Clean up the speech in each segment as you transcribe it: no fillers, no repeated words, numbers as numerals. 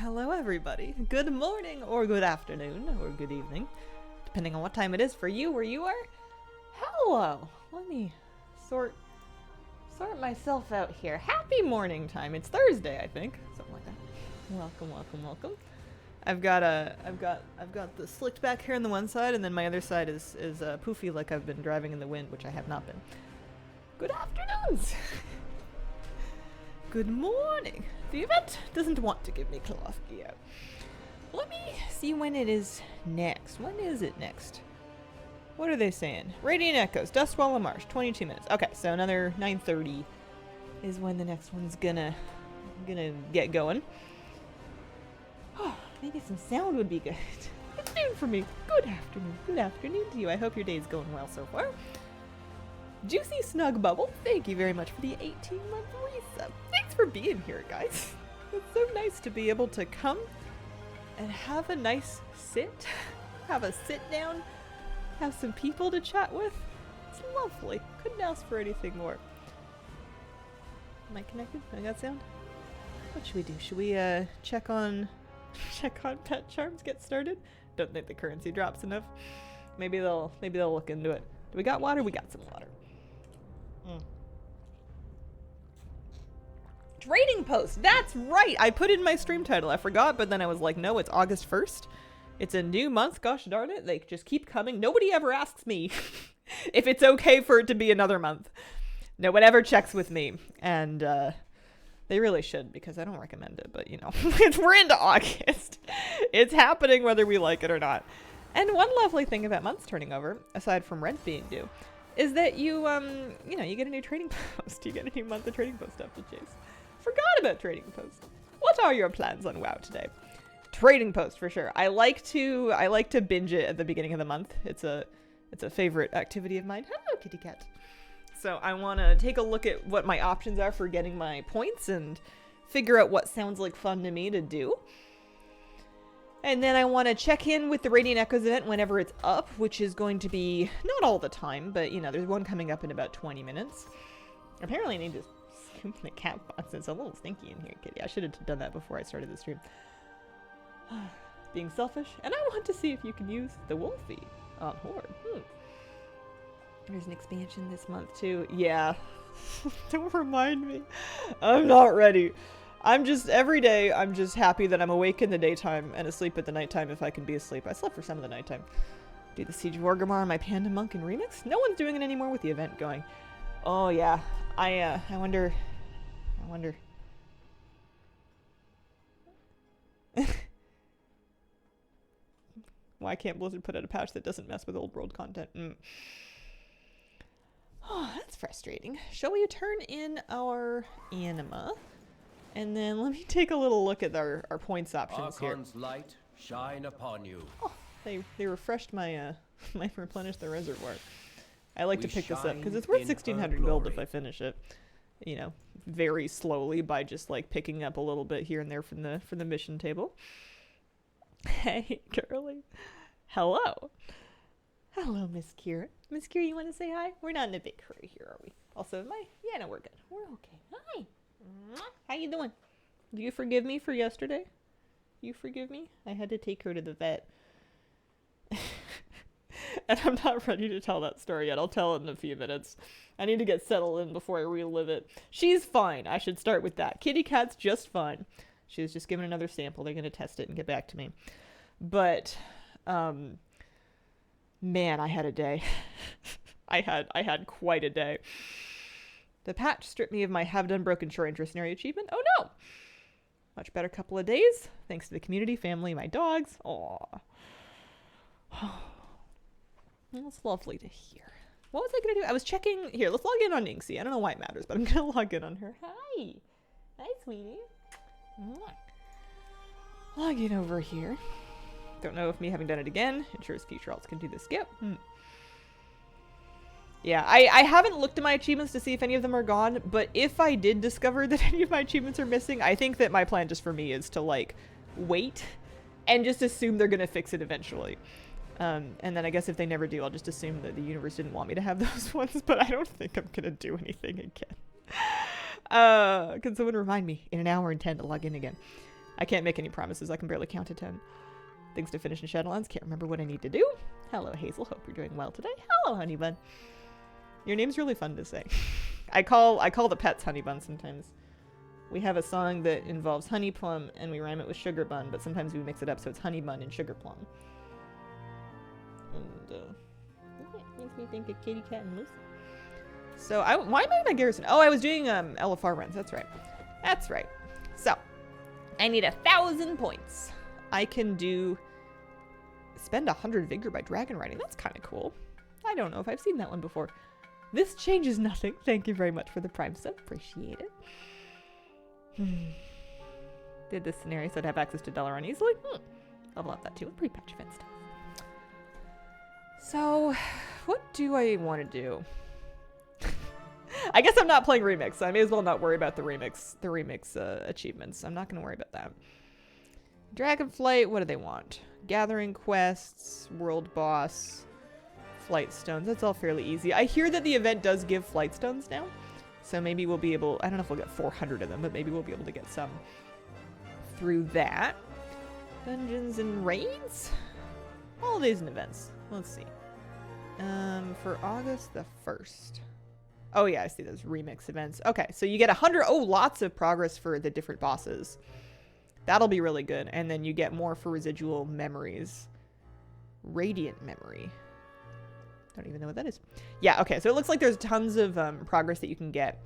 Hello everybody. Good morning or good afternoon or good evening, depending on what time it is for you where you are. Hello. Let me sort myself out here. Happy morning time. It's Thursday, I think. Something like that. Welcome, welcome, welcome. I've got the slicked back hair on the one side, and then my other side is poofy like I've been driving in the wind, which I have not been. Good afternoons. Good morning. The event doesn't want to give me cloth gear. Let me see when it is next. When is it next? What are they saying? Radiant Echoes, Dustwall of Marsh, 22 minutes. Okay, so another 9:30 is when the next one's gonna get going. Oh, maybe some sound would be good. It's noon for me. Good afternoon. Good afternoon to you. I hope your day's going well so far. Juicy Snug Bubble, thank you very much for the 18-month resub. Thanks for being here, guys. It's so nice to be able to come and have a nice sit, have a sit down, have some people to chat with. It's lovely. Couldn't ask for anything more. Am I connected? I got sound? What should we do? Should we check on pet charms, get started? Don't think the currency drops enough. Maybe they'll look into it. Do we got water? We got some water. Trading post. That's right. I put in my stream title. I forgot, but then I was like, no, it's August 1st. It's a new month. Gosh darn it. They just keep coming. Nobody ever asks me if it's okay for it to be another month. No one ever checks with me. And they really should, because I don't recommend it. But, you know, we're into August. It's happening whether we like it or not. And one lovely thing about months turning over, aside from rent being due, is that you get a new trading post. You get a new month of trading post up to chase. Forgot about trading post. What are your plans on WoW today? Trading post for sure. I like to binge it at the beginning of the month. It's a favorite activity of mine. Hello, kitty cat. So I want to take a look at what my options are for getting my points and figure out what sounds like fun to me to do. And then I want to check in with the Radiant Echoes event whenever it's up, which is going to be not all the time, but you know, there's one coming up in about 20 minutes. Apparently I need to scoop the cat box. It's a little stinky in here, kitty. I should have done that before I started the stream. Being selfish. And I want to see if you can use the Wolfie on Horde. There's an expansion this month too. Yeah. Don't remind me. I'm not ready. Every day, I'm just happy that I'm awake in the daytime and asleep at the nighttime if I can be asleep. I slept for some of the nighttime. Do the Siege of Orgrimmar on my Panda Monk in Remix? No one's doing it anymore with the event going. Oh, yeah. I wonder. Why can't Blizzard put out a patch that doesn't mess with old world content? Oh, that's frustrating. Shall we turn in our anima? And then let me take a little look at our points options Archon's here. light shine upon you. Oh, they refreshed my my replenish the reservoir. I like to pick this up because it's worth 1600 gold if I finish it. You know, very slowly by just like picking up a little bit here and there from the mission table. Hey, girly. Hello. Hello, Miss Kira. Miss Kira, you want to say hi? We're not in a big hurry here, are we? Also, yeah, no, we're good. We're okay. Hi. How you doing? Do you forgive me for yesterday? You forgive me? I had to take her to the vet. And I'm not ready to tell that story yet. I'll tell it in a few minutes. I need to get settled in before I relive it. She's fine. I should start with that. Kitty cat's just fine. She was just given another sample. They're going to test it and get back to me. But, man, I had a day. I had quite a day. The patch stripped me of my have done broken shore interest area achievement. Oh no! Much better couple of days. Thanks to the community, family, my dogs. Aww. That's lovely to hear. What was I going to do? I was checking. Here, let's log in on Inksy. I don't know why it matters, but I'm going to log in on her. Hi. Hi, sweetie. Log in over here. Don't know if me having done it again ensures future alts can do the skip. Yeah, I haven't looked at my achievements to see if any of them are gone, but if I did discover that any of my achievements are missing, I think that my plan just for me is to, like, wait and just assume they're going to fix it eventually. And then I guess if they never do, I'll just assume that the universe didn't want me to have those ones, but I don't think I'm going to do anything again. Can someone remind me in an hour and 10 to log in again? I can't make any promises. I can barely count to 10. Things to finish in Shadowlands. Can't remember what I need to do. Hello, Hazel. Hope you're doing well today. Hello, Honeybun. Your name's really fun to say. I call the pets Honeybun sometimes. We have a song that involves honey plum, and we rhyme it with sugar bun, but sometimes we mix it up so it's honey bun and sugar plum. And, it makes me think of Kitty Cat and Lucy. So, why am I in a garrison? Oh, I was doing, LFR runs. That's right. That's right. So, I need 1,000 points. I can spend 100 vigor by dragon riding. That's kind of cool. I don't know if I've seen that one before. This changes nothing. Thank you very much for the Prime sub. Appreciate it. Did this scenario so I'd have access to Dalaran easily? Level up that too with pre-patch event stuff. So, what do I want to do? I guess I'm not playing Remix, so I may as well not worry about the Remix achievements. I'm not going to worry about that. Dragonflight, what do they want? Gathering quests, world boss, flight stones. That's all fairly easy. I hear that the event does give flight stones now. So maybe we'll be able, I don't know if we'll get 400 of them, but maybe we'll be able to get some through that. Dungeons and raids? Holidays and events. Let's see. For August the 1st. Oh yeah, I see those remix events. Okay, so you get 100, lots of progress for the different bosses. That'll be really good. And then you get more for residual memories. Radiant memory. Don't even know what that is. Yeah, okay, so it looks like there's tons of progress that you can get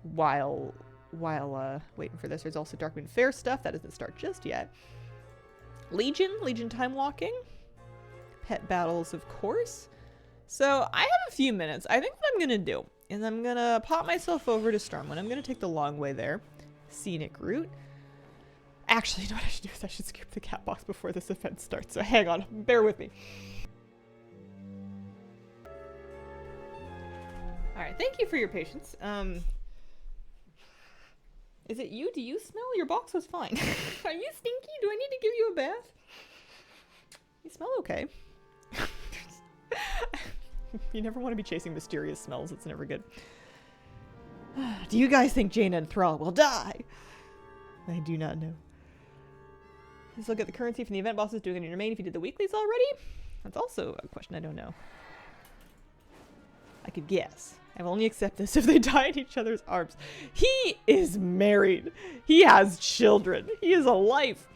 while waiting for this. There's also Darkmoon Fair stuff. That doesn't start just yet. Legion time walking. Pet battles, of course. So I have a few minutes. I think what I'm going to do is I'm going to pop myself over to Stormwind. I'm going to take the long way there. Scenic route. Actually, you know what I should do is I should skip the cat box before this event starts. So hang on. Bear with me. Alright, thank you for your patience. Is it you? Do you smell? Your box was fine. Are you stinky? Do I need to give you a bath? You smell okay. You never want to be chasing mysterious smells. It's never good. Do you guys think Jaina and Thrall will die? I do not know. Let's look at the currency from the event bosses doing it in your domain if you did the weeklies already. That's also a question I don't know. I could guess. I will only accept this if they die in each other's arms. He is married. He has children. He is a life.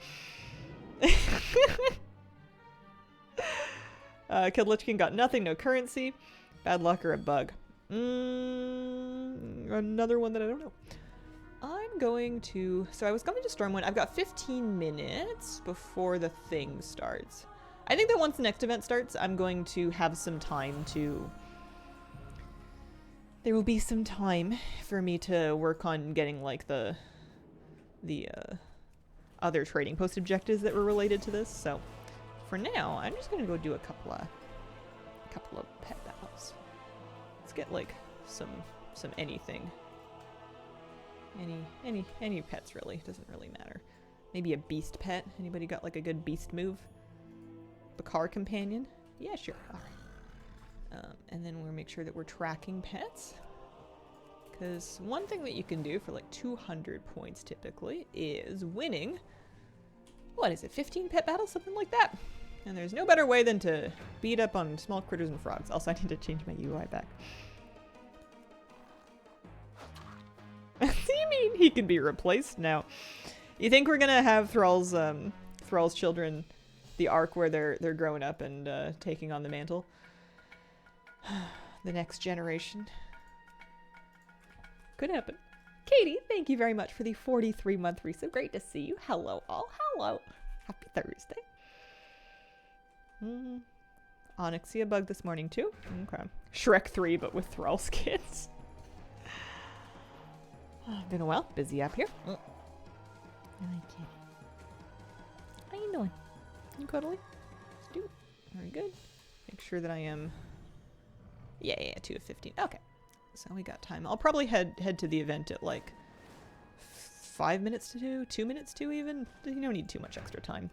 Killed Lich King, got nothing, no currency. Bad luck or a bug. Another one that I don't know. I'm going to... So I was going to Stormwind. I've got 15 minutes before the thing starts. I think that once the next event starts, I'm going to have some time to... There will be some time for me to work on getting, like, the other trading post objectives that were related to this. So, for now, I'm just gonna go do a couple of pet battles. Let's get, like, some anything. Any pets, really. Doesn't really matter. Maybe a beast pet. Anybody got, like, a good beast move? Bakar companion? Yeah, sure. All right. And then we'll make sure that we're tracking pets. Because one thing that you can do for like 200 points typically is winning, what is it, 15 pet battles? Something like that. And there's no better way than to beat up on small critters and frogs. Also, I need to change my UI back. You mean he can be replaced now? You think we're gonna have Thrall's children, the arc where they're growing up and taking on the mantle? The next generation. Could happen. Katie, thank you very much for the 43-month resub. Great to see you. Hello, all. Hello. Happy Thursday. Onyxia bug this morning, too. Okay. Shrek 3, but with Thrall skins. Been a while. Busy up here. Hi, Kitty. How you doing? You cuddly? Let's do it. Very good. Make sure that I am... Yeah, 2 of 15. Okay. So we got time. I'll probably head to the event at like 5 minutes to 2, 2 minutes to even. You don't need too much extra time.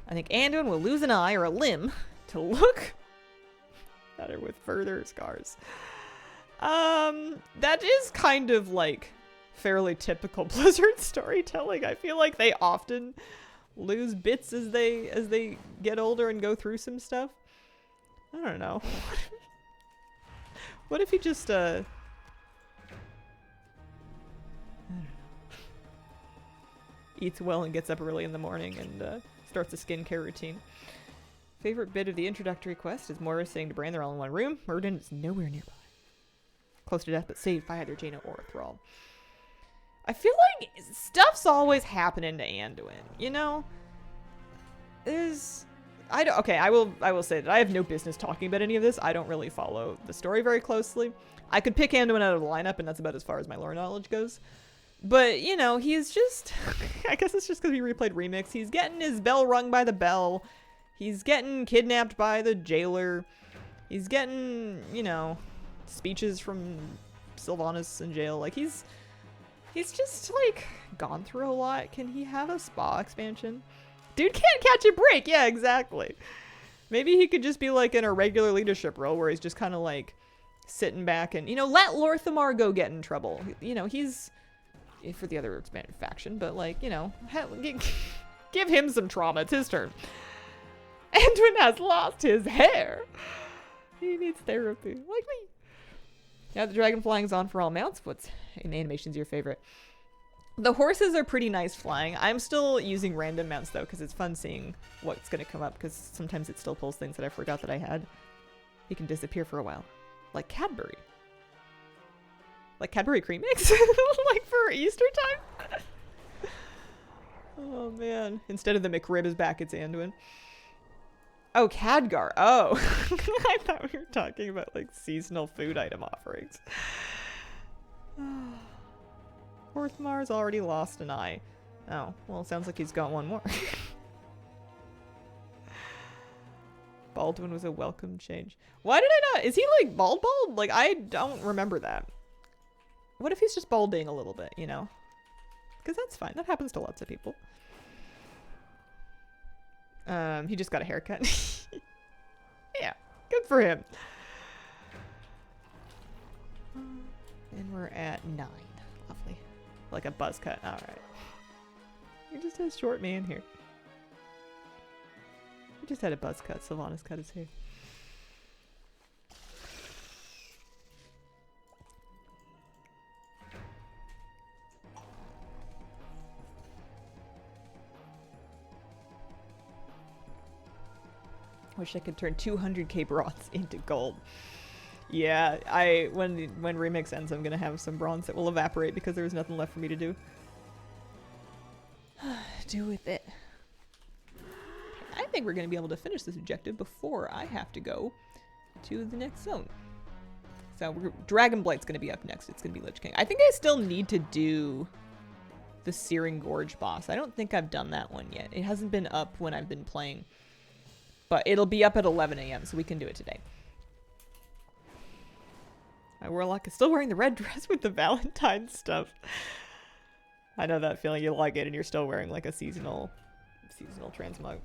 I think Anduin will lose an eye or a limb to look at her with further scars. That is kind of like fairly typical Blizzard storytelling. I feel like they often lose bits as they get older and go through some stuff. I don't know. What if he just I don't know. Eats well and gets up early in the morning and starts a skincare routine. Favorite bit of the introductory quest is Moira saying to Bran they're all in one room. Murden is nowhere nearby. Close to death, but saved by either Jaina or a thrall. I feel like stuff's always happening to Anduin, you know? I will say that I have no business talking about any of this. I don't really follow the story very closely. I could pick Anduin out of the lineup, and that's about as far as my lore knowledge goes. But, you know, he's just... I guess it's just because we replayed Remix. He's getting his bell rung by the bell. He's getting kidnapped by the jailer. He's getting, you know, speeches from Sylvanas in jail. Like, he's just, like, gone through a lot. Can he have a spa expansion? Dude can't catch a break. Yeah, exactly. Maybe he could just be, like, in a regular leadership role where he's just kind of, like, sitting back and, you know, let Lorthamar go get in trouble. You know, he's... for the other expanded faction, but, like, you know, give him some trauma. It's his turn. Anduin has lost his hair. He needs therapy, like me. Now the dragon flying's on for all mounts. What's in animation's your favorite? The horses are pretty nice flying. I'm still using random mounts though, because it's fun seeing what's going to come up, because sometimes it still pulls things that I forgot that I had. He can disappear for a while. Like Cadbury. Like Cadbury cream mix? Like for Easter time? Oh man. Instead of the McRib is back, it's Anduin. Oh, Khadgar. Oh. I thought we were talking about like seasonal food item offerings. Orthmar's already lost an eye. Oh, well, it sounds like he's got one more. Baldwin was a welcome change. Why did I not? Is he like bald? Like, I don't remember that. What if he's just balding a little bit, you know? Because that's fine. That happens to lots of people. He just got a haircut. Yeah, good for him. And we're at 9. Lovely. Like a buzz cut. All right. He just has short man here. He just had a buzz cut. Sylvanas cut his hair. Wish I could turn 200k bronze into gold. Yeah, when Remix ends, I'm gonna have some bronze that will evaporate because there was nothing left for me to do. Do with it. I think we're gonna be able to finish this objective before I have to go to the next zone. So Dragonblight's gonna be up next. It's gonna be Lich King. I think I still need to do the Searing Gorge boss. I don't think I've done that one yet. It hasn't been up when I've been playing. But it'll be up at 11 a.m., so we can do it today. My Warlock is still wearing the red dress with the Valentine stuff. I know that feeling. You like it, and you're still wearing like a seasonal transmog.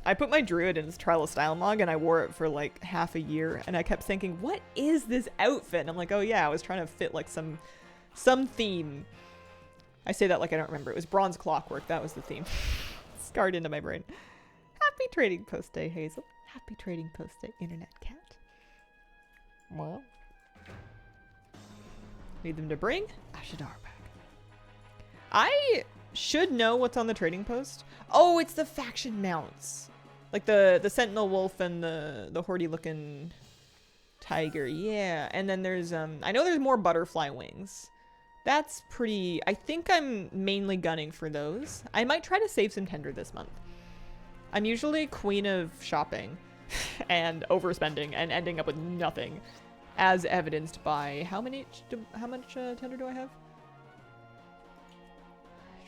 I put my Druid in his Trial of Style mog, and I wore it for like half a year, and I kept thinking, what is this outfit? And I'm like, oh yeah, I was trying to fit like some theme. I say that like I don't remember. It was Bronze Clockwork. That was the theme. Scarred into my brain. Happy Trading Post Day, Hazel. Happy Trading Post Day, Internet Cat. Well. Need them to bring Ashadar back. I should know what's on the trading post. Oh, it's the faction mounts. Like the Sentinel Wolf and the Hordy looking Tiger. Yeah. And then there's, I know there's more Butterfly Wings. That's pretty, I think I'm mainly gunning for those. I might try to save some tender this month. I'm usually queen of shopping and overspending and ending up with nothing, as evidenced by how much tender do I have?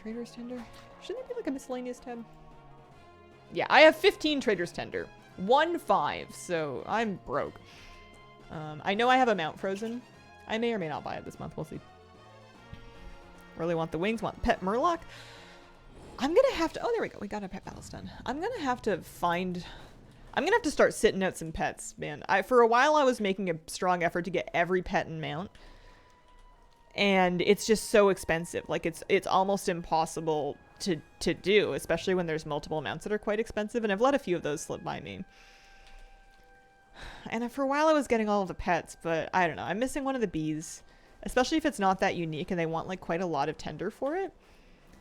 Trader's tender. Shouldn't there be like a miscellaneous tab? Yeah, I have 15 trader's tender. 1-5, so I'm broke. I know I have a mount frozen. I may or may not buy it this month. We'll see. Really want the wings. Want pet Murloc. I'm gonna have to, oh, there we go. We got a pet battle stun. I'm gonna have to start sitting out some pets, man. For a while I was making a strong effort to get every pet and mount. And it's just so expensive. Like it's almost impossible to do, especially when there's multiple amounts that are quite expensive. And I've let a few of those slip by me. And for a while I was getting all of the pets, but I don't know. I'm missing one of the bees, especially if it's not that unique and they want like quite a lot of tender for it.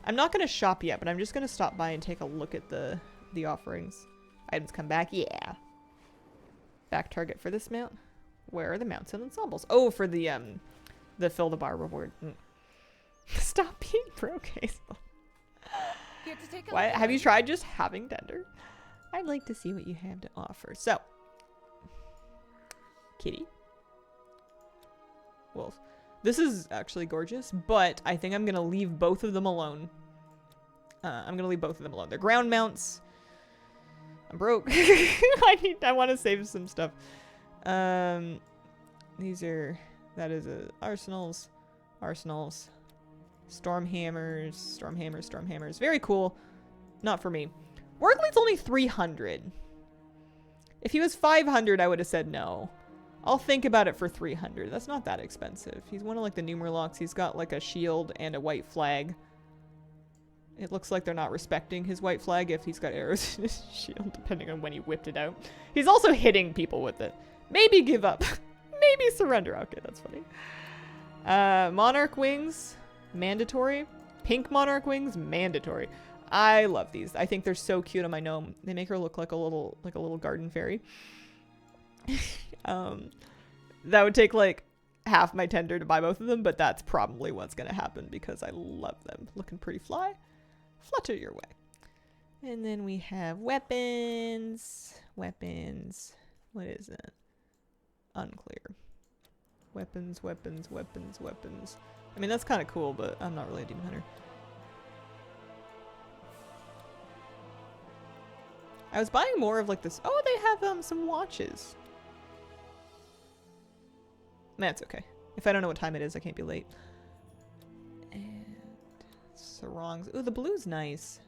I'm not going to shop yet, but I'm just going to stop by and take a look at the offerings. Items come back. Yeah. Back target for this mount. Where are the mounts and ensembles? Oh, for the fill the bar reward. Stop being broke, Hazel. Why, have you tried just having tender? I'd like to see what you have to offer. So, kitty. Wolf. This is actually gorgeous, but I think I'm going to leave both of them alone. I'm going to leave both of them alone. They're ground mounts. I'm broke. I want to save some stuff. These are, that is arsenals. Storm hammers. Very cool. Not for me. Worgley's only 300. If he was 500, I would have said no. I'll think about it for 300. That's not that expensive. He's one of like the Numerlocks. He's got like a shield and a white flag. It looks like they're not respecting his white flag if he's got arrows in his shield, depending on when he whipped it out. He's also hitting people with it. Maybe give up. Maybe surrender. Okay, that's funny. Monarch wings, mandatory. Pink monarch wings, mandatory. I love these. I think they're so cute on my gnome. They make her look like a little garden fairy. That would take like half my tender to buy both of them, but that's probably what's gonna happen because I love them. Looking pretty fly. Flutter your way. And then we have weapons. What is it? Unclear. Weapons. I mean, that's kind of cool, but I'm not really a demon hunter. I was buying more of like this. Oh, they have some watches. That's okay. If I don't know what time it is, I can't be late. And sarongs. Ooh, the blue's nice.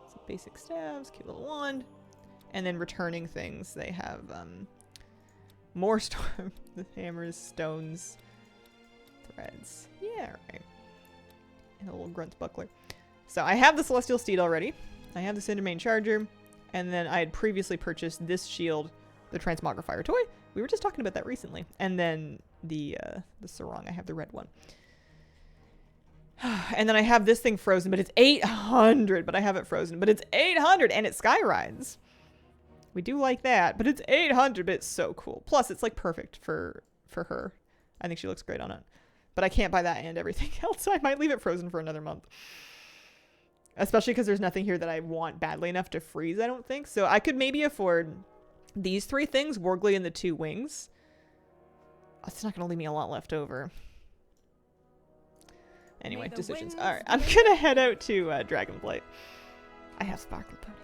Some basic staves, cute little wand. And then returning things. They have more storm hammers, stones, threads. Yeah, right. And a little grunt buckler. So I have the Celestial Steed already. I have the Cindermane Charger. And then I had previously purchased this shield, the Transmogrifier toy. We were just talking about that recently. And then the sarong. I have the red one. And then I have this thing frozen, but it's 800. But I have it frozen. But it's 800 and it skyrides. We do like that, but it's 800, but it's so cool. Plus, it's like perfect for her. I think she looks great on it. But I can't buy that and everything else, so I might leave it frozen for another month. Especially because there's nothing here that I want badly enough to freeze, I don't think. So I could maybe afford these 3 things, Worgley and the 2 wings. It's not going to leave me a lot left over. Anyway, decisions. Alright, I'm going to head out to Dragonblight. I have Sparkle Pony.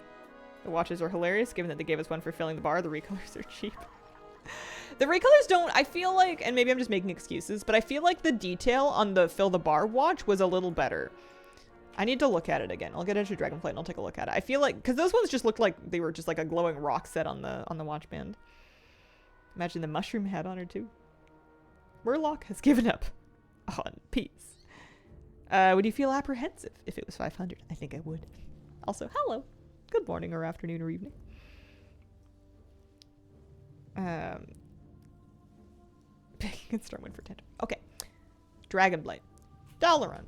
The watches are hilarious, given that they gave us one for filling the bar. The recolors are cheap. The recolors don't, I feel like, and maybe I'm just making excuses, but I feel like the detail on the fill the bar watch was a little better. I need to look at it again. I'll get into Dragonflight and I'll take a look at it. I feel like, because those ones just looked like they were just like a glowing rock set on the watch band. Imagine the mushroom hat on her too. Murloc has given up on peace. Would you feel apprehensive if it was 500? I think I would. Also, hello. Good morning or afternoon or evening. Picking and Stormwind for tender. Okay. Dragonblight. Dalaran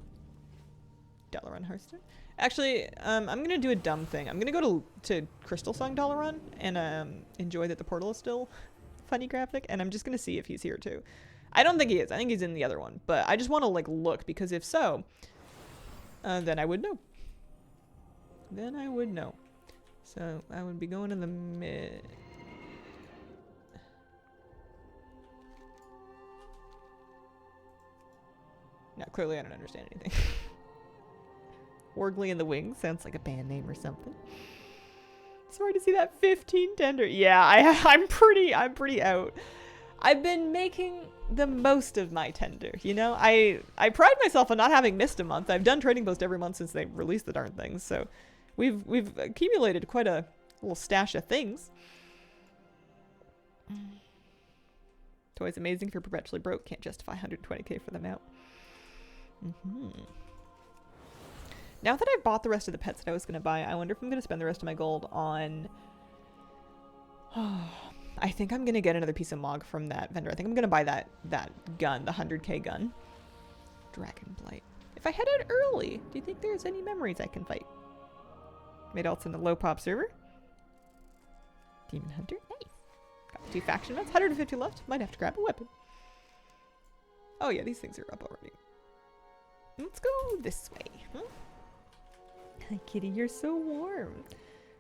Hearthstone. Actually, I'm going to do a dumb thing. I'm going to go to Crystal Song Dalaran and enjoy that the portal is still funny graphic. And I'm just going to see if he's here too. I don't think he is. I think he's in the other one. But I just want to like look because if so, then I would know. So I would be going in the mid. No, clearly I don't understand anything. Worgley and the Wings sounds like a band name or something. Sorry to see that 15 tender. Yeah, I'm pretty out. I've been making the most of my tender, you know? I pride myself on not having missed a month. I've done Trading Post every month since they released the darn things, so we've accumulated quite a little stash of things. Toys amazing if you're perpetually broke. Can't justify 120k for them out. Now that I've bought the rest of the pets that I was going to buy, I wonder if I'm going to spend the rest of my gold on... I think I'm going to get another piece of Mog from that vendor. I think I'm going to buy that gun, the 100k gun. Dragonblight. If I head out early, do you think there's any memories I can fight? Made alts in the low pop server. Demon Hunter. Nice. Got 2 faction events. 150 left. Might have to grab a weapon. Oh yeah, these things are up already. Let's go this way. Hi, kitty. You're so warm.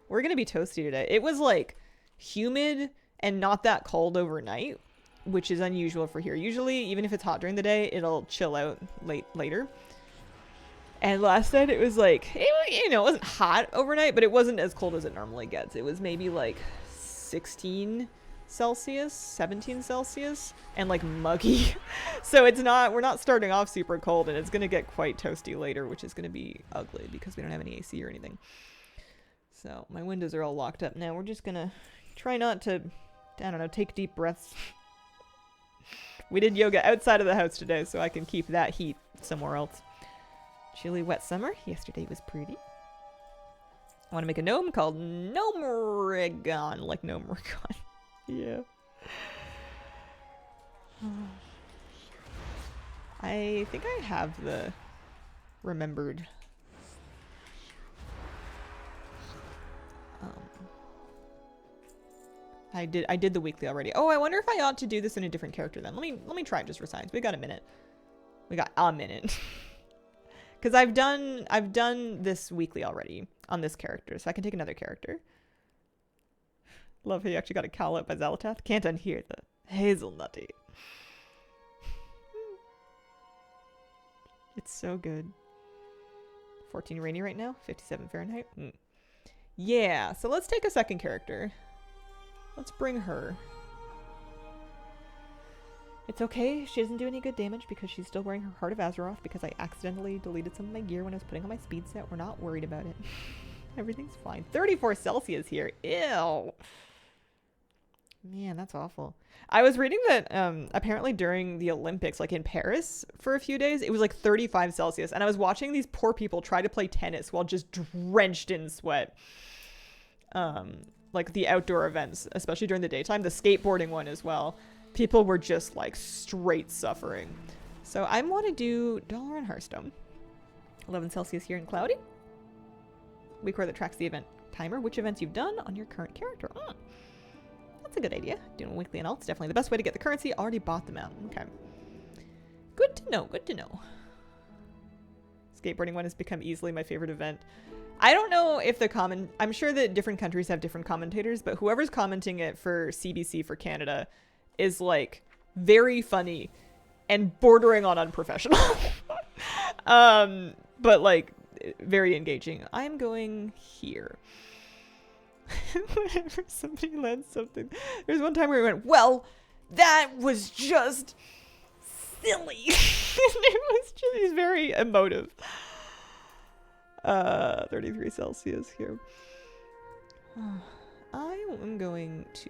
We're going to be toasty today. It was like humid and not that cold overnight, which is unusual for here. Usually, even if it's hot during the day, it'll chill out later. And last night it was like, it wasn't hot overnight, but it wasn't as cold as it normally gets. It was maybe like 16 Celsius, 17 Celsius, and like muggy. So we're not starting off super cold, and it's going to get quite toasty later, which is going to be ugly because we don't have any AC or anything. So my windows are all locked up now. We're just going to try not to, I don't know, take deep breaths. We did yoga outside of the house today, so I can keep that heat somewhere else. Chilly wet summer. Yesterday was pretty. I want to make a gnome called Gnomeregon, like Gnomeregon. Yeah. I think I have the remembered. I did the weekly already. Oh, I wonder if I ought to do this in a different character then. Let me try it just for science. We got a minute. We got a minute. Because I've done this weekly already on this character, so I can take another character. Love how you actually got a cowl out by Zalatath. Can't unhear the hazelnutty. It's so good. 14 rainy right now. 57 Fahrenheit. Yeah, so let's take a second character. Let's bring her. It's okay, she doesn't do any good damage because she's still wearing her Heart of Azeroth because I accidentally deleted some of my gear when I was putting on my speed set. We're not worried about it. Everything's fine. 34 Celsius here. Ew. Man, that's awful. I was reading that apparently during the Olympics, like in Paris for a few days, it was like 35 Celsius. And I was watching these poor people try to play tennis while just drenched in sweat. Like the outdoor events, especially during the daytime. The skateboarding one as well. People were just like straight suffering. So I want to do Dollar and Hearthstone. 11 Celsius here in Cloudy. Week where that tracks the event timer. Which events you've done on your current character. That's a good idea. Doing weekly and alts. Definitely the best way to get the currency. Already bought them out. Okay. Good to know. Good to know. Skateboarding one has become easily my favorite event. I don't know if I'm sure that different countries have different commentators, but whoever's commenting it for CBC for Canada is like very funny and bordering on unprofessional. But like very engaging. I'm going here. Whenever somebody lands something. There's one time where we went, well, that was just silly. It was just very emotive. 33 Celsius here. I am going to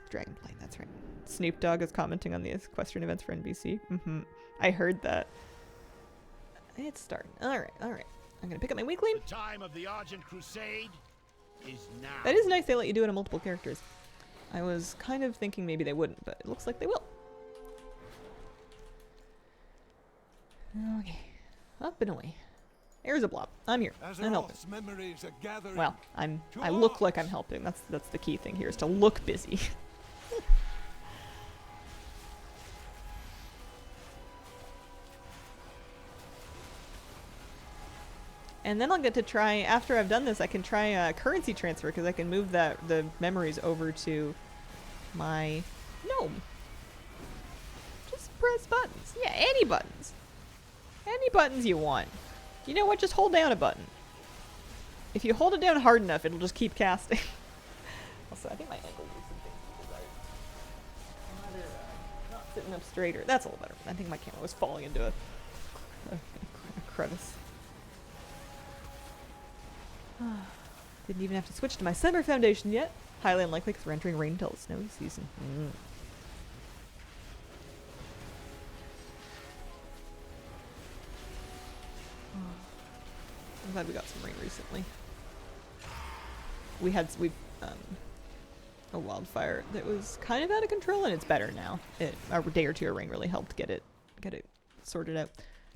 Dragonblight, that's right. Snoop Dogg is commenting on the equestrian events for NBC. I heard that. It's starting. Alright. I'm gonna pick up my weekly. The time of the Argent Crusade is now. That is nice they let you do it on multiple characters. I was kind of thinking maybe they wouldn't, but it looks like they will. Okay. Up and away. Here's a blob. I'm here. I'm helping. Well, I look like I'm helping. That's the key thing here, is to look busy. And then I'll get to try, after I've done this, I can try a currency transfer because I can move the memories over to my gnome. Just press buttons. Yeah, any buttons. Any buttons you want. You know what? Just hold down a button. If you hold it down hard enough, it'll just keep casting. Also, I think my ankle loosened things because I'm not sitting up straighter. That's a little better. I think my camera was falling into a crevice. Didn't even have to switch to my summer foundation yet. Highly unlikely because we're entering rain until the snowy season. I'm glad we got some rain recently. We a wildfire that was kind of out of control, and it's better now. A day or two of rain really helped get it sorted out.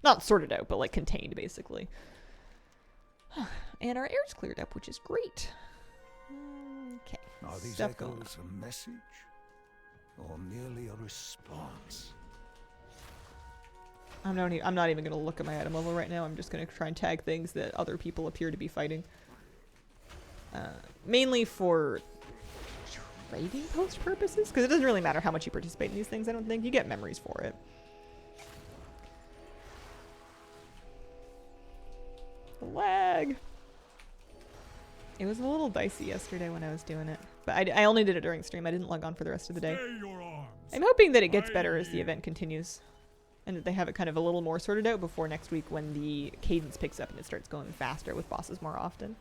Not sorted out, but like contained, basically. And our air's cleared up, which is great. Okay. Are these Stuff going echoes a message? Or merely a response? I'm not even going to look at my item level right now. I'm just going to try and tag things that other people appear to be fighting. Mainly for trading post purposes, because it doesn't really matter how much you participate in these things, I don't think. You get memories for it. Lag! It was a little dicey yesterday when I was doing it. But I only did it during stream. I didn't log on for the rest of the day. I'm hoping that it gets better as the event continues. And that they have it kind of a little more sorted out before next week when the cadence picks up and it starts going faster with bosses more often.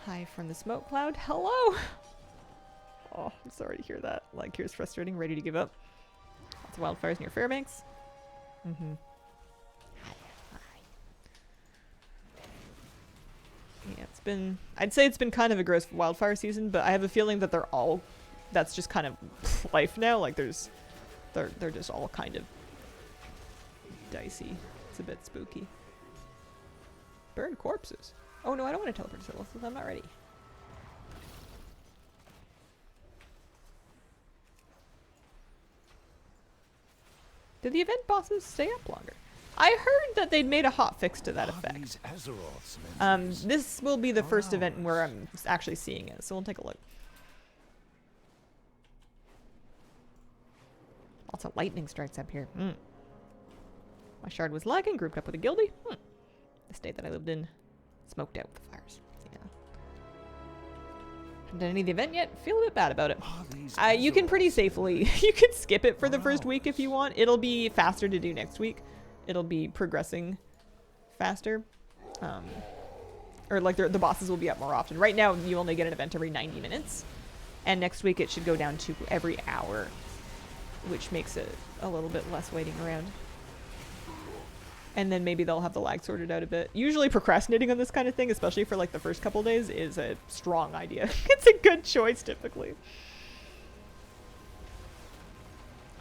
Hi from the smoke cloud. Hello! Oh, I'm sorry to hear that. Like, here's frustrating. Ready to give up. Lots of wildfires near Fairbanks. Mm-hmm. Yeah, I'd say it's been kind of a gross wildfire season, but I have a feeling that that's just kind of life now. Like they're just all kind of dicey. It's a bit spooky. Burned corpses. Oh no, I don't want to teleport to Silvus. I'm not ready. Did the event bosses stay up longer? I heard that they'd made a hot fix to that effect. This will be the first event where I'm actually seeing it, so we'll take a look. Lots of lightning strikes up here. My shard was lagging, grouped up with a guildie. The state that I lived in, smoked out with the fires. Yeah. Haven't done any of the event yet. Feel a bit bad about it. You can pretty safely. You can skip it for the first week if you want. It'll be faster to do next week. It'll be progressing faster. Or like the bosses will be up more often. Right now, you only get an event every 90 minutes. And next week, it should go down to every hour, which makes it a little bit less waiting around. And then maybe they'll have the lag sorted out a bit. Usually procrastinating on this kind of thing, especially for like the first couple days, is a strong idea. It's a good choice, typically.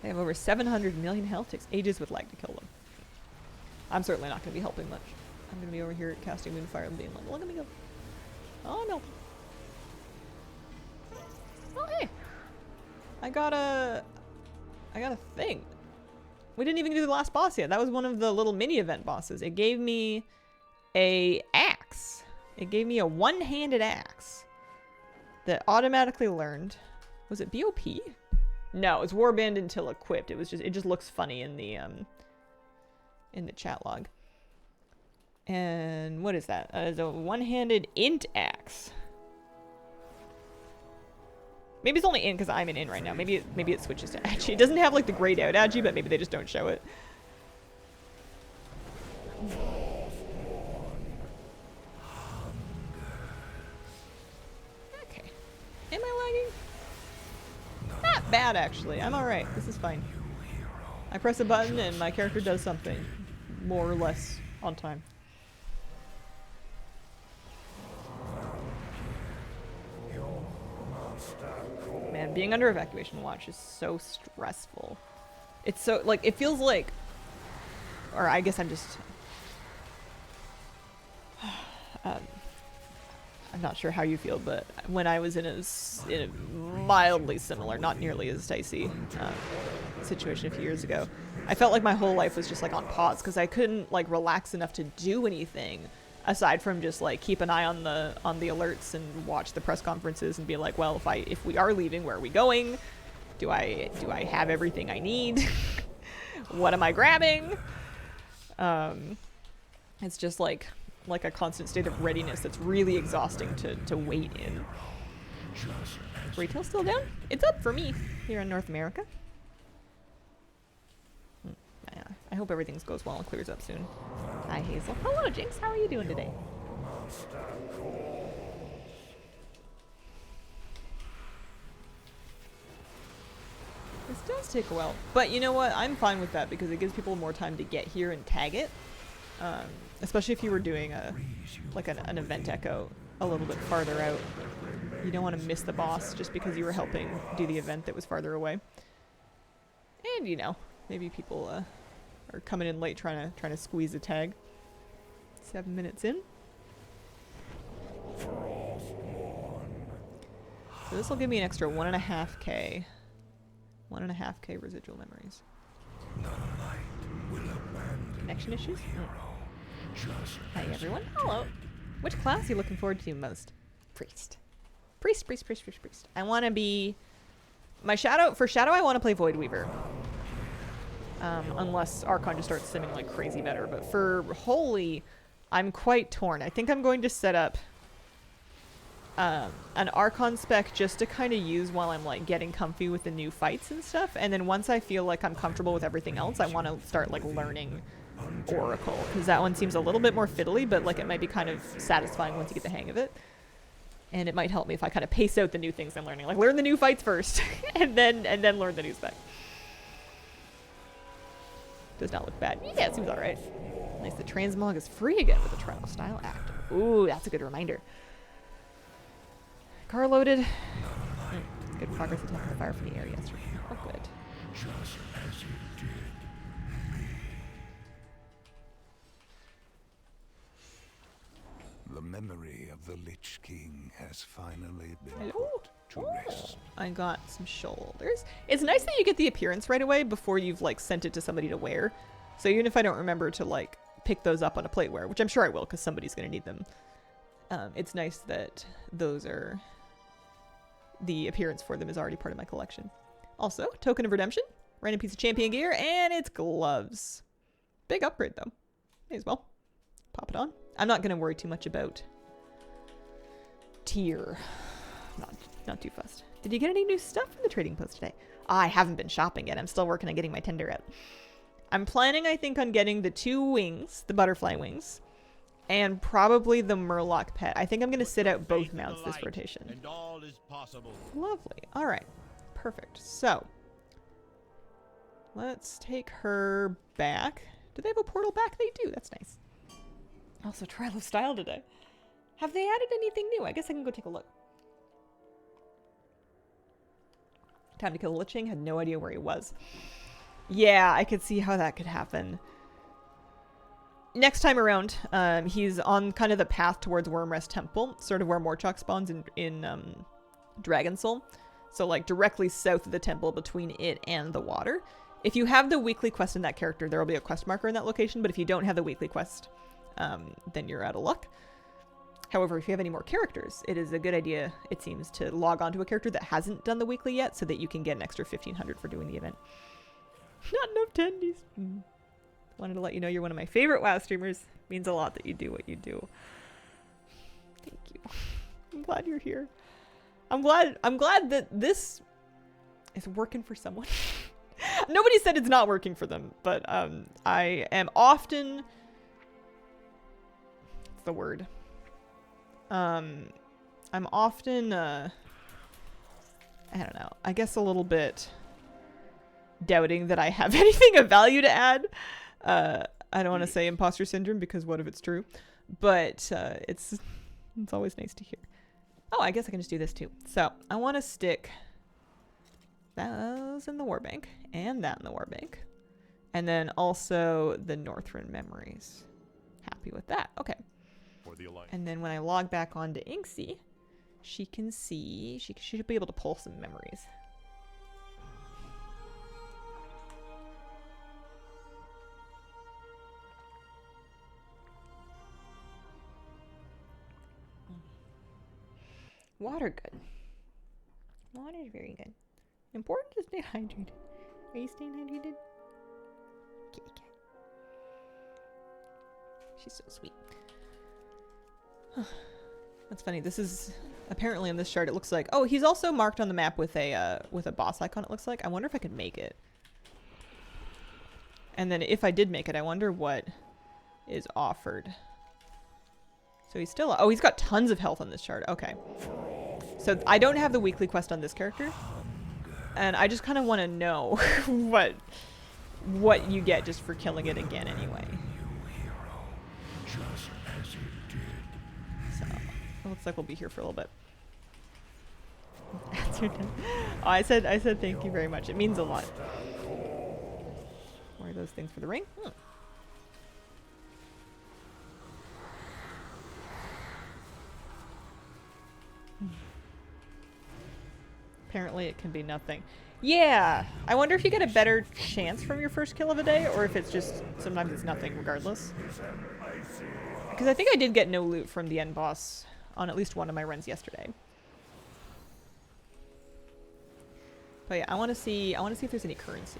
They have over 700 million health. Takes ages with lag to kill them. I'm certainly not going to be helping much. I'm going to be over here casting Moonfire and being like, look at me go. Oh, no. Oh, hey. I got a thing. We didn't even do the last boss yet. That was one of the little mini event bosses. It gave me a axe. It gave me a one-handed axe that automatically learned. Was it BOP? No, it's warband until equipped. It just looks funny in the chat log. And what is that? It's a one-handed int axe. Maybe it's only in because I'm in right now. Maybe it switches to agi. It doesn't have like the grayed out agi, but maybe they just don't show it. Okay. Am I lagging? Not bad actually. I'm alright. This is fine. I press a button and my character does something. More or less on time. Man, being under evacuation watch is so stressful. It's so, like, it feels like, or I guess I'm just, I'm not sure how you feel, but when I was in a mildly similar, not nearly as dicey, situation a few years ago, I felt like my whole life was just like on pause because I couldn't like relax enough to do anything aside from just like keep an eye on the alerts and watch the press conferences and be like, well, if we are leaving, where are we going? Do I have everything I need? What am I grabbing? It's just like a constant state of readiness that's really exhausting to wait in. Retail still down? It's up for me here in North America. Yeah, I hope everything goes well and clears up soon. Hi, Hazel. Hello, Jinx. How are you doing today? This does take a while. But you know what? I'm fine with that because it gives people more time to get here and tag it. Especially if you were doing an event echo a little bit farther out. You don't want to miss the boss just because you were helping do the event that was farther away. And you know, maybe people are coming in late trying to squeeze a tag. 7 minutes in. So this will give me an extra 1.5k. 1.5k residual memories. Connection issues? Hi everyone. Hello. Which class are you looking forward to most? Priest. Priest. I want to be... For Shadow, I want to play Void Weaver. Unless Archon just starts simming like crazy better. But for Holy, I'm quite torn. I think I'm going to set up an Archon spec just to kind of use while I'm like getting comfy with the new fights and stuff. And then once I feel like I'm comfortable with everything else, I want to start like learning Oracle. Because that one seems a little bit more fiddly, but like it might be kind of satisfying once you get the hang of it. And it might help me if I kind of pace out the new things I'm learning. Like learn the new fights first and then learn the new spec. Does not look bad. Yeah, it seems alright. Nice, the transmog is free again with the trial style active. Ooh, that's a good reminder. Car loaded. Good progress attempting the fire from the air yesterday. Oh, good. Just as you did me. The memory of the Lich King has finally been put to rest. I got some shoulders. It's nice that you get the appearance right away before you've like sent it to somebody to wear. So even if I don't remember to like pick those up on a plateware, which I'm sure I will because somebody's going to need them, it's nice that those are... the appearance for them is already part of my collection. Also, token of redemption, random piece of champion gear, and it's gloves. Big upgrade though. May as well pop it on. I'm not going to worry too much about tier. Not too fussed. Did you get any new stuff from the trading post today? I haven't been shopping yet. I'm still working on getting my tender out. I'm planning, I think, on getting the 2 wings, the butterfly wings, and probably the Murloc pet. I think I'm going to sit out both mounts this rotation. And all is possible. Lovely. All right. Perfect. So, let's take her back. Do they have a portal back? They do. That's nice. Also, trial of style today. Have they added anything new? I guess I can go take a look. Time to kill the Liching. Had no idea where he was. Yeah, I could see how that could happen. Next time around, he's on kind of the path towards Wormrest Temple, sort of where Morchok spawns in Dragon Soul. So like directly south of the temple between it and the water. If you have the weekly quest in that character, there will be a quest marker in that location, but if you don't have the weekly quest, then you're out of luck. However, if you have any more characters, it is a good idea, it seems, to log on to a character that hasn't done the weekly yet so that you can get an extra 1,500 for doing the event. Not enough tendies. Wanted to let you know you're one of my favorite WoW streamers. Means a lot that you do what you do. Thank you. I'm glad you're here. I'm glad that this is working for someone. Nobody said it's not working for them, but I am often... What's the word? I'm often, I don't know, I guess a little bit doubting that I have anything of value to add. I don't want to say imposter syndrome because what if it's true? But it's always nice to hear. Oh, I guess I can just do this too. So I want to stick those in the Warbank and that in the Warbank. And then also the Northrend memories. Happy with that. Okay. And then when I log back onto Inksy, she can see, she should be able to pull some memories. Water good. Water is very good. Important to stay hydrated. Are you staying hydrated? Kitty cat. She's so sweet. That's funny. This is apparently on this chart. It looks like, oh, he's also marked on the map with a boss icon. It looks like. I wonder if I could make it. And then if I did make it, I wonder what is offered. So he's still, oh, he's got tons of health on this chart. Okay. So I don't have the weekly quest on this character. And I just kind of want to know what you get just for killing it again anyway. So, it looks like we'll be here for a little bit. Oh, I said thank you very much. It means a lot. What are those things for the ring? Apparently it can be nothing. Yeah! I wonder if you get a better chance from your first kill of a day, or if it's just, sometimes it's nothing regardless. Because I think I did get no loot from the end boss on at least one of my runs yesterday. But yeah, I want to see if there's any currency.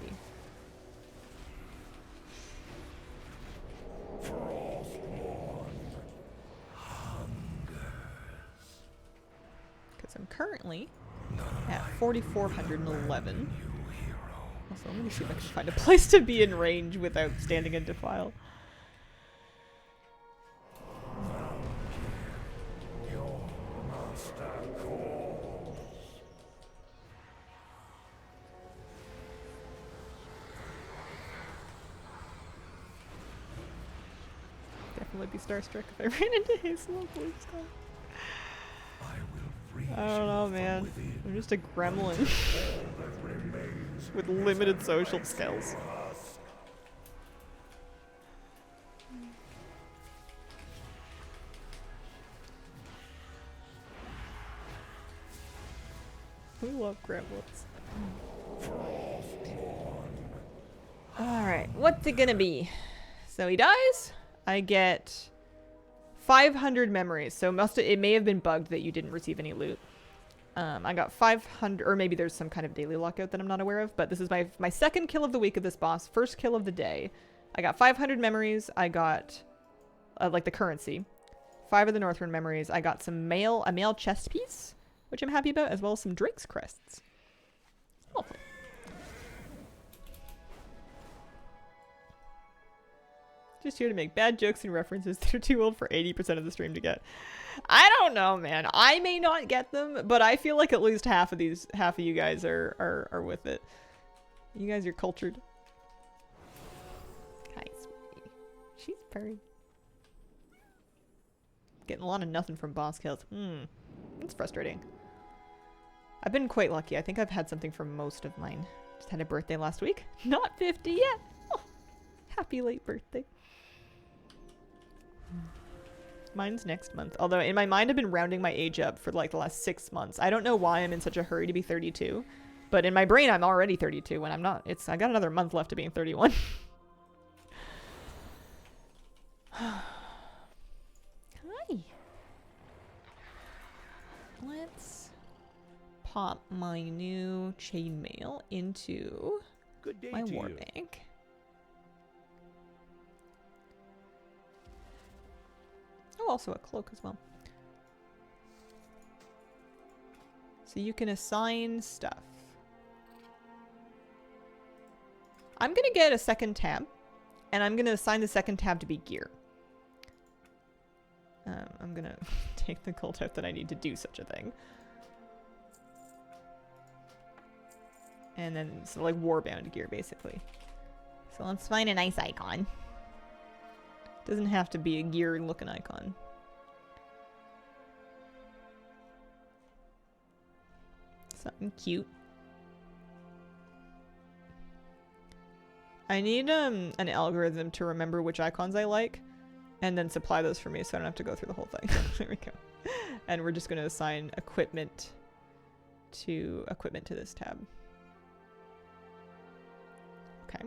Because I'm currently at 4,411. Also, let me see if I can find a place to be in range without standing in defile. Definitely be starstruck if I ran into Hazel. Please stop. I don't know, man. I'm just a gremlin with limited social skills. We love gremlins. Alright, what's it gonna be? So he dies. I get 500 memories, so it may have been bugged that you didn't receive any loot. I got 500, or maybe there's some kind of daily lockout that I'm not aware of, but this is my second kill of the week of this boss, first kill of the day. I got 500 memories, I got, like the currency, 5 of the Northrend memories, I got a mail chest piece, which I'm happy about, as well as some Drake's crests. Lovely. Just here to make bad jokes and references that are too old for 80% of the stream to get. I don't know, man. I may not get them, but I feel like at least half of you guys are with it. You guys are cultured. Hi, sweetie. She's purry. Getting a lot of nothing from boss kills. It's frustrating. I've been quite lucky. I think I've had something for most of mine. Just had a birthday last week. Not 50 yet. Oh, happy late birthday. Mine's next month. Although in my mind I've been rounding my age up for like the last 6 months. I don't know why I'm in such a hurry to be 32. But in my brain I'm already 32 when I'm not. I got another month left to being 31. Hi. Let's pop my new chainmail into my war bank. Oh, also a cloak as well. So you can assign stuff. I'm gonna get a second tab, and I'm gonna assign the second tab to be gear. I'm gonna take the cult out that I need to do such a thing. And then, so like warbound gear, basically. So let's find a nice icon. Doesn't have to be a gear looking icon. Something cute. I need an algorithm to remember which icons I like and then supply those for me so I don't have to go through the whole thing. There we go. And we're just going to assign equipment to this tab. Okay.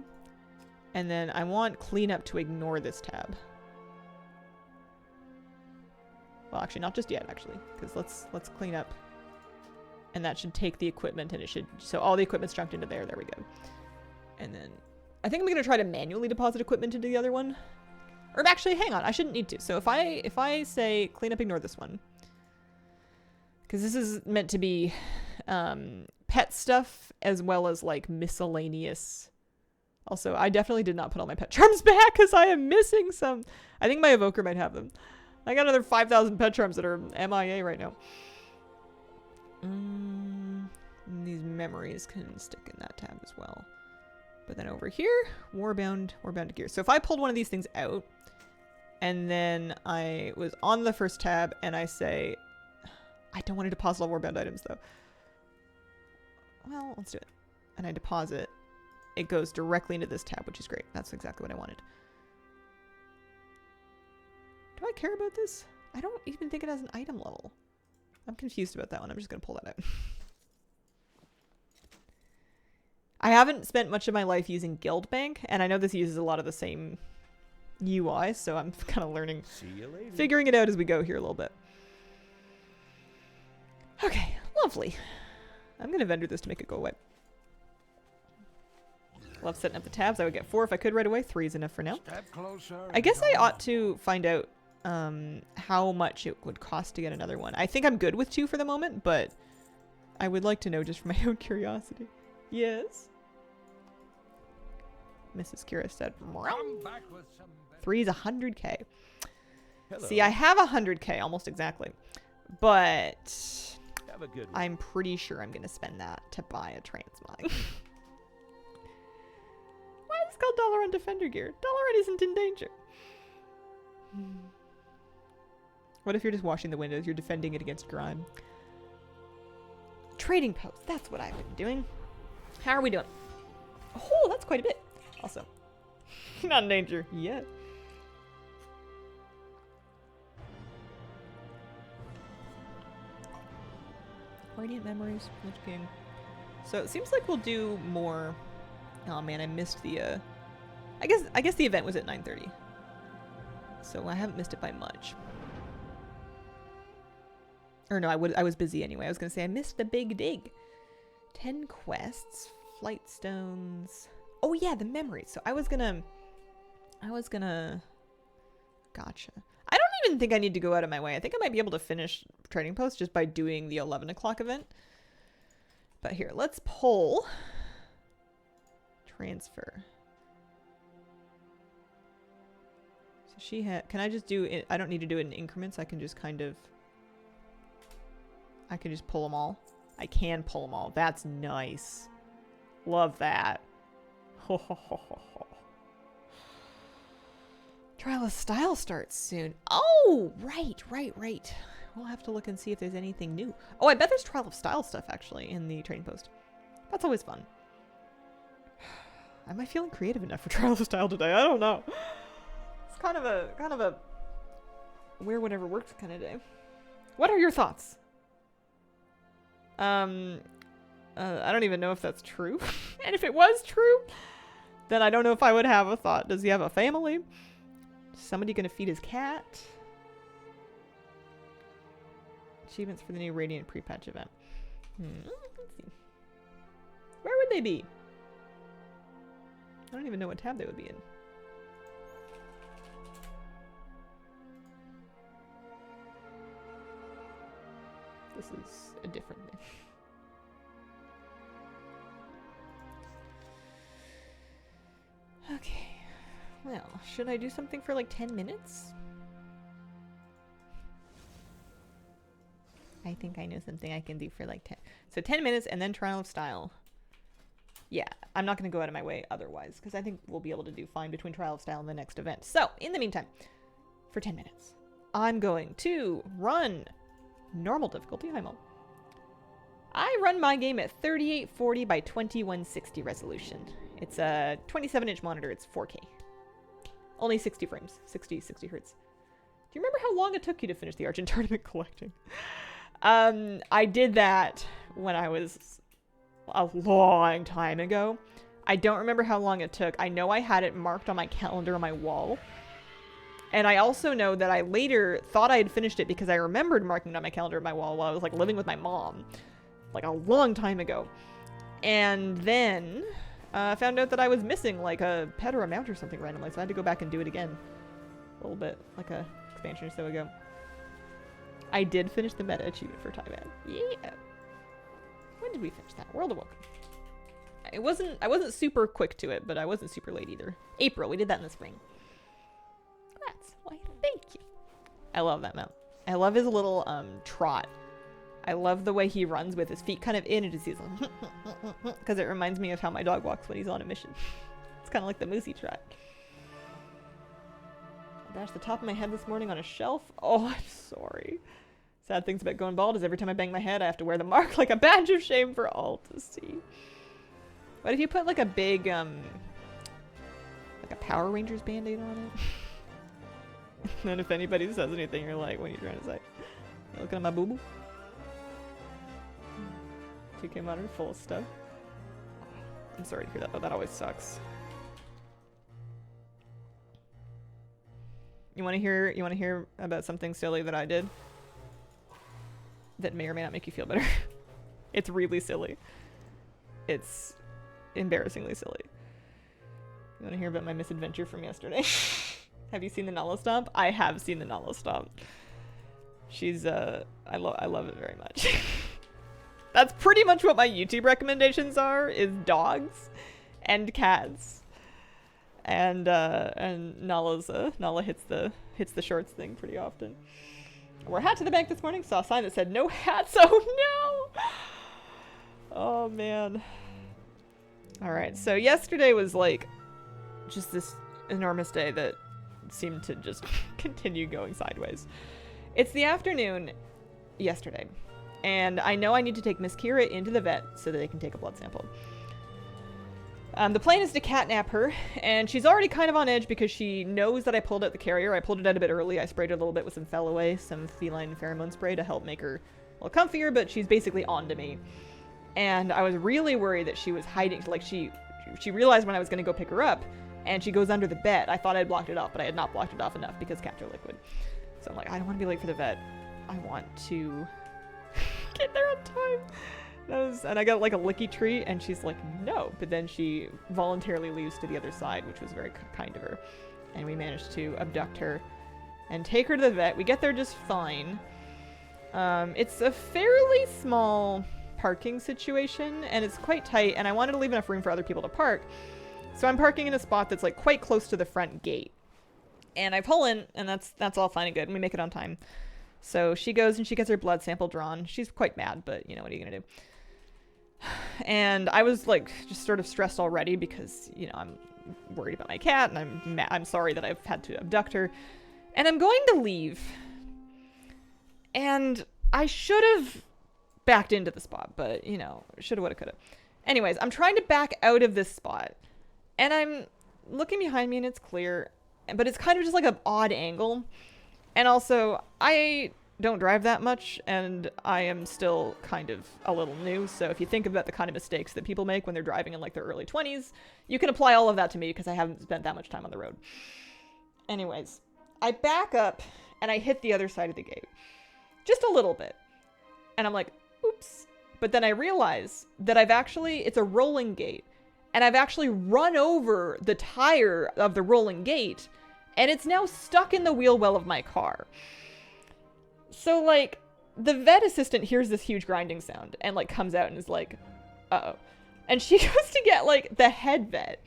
And then I want cleanup to ignore this tab. Well, actually, not just yet, actually, because let's clean up. And that should take the equipment, and it should, so all the equipment's chunked into there. There we go. And then I think I'm gonna try to manually deposit equipment into the other one. Or actually, hang on, I shouldn't need to. So if I say cleanup, ignore this one, because this is meant to be pet stuff as well as like miscellaneous. Also, I definitely did not put all my pet charms back because I am missing some. I think my evoker might have them. I got another 5,000 pet charms that are MIA right now. And these memories can stick in that tab as well. But then over here, Warbound gear. So if I pulled one of these things out, and then I was on the first tab, and I say, I don't want to deposit all Warbound items though. Well, let's do it. And I deposit. It goes directly into this tab, which is great. That's exactly what I wanted. Do I care about this? I don't even think it has an item level. I'm confused about that one. I'm just going to pull that out. I haven't spent much of my life using Guild Bank, and I know this uses a lot of the same UI, so I'm kind of learning, figuring it out as we go here a little bit. Okay, lovely. I'm going to vendor this to make it go away. Love setting up the tabs. I would get 4 if I could right away. 3 is enough for now. I guess I ought to find out how much it would cost to get another one. I think I'm good with 2 for the moment, but I would like to know just for my own curiosity. Yes? Mrs. Kira said, 3 is 100k. Hello. See, I have 100k almost exactly, but Have a good one. I'm pretty sure I'm going to spend that to buy a transmog. Why is it called Dalaran Defender Gear? Dalaran isn't in danger. What if you're just washing the windows? You're defending it against grime. Trading post. That's what I've been doing. How are we doing? Oh, that's quite a bit. Also, not in danger yet. Radiant Memories, Lich King. So it seems like we'll do more. Oh man, I missed the. I guess the event was at 9:30, so I haven't missed it by much. Or no, I was busy anyway. I was gonna say I missed the big dig. 10 quests, flight stones. Oh yeah, the memories. So I was gonna. Gotcha. I don't even think I need to go out of my way. I think I might be able to finish Trading Post just by doing the 11 o'clock event. But here, let's pull. Transfer. So she had. Can I just do it? I don't need to do it in increments. I can just kind of. I can just pull them all. I can pull them all. That's nice. Love that. Ho ho ho ho ho. Trial of Style starts soon. Oh, right. We'll have to look and see if there's anything new. Oh, I bet there's Trial of Style stuff actually in the Trading Post. That's always fun. Am I feeling creative enough for Trial of Style today? I don't know. It's kind of a where whatever works kind of day. What are your thoughts? I don't even know if that's true. And if it was true, then I don't know if I would have a thought. Does he have a family? Somebody gonna feed his cat? Achievements for the new Radiant pre-patch event. Let's see. Where would they be? I don't even know what tab they would be in. This is a different thing. Okay. Well, should I do something for like 10 minutes? I think I know something I can do for like 10. So 10 minutes and then Trial of Style. Yeah, I'm not going to go out of my way otherwise, because I think we'll be able to do fine between Trial of Style and the next event. So, in the meantime, for 10 minutes, I'm going to run normal difficulty, Highmaul. I run my game at 3840 by 2160 resolution. It's a 27-inch monitor. It's 4K. Only 60 frames. 60 hertz. Do you remember how long it took you to finish the Argent Tournament collecting? I did that when I was a long time ago. I don't remember how long it took. I know I had it marked on my calendar on my wall. And I also know that I later thought I had finished it because I remembered marking it on my calendar on my wall while I was like living with my mom. Like a long time ago. And then found out that I was missing like a pet or a mount or something randomly. So I had to go back and do it again. A little bit, like a expansion or so ago. I did finish the meta achievement for Taiwan. Yeah. When did we finish that? World of Warcraft. I wasn't super quick to it, but I wasn't super late either. April, we did that in the spring. That's why, thank you. I love that mount. I love his little trot. I love the way he runs with his feet kind of in and just he's like, because it reminds me of how my dog walks when he's on a mission. It's kind of like the Moosey trot. I bashed the top of my head this morning on a shelf. Oh, I'm sorry. Sad things about going bald is every time I bang my head, I have to wear the mark like a badge of shame for all to see. What if you put like a big, like a Power Rangers band-aid on it? And then if anybody says anything, you're like, what are you trying to say? You looking at my boo-boo? She came out her full of stuff. I'm sorry to hear that, but that always sucks. You want to hear about something silly that I did? That may or may not make you feel better. It's really silly. It's embarrassingly silly. You want to hear about my misadventure from yesterday? Have you seen the Nala Stomp? I have seen the Nala Stomp. She's I love it very much. That's pretty much what my YouTube recommendations are, is dogs and cats. And Nala hits the shorts thing pretty often. I wore a hat to the bank this morning, saw a sign that said no hats. Oh no! Oh man. Alright, so yesterday was like just this enormous day that seemed to just continue going sideways. It's the afternoon yesterday, and I know I need to take Miss Kira into the vet so that they can take a blood sample. The plan is to catnap her, and she's already kind of on edge because she knows that I pulled out the carrier. I pulled it out a bit early. I sprayed it a little bit with some Fellaway, some feline pheromone spray to help make her a little comfier, but she's basically on to me. And I was really worried that she was hiding. Like, she realized when I was going to go pick her up, and she goes under the bed. I thought I'd blocked it off, but I had not blocked it off enough because cats are liquid. So I'm like, I don't want to be late for the vet. I want to get there on time. And I got like a licky treat, and she's like, no. But then she voluntarily leaves to the other side, which was very kind of her. And we managed to abduct her and take her to the vet. We get there just fine. It's a fairly small parking situation, and it's quite tight, and I wanted to leave enough room for other people to park. So I'm parking in a spot that's like quite close to the front gate. And I pull in, and that's all fine and good, and we make it on time. So she goes and she gets her blood sample drawn. She's quite mad, but you know, what are you gonna do? And I was like just sort of stressed already because, you know, I'm worried about my cat, and I'm sorry that I've had to abduct her. And I'm going to leave. And I should have backed into the spot, but, you know, shoulda, woulda, coulda. Anyways, I'm trying to back out of this spot, and I'm looking behind me, and it's clear, but it's kind of just like an odd angle. And also, I don't drive that much, and I am still kind of a little new, so if you think about the kind of mistakes that people make when they're driving in like their early 20s, you can apply all of that to me because I haven't spent that much time on the road. Anyways, I back up, and I hit the other side of the gate. Just a little bit. And I'm like, oops. But then I realize that it's a rolling gate, and I've actually run over the tire of the rolling gate, and it's now stuck in the wheel well of my car. So, like, the vet assistant hears this huge grinding sound and, like, comes out and is like, uh-oh. And she goes to get, like, the head vet.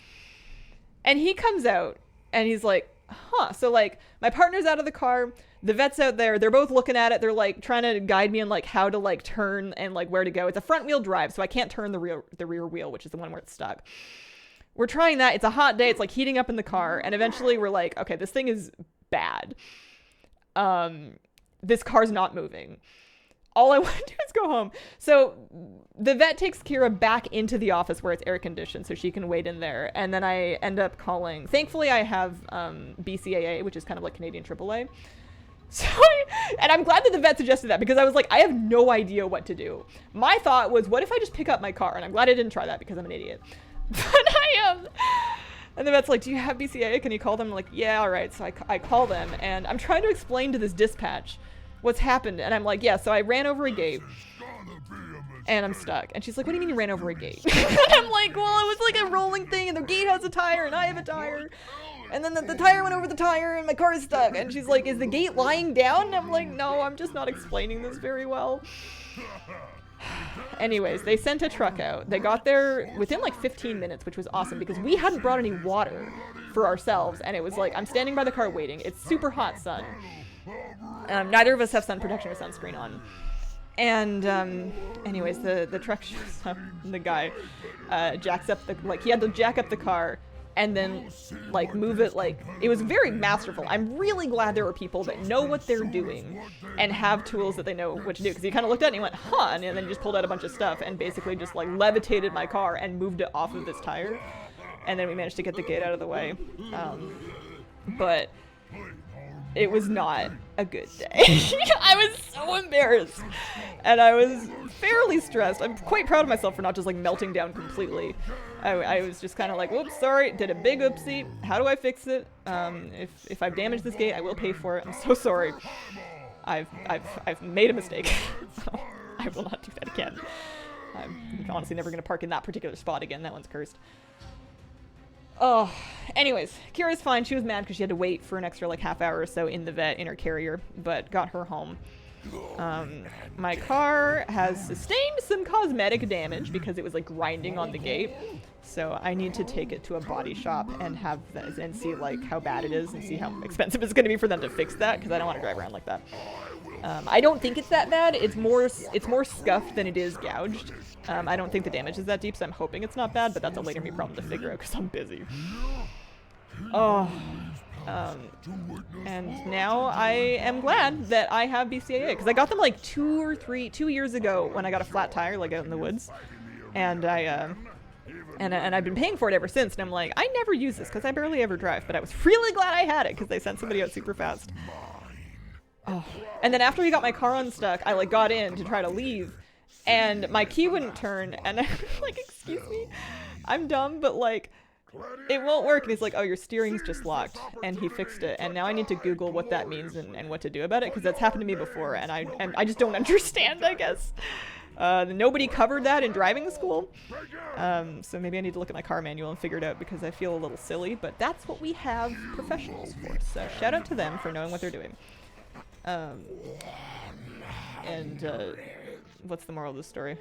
And he comes out and he's like, huh. So, like, my partner's out of the car. The vet's out there. They're both looking at it. They're, like, trying to guide me on, like, how to, like, turn and, like, where to go. It's a front wheel drive, so I can't turn the rear wheel, which is the one where it's stuck. We're trying that. It's a hot day. It's, like, heating up in the car. And eventually we're like, okay, this thing is bad. This car's not moving. All I want to do is go home. So the vet takes Kira back into the office where it's air conditioned so she can wait in there. And then I end up calling. Thankfully, I have BCAA, which is kind of like Canadian AAA. So, and I'm glad that the vet suggested that because I was like, I have no idea what to do. My thought was, what if I just pick up my car? And I'm glad I didn't try that because I'm an idiot. But I am. And the vet's like, do you have BCAA? Can you call them? I'm like, yeah, all right. So I call them, and I'm trying to explain to this dispatch what's happened. And I'm like, yeah, so I ran over a gate, and I'm stuck. And she's like, what do you mean you ran over a gate? And I'm like, well, it was like a rolling thing, and the gate has a tire, and I have a tire. And then the tire went over the tire, and my car is stuck. And she's like, is the gate lying down? And I'm like, no, I'm just not explaining this very well. Anyways, they sent a truck out. They got there within like 15 minutes, which was awesome because we hadn't brought any water for ourselves. And it was like, I'm standing by the car waiting. It's super hot sun. Neither of us have sun protection or sunscreen on. And anyways, the truck shows up, and the guy jacks up the, like, he had to jack up the car and then like move it, like, it was very masterful. I'm really glad there are people that know what they're doing and have tools that they know what to do, because he kind of looked at it and he went, huh, and then he just pulled out a bunch of stuff and basically just like levitated my car and moved it off of this tire, and then we managed to get the gate out of the way. But it was not a good day. I was so embarrassed, and I was fairly stressed. I'm quite proud of myself for not just like melting down completely. I was just kind of like, whoops, sorry, did a big oopsie. How do I fix it? If I've damaged this gate, I will pay for it. I'm so sorry. I've made a mistake. So I will not do that again. I'm honestly never gonna park in that particular spot again. That one's cursed. Oh, anyways, Kira's fine. She was mad because she had to wait for an extra like half hour or so in the vet in her carrier, but got her home. My car has sustained some cosmetic damage because it was like grinding on the gate, so I need to take it to a body shop and have that, and see like how bad it is and see how expensive it's going to be for them to fix that, because I don't want to drive around like that. I don't think it's that bad. It's more scuffed than it is gouged. I don't think the damage is that deep, so I'm hoping it's not bad, but that's a later me problem to figure out because I'm busy. Oh. And now I am glad that I have BCAA, because I got them like 2 years ago when I got a flat tire like out in the woods, and I've been paying for it ever since, and I'm like, I never use this because I barely ever drive, but I was really glad I had it because they sent somebody out super fast. Oh. And then after we got my car unstuck, I like got in to try to leave, and my key wouldn't turn, and I'm like, excuse me, I'm dumb, but like, it won't work. And he's like, oh, your steering's just locked, and he fixed it, and now I need to Google what that means and what to do about it, because that's happened to me before, and I just don't understand, I guess. Nobody covered that in driving school, so maybe I need to look at my car manual and figure it out, because I feel a little silly, but that's what we have professionals for, so shout out to them for knowing what they're doing. What's the moral of the story?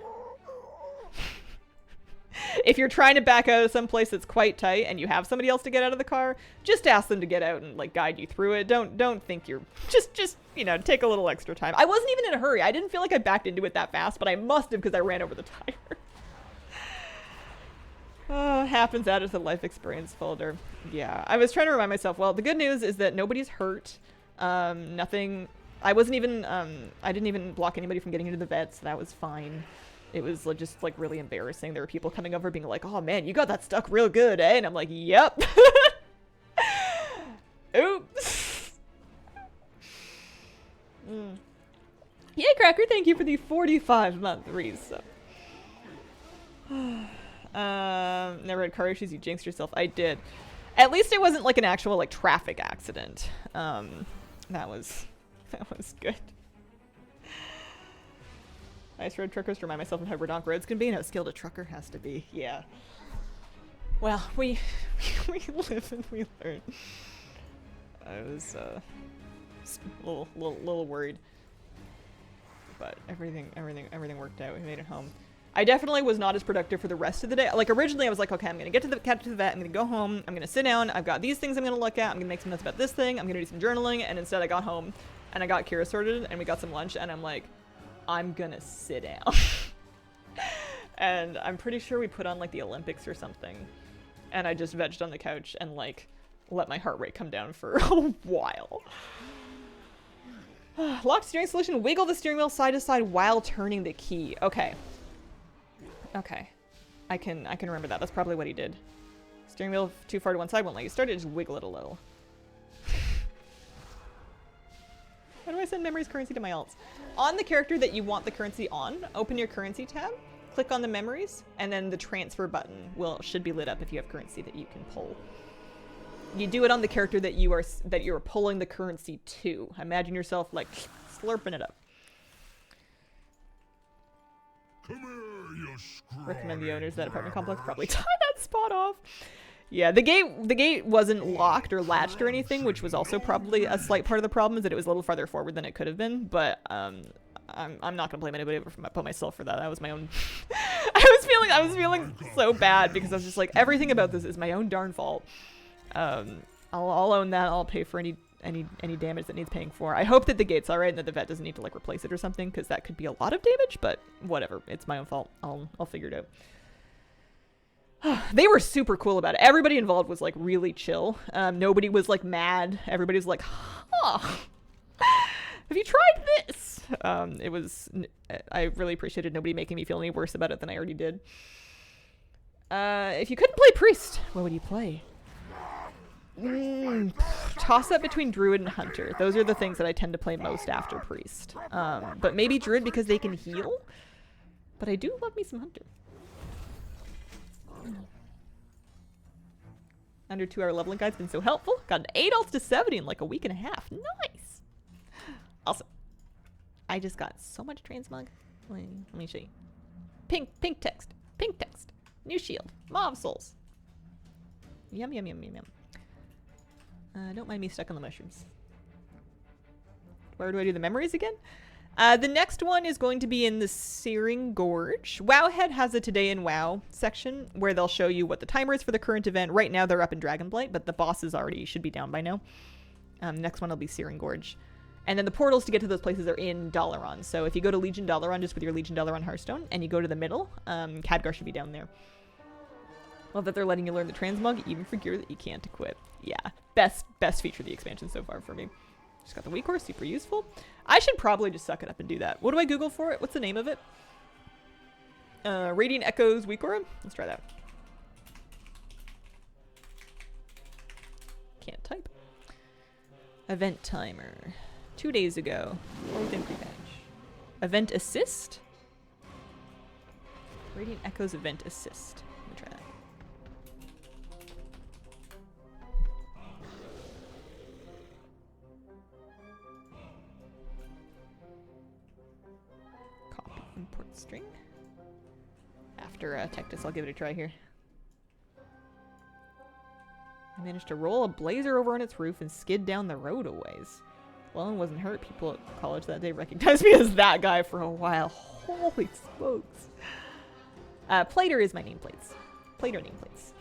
If you're trying to back out of some place that's quite tight and you have somebody else to get out of the car, just ask them to get out and like guide you through it. Don't think you're just you know, take a little extra time. I wasn't even in a hurry. I didn't feel like I backed into it that fast, but I must have, because I ran over the tire. Oh, happens, out of the life experience folder. Yeah, I was trying to remind myself, well, the good news is that nobody's hurt. Nothing, I didn't even block anybody from getting into the vet, so that was fine. It was just like really embarrassing. There were people coming over being like, oh man, you got that stuck real good, eh? And I'm like, yep. Oops. Yay, Cracker, thank you for the 45-month resub. Never had car issues, you jinxed yourself. I did. At least it wasn't like an actual like traffic accident. That was good. Nice road truckers to remind myself of how redonk roads can be and how skilled a trucker has to be. Yeah. Well, we live and we learn. I was a little worried, but everything worked out. We made it home. I definitely was not as productive for the rest of the day. Like originally I was like, okay, I'm gonna get to the vet, I'm gonna go home, I'm gonna sit down, I've got these things I'm gonna look at, I'm gonna make some notes about this thing, I'm gonna do some journaling, and instead I got home and I got Kira sorted and we got some lunch, and I'm like, I'm gonna sit down. And I'm pretty sure we put on like the Olympics or something, and I just vegged on the couch and like let my heart rate come down for a while. Locked steering solution, wiggle the steering wheel side to side while turning the key. Okay, I can remember that. That's probably what he did. Steering wheel too far to one side won't let you start it, just wiggle it a little. How do I send memories currency to my alts? On the character that you want the currency on, open your currency tab, click on the memories, and then the transfer button should be lit up if you have currency that you can pull. You do it on the character that you're pulling the currency to. Imagine yourself like slurping it up. Come here, you scrawny. Recommend the owners of that apartment complex probably tie that spot off. Yeah, the gate wasn't locked or latched or anything, which was also probably a slight part of the problem, is that it was a little farther forward than it could have been. But I'm not gonna blame anybody but myself for that. That was my own. I was feeling so bad because I was just like, everything about this is my own darn fault. I'll own that. I'll pay for any any damage that needs paying for. I hope that the gate's alright and that the vet doesn't need to like replace it or something, because that could be a lot of damage, but whatever. It's my own fault. I'll figure it out. They were super cool about it. Everybody involved was like really chill. Nobody was like mad. Everybody was like, huh, have you tried this? I really appreciated nobody making me feel any worse about it than I already did. If you couldn't play priest, what would you play? Toss up between druid and hunter. Those are the things that I tend to play most after priest. But maybe druid because they can heal. But I do love me some hunter. Under 2 hour leveling guide's been so helpful. Got an 8 ults to 70 in like a week and a half. Nice. Awesome. I just got so much transmog. Let me show you. Pink text. Pink text. New shield. Mauve souls. Yum, yum, yum, yum, yum. Don't mind me stuck on the mushrooms. Where do I do the memories again? The next one is going to be in the Searing Gorge. Wowhead has a Today in WoW section where they'll show you what the timer is for the current event. Right now they're up in Dragonblight, but the bosses already should be down by now. Next one will be Searing Gorge. And then the portals to get to those places are in Dalaran. So if you go to Legion Dalaran just with your Legion Dalaran Hearthstone, and you go to the middle, Khadgar should be down there. Love that they're letting you learn the transmog even for gear that you can't equip. Yeah, best feature of the expansion so far for me. Just got the weak horse, super useful. I should probably just suck it up and do that. What do I Google for it? What's the name of it? Radiant Echoes weak aura? Let's try that. Can't type. Event timer. 2 days ago. Or within pre-patch. Event assist? Radiant Echoes event assist. Let me try that. Copy import string. After Tectus, I'll give it a try here. I managed to roll a blazer over on its roof and skid down the road a ways. Well, wasn't hurt. People at college that day recognized me as that guy for a while. Holy smokes. Plater is my nameplates. Plater nameplates.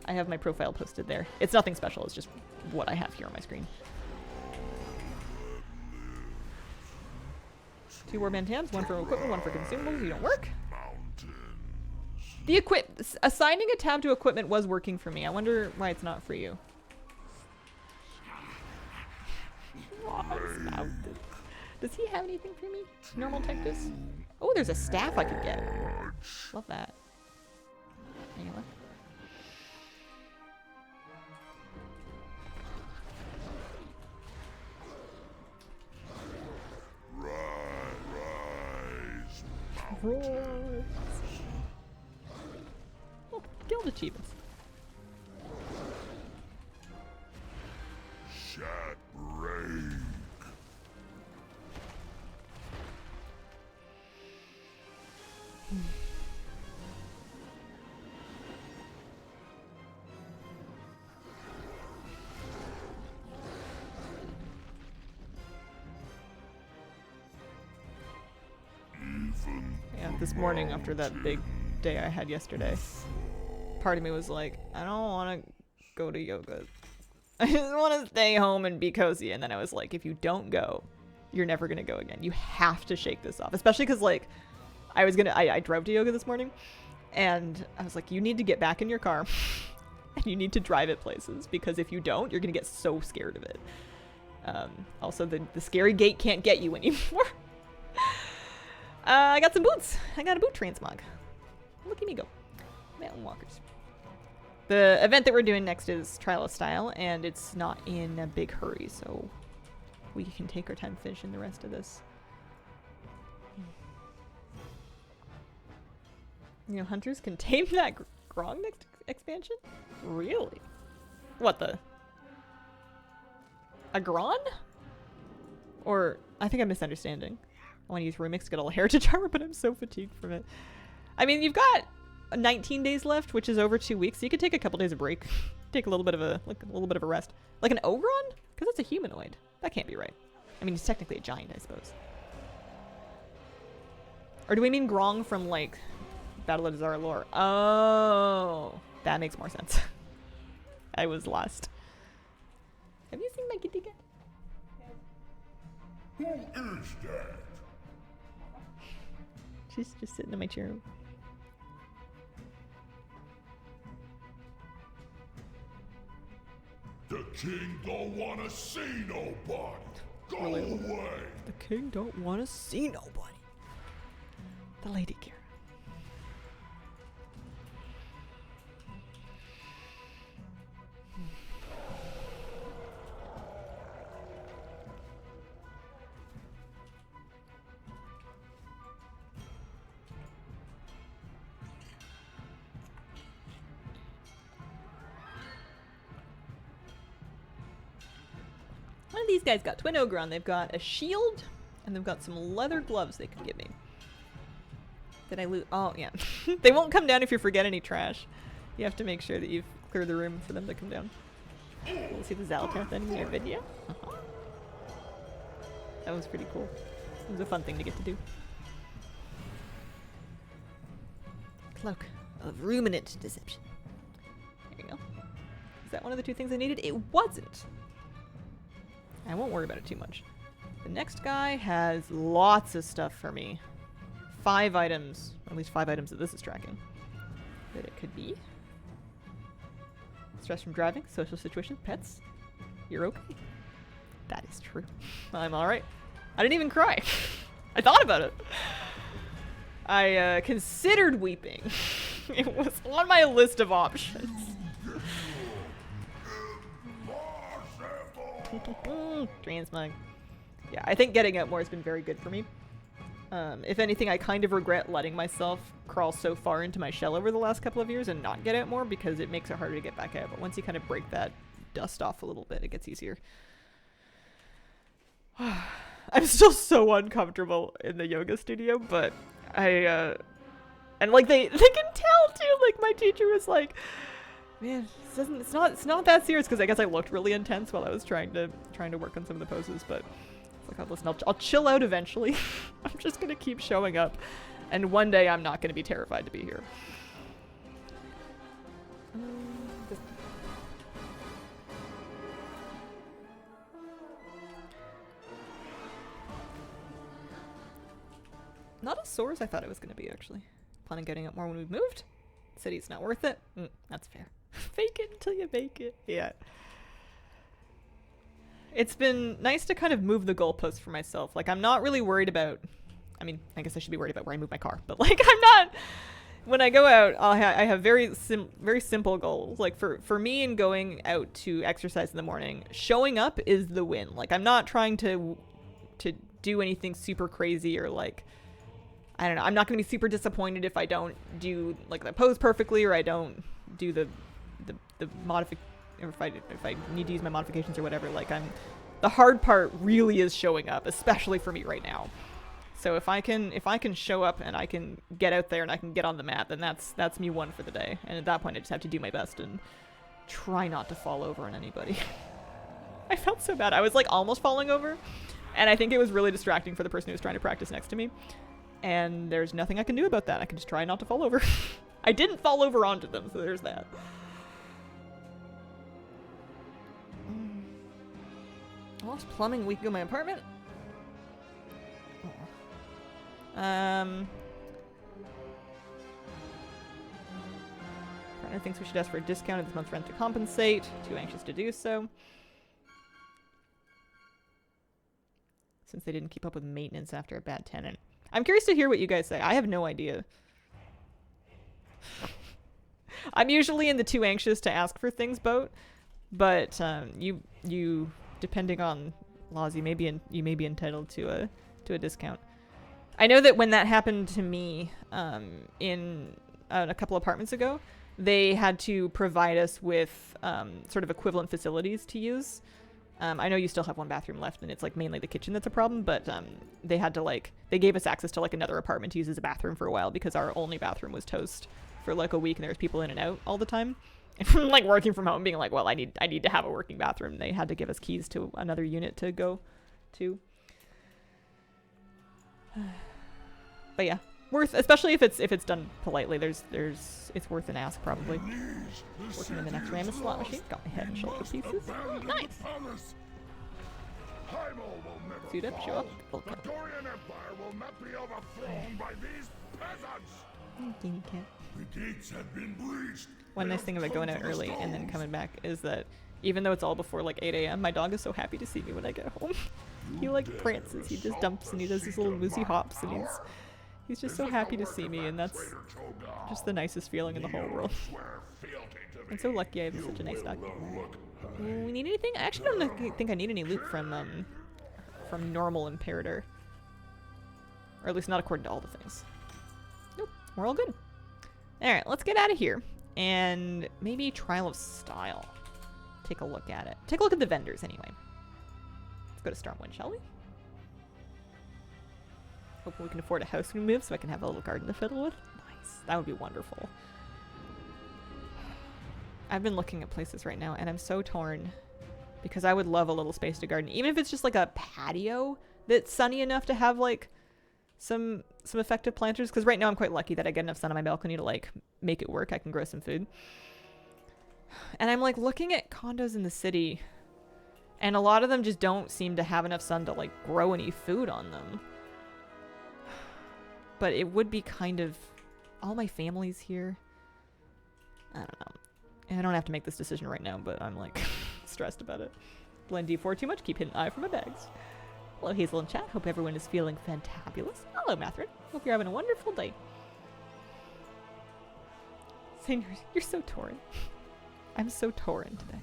I have my profile posted there. It's nothing special. It's just what I have here on my screen. 2 warband tabs. 1 for equipment, 1 for consumables. You don't work. The assigning a tab to equipment was working for me. I wonder why it's not for you. Does he have anything for me? Normal Tectus? Oh, there's a staff I could get. Love that. Any luck? Rise. Oh, guild achievements. Yeah, this morning after that big day I had yesterday, part of me was like, I don't want to go to yoga. I just want to stay home and be cozy. And then I was like, if you don't go, you're never going to go again. You have to shake this off. Especially because, like, I drove to yoga this morning. And I was like, you need to get back in your car. And you need to drive it places. Because if you don't, you're going to get so scared of it. Also, the scary gate can't get you anymore. I got some boots. I got a boot transmog. Look at me go. Mountain walkers. The event that we're doing next is Trial of Style, and it's not in a big hurry, so we can take our time finishing the rest of this. You know, hunters can tame that Grog next expansion? Really? What the? A Gron? Or, I think I'm misunderstanding. I want to use Rumix to get all the heritage armor, but I'm so fatigued from it. I mean, you've got 19 days left, which is over 2 weeks, so you could take a couple days of break. Take a little bit of a rest. Like an Ogron? Because that's a humanoid. That can't be right. I mean, he's technically a giant, I suppose. Or do we mean Grong from, like, Battle of Zara lore? Oh, that makes more sense. I was lost. Have you seen my kitty cat. Who is that? She's just sitting in my chair. The king don't want to see nobody. Go Relatable. away. The king don't want to see nobody. The Lady Kira. One of these guys got Twin Ogron. They've got a shield, and they've got some leather gloves they can give me. Did I loot? Oh, yeah. They won't come down if you forget any trash. You have to make sure that you've cleared the room for them to come down. We'll see the Zalatar thing in your video. That was pretty cool. It was a fun thing to get to do. Cloak of Ruminant Deception. There you go. Is that one of the two things I needed? It wasn't. I won't worry about it too much. The next guy has lots of stuff for me. 5 items, or at least 5 items that this is tracking. That it could be. Stress from driving, social situations, pets. You're okay. That is true. I'm alright. I didn't even cry. I thought about it. I considered weeping. It was on my list of options. Transmog. Yeah, I think getting out more has been very good for me. If anything, I kind of regret letting myself crawl so far into my shell over the last couple of years and not get out more because it makes it harder to get back out. But once you kind of break that dust off a little bit, it gets easier. I'm still so uncomfortable in the yoga studio, but and like they can tell too. Like my teacher was like, "Man, it's not that serious," because I guess I looked really intense while I was trying to work on some of the poses. But it's like, oh, listen, I'll chill out eventually. I'm just gonna keep showing up, and one day I'm not gonna be terrified to be here. Not as sore as I thought it was going to be, actually. Plan on getting up more when we've moved. City's not worth it. That's fair. Fake it until you make it. Yeah. It's been nice to kind of move the goalposts for myself. Like, I'm not really worried about... I mean, I guess I should be worried about where I move my car. But, like, I'm not... When I go out, I have very simple goals. Like, for me in going out to exercise in the morning, showing up is the win. Like, I'm not trying to do anything super crazy or, like... I don't know. I'm not going to be super disappointed if I don't do like the pose perfectly, or I don't do the if I need to use my modifications or whatever. Like the hard part really is showing up, especially for me right now. So if I can show up and I can get out there and I can get on the mat, then that's me won for the day. And at that point, I just have to do my best and try not to fall over on anybody. I felt so bad. I was like almost falling over, and I think it was really distracting for the person who was trying to practice next to me. And there's nothing I can do about that. I can just try not to fall over. I didn't fall over onto them, so there's that. I lost plumbing a week ago in my apartment. Partner thinks we should ask for a discount of this month's rent to compensate. Too anxious to do so. Since they didn't keep up with maintenance after a bad tenant. I'm curious to hear what you guys say. I have no idea. I'm usually in the too anxious to ask for things boat, but you depending on laws, you may be entitled to a discount. I know that when that happened to me in a couple apartments ago, they had to provide us with sort of equivalent facilities to use. I know you still have one bathroom left, and it's like mainly the kitchen that's a problem, but they had to they gave us access to like another apartment to use as a bathroom for a while because our only bathroom was toast for like a week, and there was people in and out all the time. And from like working from home, being like, well, I need to have a working bathroom. They had to give us keys to another unit to go to. But yeah, especially if it's done politely. It's worth an ask probably. Working in the next Ramus slot machine. Got my head and shoulder pieces. Nice. Highmaul will never Suit up, show fall. up. Full The car. Dorian Empire will not be overthrown by these peasants. You can't. The gates have been breached. One nice thing about going out early and then coming back is that even though it's all before like 8 a.m., my dog is so happy to see me when I get home. He like prances, he just dumps and he does these little moosey hops and he's just so happy to see me, and that's just the nicest feeling in the whole world. I'm so lucky I have such a nice dog. We need anything? I actually don't think I need any loot from normal Imperator. Or at least not according to all the things. Nope, we're all good. Alright, let's get out of here. And maybe Trial of Style. Take a look at it. Take a look at the vendors anyway. Let's go to Stormwind, shall we? Hopefully we can afford a house when we move so I can have a little garden to fiddle with. Nice. That would be wonderful. I've been looking at places right now and I'm so torn because I would love a little space to garden. Even if it's just like a patio that's sunny enough to have like some effective planters, because right now I'm quite lucky that I get enough sun on my balcony to like make it work. I can grow some food. And I'm like looking at condos in the city and a lot of them just don't seem to have enough sun to like grow any food on them. But it would be kind of... all my family's here. I don't know. And I don't have to make this decision right now, but I'm like stressed about it. Blend D4 too much, keep hitting I for my bags. Hello Hazel and chat, hope everyone is feeling fantabulous. Hello Mathrin, hope you're having a wonderful day. Seniors, you're so torn. I'm so torn today.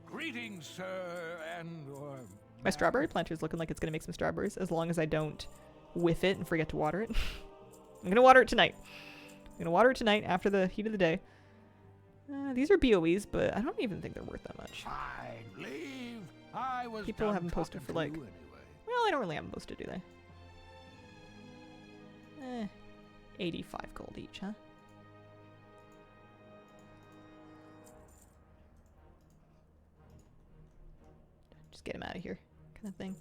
Greetings, sir, and My strawberry planter's looking like it's gonna make some strawberries as long as I don't whiff it and forget to water it. I'm gonna water it tonight. I'm gonna water it tonight after the heat of the day. These are BOEs, but I don't even think they're worth that much. I'd leave. I was People done haven't posted talking for to like... you anyway. Well, they don't really have them posted, do they? 85 gold each, huh? Just get him out of here, kind of thing.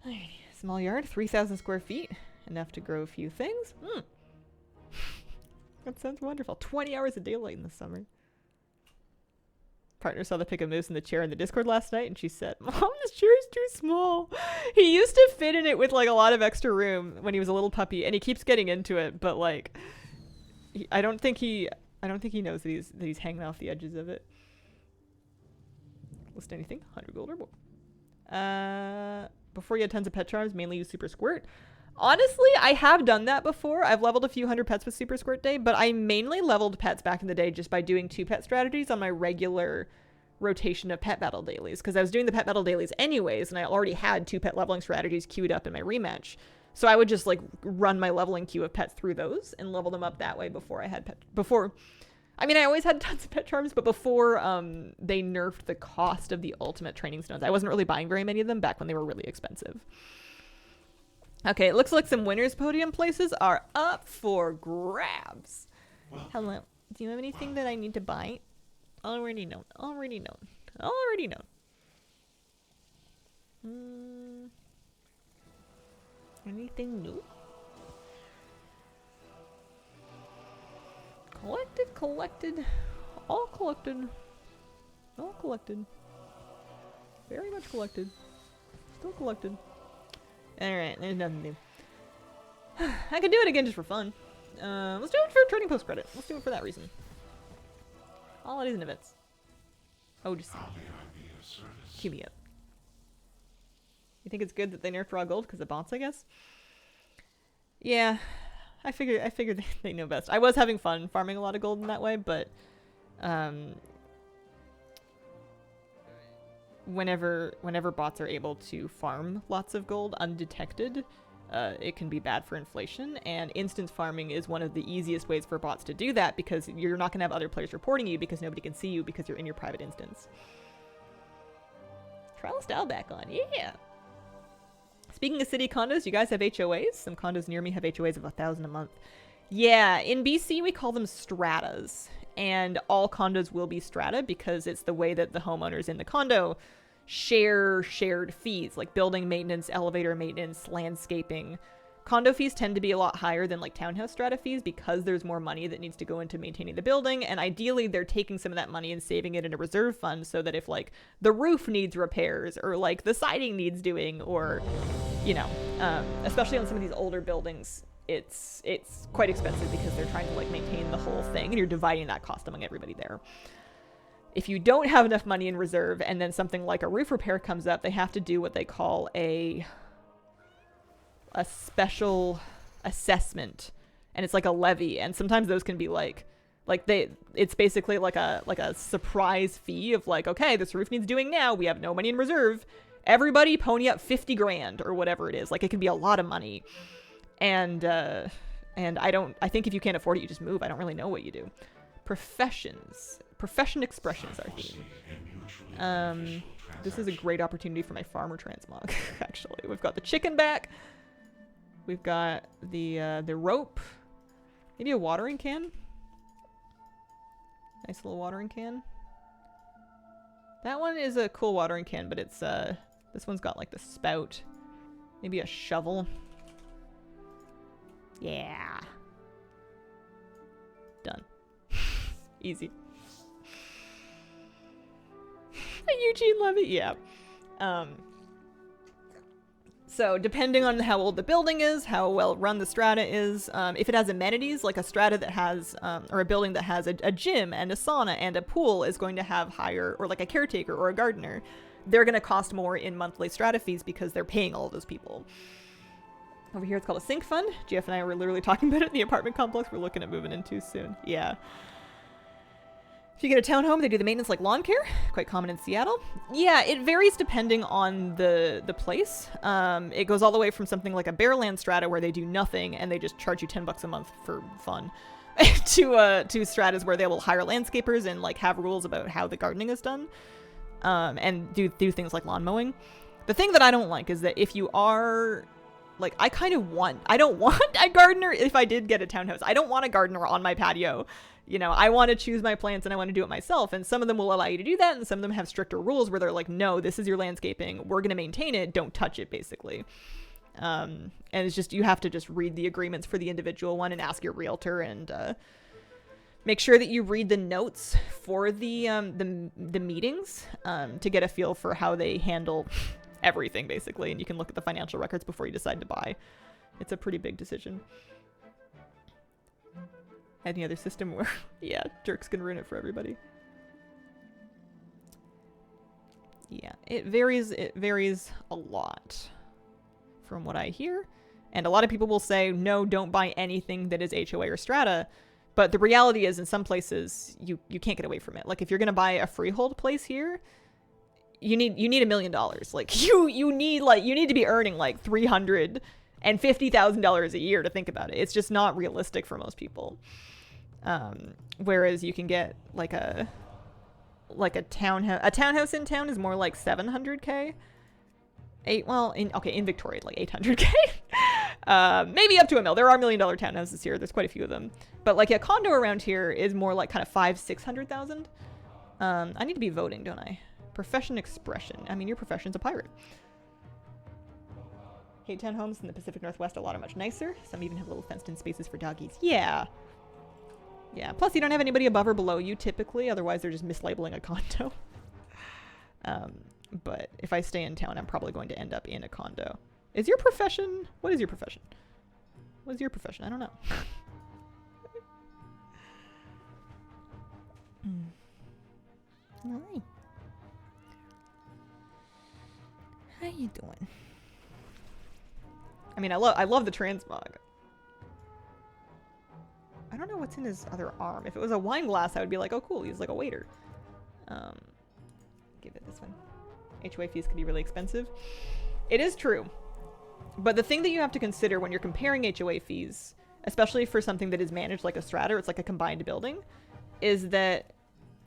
Alrighty, small yard, 3,000 square feet. Enough to grow a few things. That sounds wonderful. 20 hours of daylight in the summer. Partner saw the pick of moose in the chair in the Discord last night and she said, Mom, this chair is too small. He used to fit in it with like a lot of extra room when he was a little puppy and he keeps getting into it, but like I don't think he knows that he's hanging off the edges of it. List anything? 100 gold or more. Before you had tons of pet charms, mainly use Super Squirt. Honestly, I have done that before. I've leveled a few hundred pets with Super Squirt Day, but I mainly leveled pets back in the day just by doing 2 pet strategies on my regular rotation of pet battle dailies, because I was doing the pet battle dailies anyways, and I already had 2 pet leveling strategies queued up in my rematch. So I would just like run my leveling queue of pets through those and level them up that way before I had I mean, I always had tons of pet charms, but before they nerfed the cost of the ultimate training stones, I wasn't really buying very many of them back when they were really expensive. Okay, it looks like some winners podium places are up for grabs. Hello. Do you have anything that I need to buy? Already known. Already known. Already known. Anything new? Collected. All collected. All collected. Very much collected. Still collected. Alright, there's nothing new. I could do it again just for fun. Let's do it for trading post credit. Let's do it for that reason. Holidays and events. Oh, just cue me up. You think it's good that they nerfed raw gold because of bots, I guess? Yeah, I figured they know best. I was having fun farming a lot of gold in that way, but whenever bots are able to farm lots of gold undetected, it can be bad for inflation, and instance farming is one of the easiest ways for bots to do that because you're not going to have other players reporting you because nobody can see you because you're in your private instance. Trial style back on, yeah! Speaking of city condos, you guys have HOAs? Some condos near me have HOAs of 1,000 a month. Yeah, in BC we call them stratas, and all condos will be strata because it's the way that the homeowners in the condo share shared fees, like building maintenance, elevator maintenance, landscaping, Condo fees tend to be a lot higher than like townhouse strata fees because there's more money that needs to go into maintaining the building, and ideally they're taking some of that money and saving it in a reserve fund so that if like the roof needs repairs or like the siding needs doing, or you know, especially on some of these older buildings, it's quite expensive because they're trying to like maintain the whole thing, and you're dividing that cost among everybody there. If you don't have enough money in reserve and then something like a roof repair comes up, they have to do what they call a special assessment, and it's like a levy, and sometimes those can be it's basically like a surprise fee of like, okay, this roof needs doing now, we have no money in reserve, everybody pony up 50 grand or whatever it is. Like, it can be a lot of money, and I think if you can't afford it, you just move. I don't really know what you do. Profession expressions are theme. This is a great opportunity for my farmer transmog. Actually, we've got the chicken back. We've got the rope. Maybe a watering can. Nice little watering can. That one is a cool watering can, but it's this one's got like the spout. Maybe a shovel. Yeah. Done. Easy. Eugene Levy, yeah. So depending on how old the building is, how well run the strata is, if it has amenities, like a strata that has, or a building that has a gym and a sauna and a pool is going to have higher, or like a caretaker or a gardener, they're going to cost more in monthly strata fees because they're paying all of those people. Over here it's called a sink fund. GF and I were literally talking about it in the apartment complex we're looking at moving into soon. Yeah. If you get a townhome, they do the maintenance like lawn care, quite common in Seattle. Yeah, it varies depending on the place. It goes all the way from something like a Bearland strata where they do nothing and they just charge you $10 a month for fun, to stratas where they will hire landscapers and like have rules about how the gardening is done, and do things like lawn mowing. The thing that I don't like is that if you are like, I don't want a gardener if I did get a townhouse. I don't want a gardener on my patio. You know, I want to choose my plants and I want to do it myself. And some of them will allow you to do that. And some of them have stricter rules where they're like, no, this is your landscaping. We're going to maintain it. Don't touch it, basically. And it's just, you have to just read the agreements for the individual one and ask your realtor, and make sure that you read the notes for the meetings, to get a feel for how they handle everything, basically. And you can look at the financial records before you decide to buy. It's a pretty big decision. Any other system where, yeah, jerks can ruin it for everybody. Yeah, it varies a lot from what I hear. And a lot of people will say, no, don't buy anything that is HOA or strata. But the reality is, in some places, you can't get away from it. Like, if you're going to buy a freehold place here, you need $1 million. Like, you need to be earning like $350,000 a year to think about it. It's just not realistic for most people. Whereas you can get like a townhouse. A townhouse in town is more like $700K. In Victoria, like $800K. Maybe up to $1 million. There are $1 million townhouses here. There's quite a few of them. But like a condo around here is more like kind of $500,000-$600,000. I need to be voting, don't I? Profession expression. I mean, your profession's a pirate. Hate townhomes in the Pacific Northwest. A lot are much nicer. Some even have little fenced-in spaces for doggies. Yeah. Yeah, plus you don't have anybody above or below you typically, otherwise they're just mislabeling a condo. But if I stay in town, I'm probably going to end up in a condo. Is your profession... What is your profession? What is your profession? I don't know. Alright. How you doing? I mean, I love the transmog. I don't know what's in his other arm. If it was a wine glass, I would be like, oh, cool, he's like a waiter. Give it this one. HOA fees can be really expensive. It is true. But the thing that you have to consider when you're comparing HOA fees, especially for something that is managed like a strata, or it's like a combined building, is that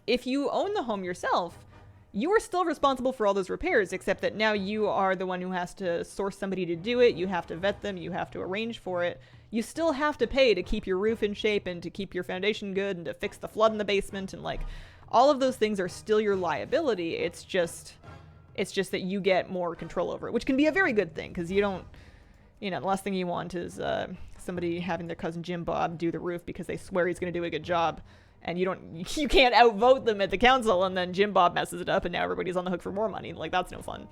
if you own the home yourself, you are still responsible for all those repairs, except that now you are the one who has to source somebody to do it. You have to vet them. You have to arrange for it. You still have to pay to keep your roof in shape and to keep your foundation good and to fix the flood in the basement, and like all of those things are still your liability. It's just that you get more control over it, which can be a very good thing, because you don't You know, the last thing you want is somebody having their cousin Jim Bob do the roof because they swear he's going to do a good job, and you can't outvote them at the council, and then Jim Bob messes it up, and now everybody's on the hook for more money. Like, that's no fun.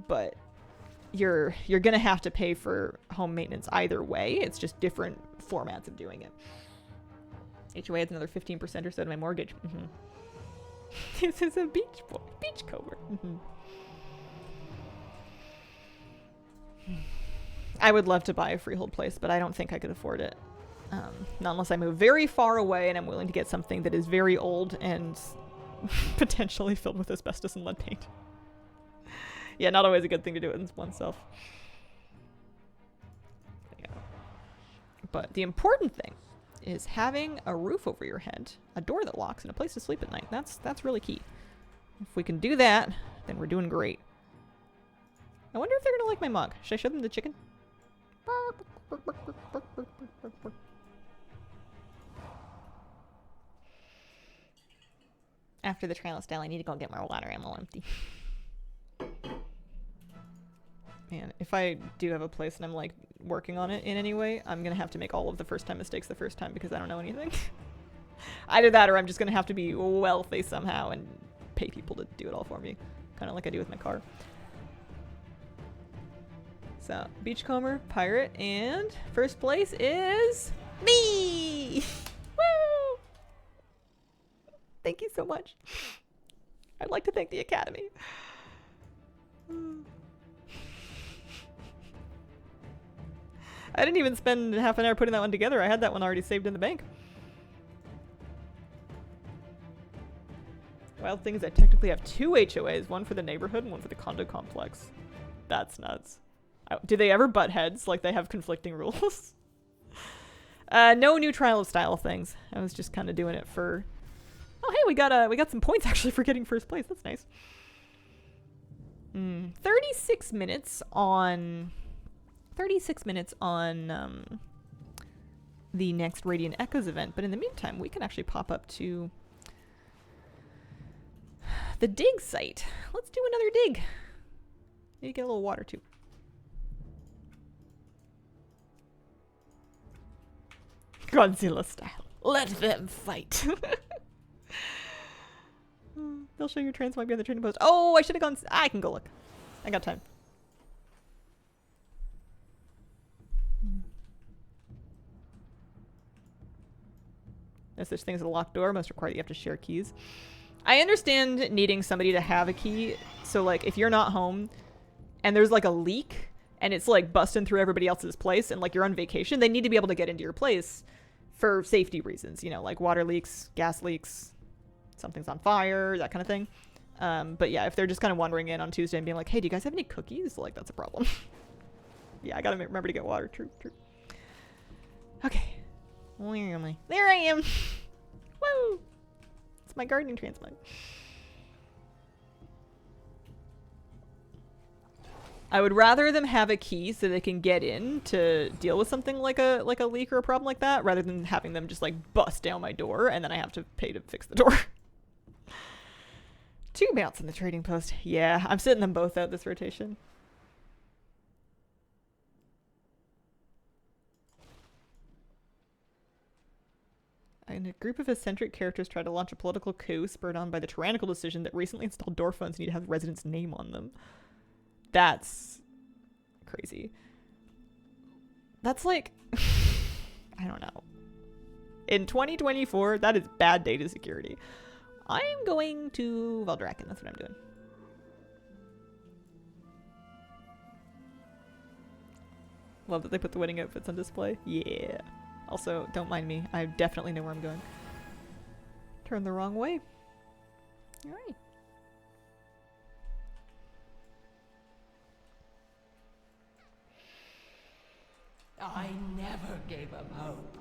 But you're going to have to pay for home maintenance either way. It's just different formats of doing it. HOA adds another 15% or so to my mortgage. This is a beachcomber. I would love to buy a freehold place, but I don't think I could afford it. Not unless I move very far away and I'm willing to get something that is very old and potentially filled with asbestos and lead paint. Yeah, not always a good thing to do it oneself. Yeah. But the important thing is having a roof over your head, a door that locks, and a place to sleep at night. That's really key. If we can do that, then we're doing great. I wonder if they're gonna like my mug. Should I show them the chicken? After the trial style, I need to go get more water. I'm all empty. Man, if I do have a place and I'm like working on it in any way, I'm gonna have to make all of the first time mistakes the first time because I don't know anything. Either that or I'm just gonna have to be wealthy somehow and pay people to do it all for me. Kind of like I do with my car. So, beachcomber, pirate, and first place is me! Woo! Thank you so much. I'd like to thank the Academy. I didn't even spend half an hour putting that one together. I had that one already saved in the bank. Wild thing is I technically have 2 HOAs, one for the neighborhood and one for the condo complex. That's nuts. Do they ever butt heads? Like they have conflicting rules? No new trial of style things. I was just kind of doing it for... Oh, hey, we got some points actually for getting first place. That's nice. 36 minutes on the next Radiant Echoes event, but in the meantime, we can actually pop up to the dig site. Let's do another dig. Need to get a little water too. Godzilla style. Let them fight. They'll show your transmog behind the trading post. Oh, I should have gone. I can go look. I got time. There's such thing as a locked door. Most require that you have to share keys. I understand needing somebody to have a key. So, like, if you're not home and there's, like, a leak and it's, like, busting through everybody else's place and, like, you're on vacation, they need to be able to get into your place for safety reasons. You know, like water leaks, gas leaks, something's on fire, that kind of thing. But, yeah, if they're just kind of wandering in on Tuesday and being like, hey, do you guys have any cookies? Like, that's a problem. Yeah, I gotta remember to get water. True. Okay. Where am I? There I am! Woo! It's my gardening transmog. I would rather them have a key so they can get in to deal with something like a leak or a problem like that, rather than having them just like bust down my door and then I have to pay to fix the door. 2 mounts in the trading post. Yeah, I'm sitting them both out this rotation. And a group of eccentric characters try to launch a political coup spurred on by the tyrannical decision that recently installed door phones need to have the resident's name on them. That's crazy. That's like, I don't know. In 2024, that is bad data security. I'm going to Valdrakken. That's what I'm doing. Love that they put the wedding outfits on display. Yeah. Also, don't mind me. I definitely know where I'm going. Turn the wrong way. Alright. I never gave up hope.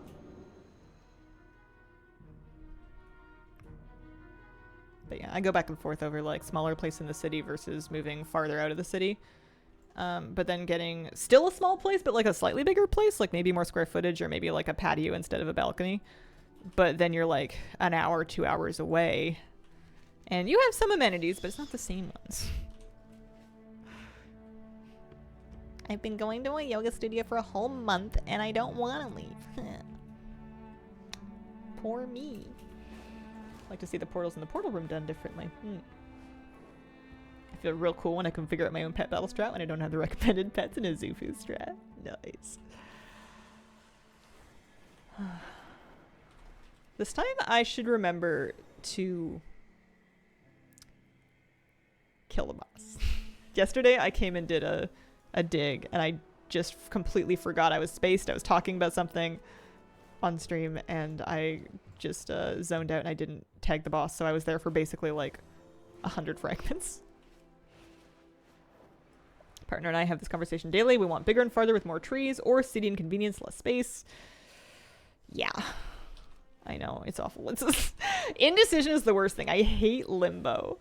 But yeah, I go back and forth over like smaller place in the city versus moving farther out of the city. But then getting still a small place, but like a slightly bigger place, like maybe more square footage or maybe like a patio instead of a balcony. But then you're like an hour, 2 hours away. And you have some amenities, but it's not the same ones. I've been going to a yoga studio for a whole month and I don't want to leave. Poor me. I'd like to see the portals in the portal room done differently. I feel real cool when I can figure out my own pet battle strat when I don't have the recommended pets in a Zufu strat. Nice. This time I should remember to kill the boss. Yesterday I came and did a dig and I just completely forgot I was spaced. I was talking about something on stream and I just zoned out and I didn't tag the boss, so I was there for basically like 100 fragments. Partner and I have this conversation daily. We want bigger and farther with more trees, or city inconvenience, less space. Yeah. I know, it's awful. Indecision is the worst thing. I hate limbo.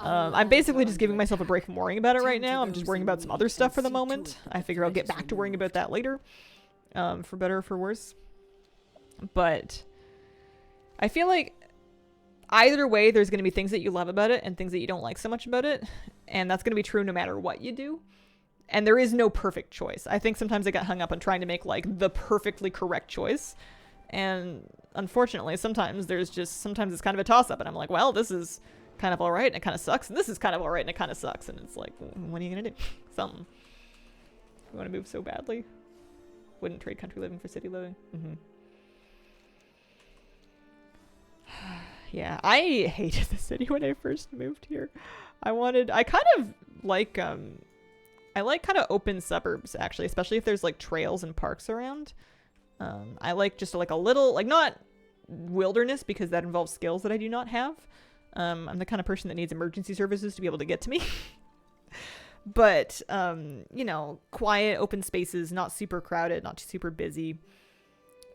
I'm basically just giving myself a break from worrying about it right now. I'm just worrying about some other stuff for the moment. I figure I'll get back to worrying about that later, for better or for worse. But I feel like either way, there's going to be things that you love about it and things that you don't like so much about it. And that's going to be true no matter what you do. And there is no perfect choice. I think sometimes I get hung up on trying to make like the perfectly correct choice. And unfortunately, sometimes it's kind of a toss up and I'm like, well, this is kind of all right and it kind of sucks. And this is kind of all right and it kind of sucks. And it's like, what are you going to do? Something. You want to move so badly? Wouldn't trade country living for city living. Yeah, I hated the city when I first moved here. I kind of like kind of open suburbs, actually, especially if there's like trails and parks around. I like just like a little, like not wilderness because that involves skills that I do not have. I'm the kind of person that needs emergency services to be able to get to me. But, you know, quiet, open spaces, not super crowded, not super busy,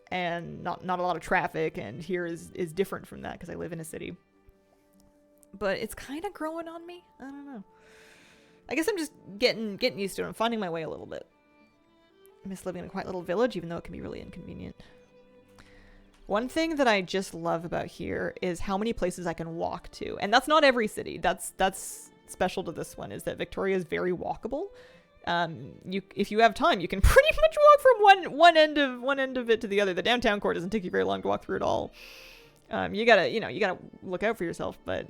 and not a lot of traffic. And here is different from that because I live in a city. But it's kind of growing on me. I don't know. I guess I'm just getting used to it. I'm finding my way a little bit. I miss living in a quiet little village, even though it can be really inconvenient. One thing that I just love about here is how many places I can walk to. And that's not every city. That's special to this one, is that Victoria is very walkable. If you have time, you can pretty much walk from one end of it to the other. The downtown core doesn't take you very long to walk through at all. You gotta look out for yourself, but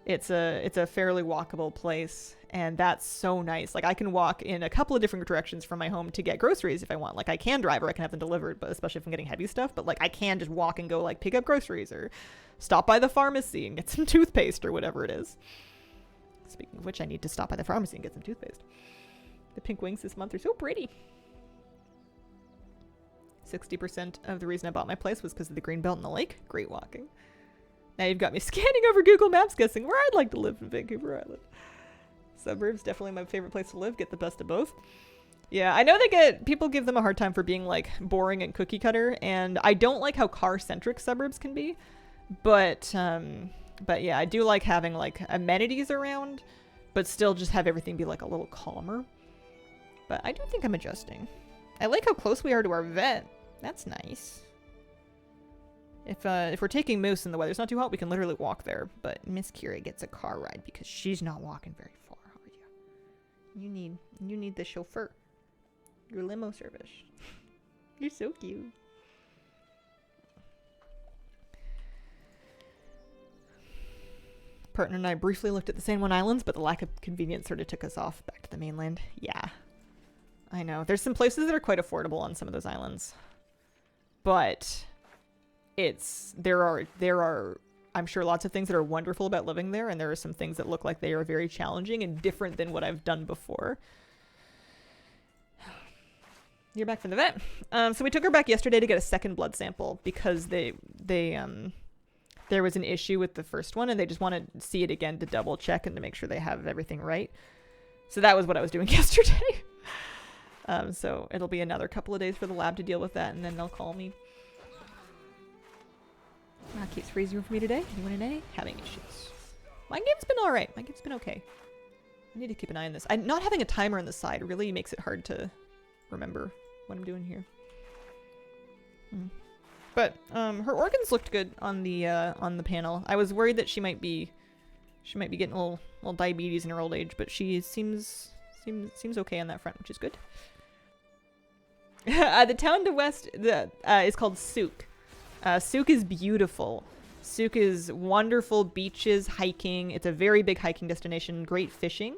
it's a fairly walkable place, and that's so nice. Like I can walk in a couple of different directions from my home to get groceries if I want. Like I can drive or I can have them delivered, but especially if I'm getting heavy stuff. But like I can just walk and go like pick up groceries or stop by the pharmacy and get some toothpaste or whatever it is. Speaking of which, I need to stop by the pharmacy and get some toothpaste. The pink wings this month are so pretty. 60% of the reason I bought my place was because of the green belt and the lake. Great walking. Now you've got me scanning over Google Maps guessing where I'd like to live in Vancouver Island. Suburbs, definitely my favorite place to live. Get the best of both. Yeah, I know people give them a hard time for being like boring and cookie cutter, and I don't like how car-centric suburbs can be. But yeah, I do like having like amenities around, but still just have everything be like a little calmer. But I do think I'm adjusting. I like how close we are to our vet. That's nice. If we're taking Moose and the weather's not too hot, we can literally walk there. But Miss Kira gets a car ride because she's not walking very far, are you? You need the chauffeur. Your limo service. You're so cute. Partner and I briefly looked at the San Juan Islands, but the lack of convenience sort of took us off back to the mainland. Yeah. I know. There's some places that are quite affordable on some of those islands. But there are I'm sure lots of things that are wonderful about living there, and there are some things that look like they are very challenging and different than what I've done before. You're back from the vet. So we took her back yesterday to get a second blood sample because there was an issue with the first one and they just want to see it again to double check and to make sure they have everything right. So that was what I was doing yesterday. So it'll be another couple of days for the lab to deal with that, and then they'll call me. Keeps freezing for me today. Anyone in A? Having issues. My game's been alright. My game's been okay. I need to keep an eye on this. Not having a timer on the side really makes it hard to remember what I'm doing here. But her organs looked good on the panel. I was worried that she might be getting a little diabetes in her old age, but she seems Seems okay on that front, which is good. The town to west is called Souk. Souk is beautiful. Souk is wonderful beaches, hiking. It's a very big hiking destination, great fishing.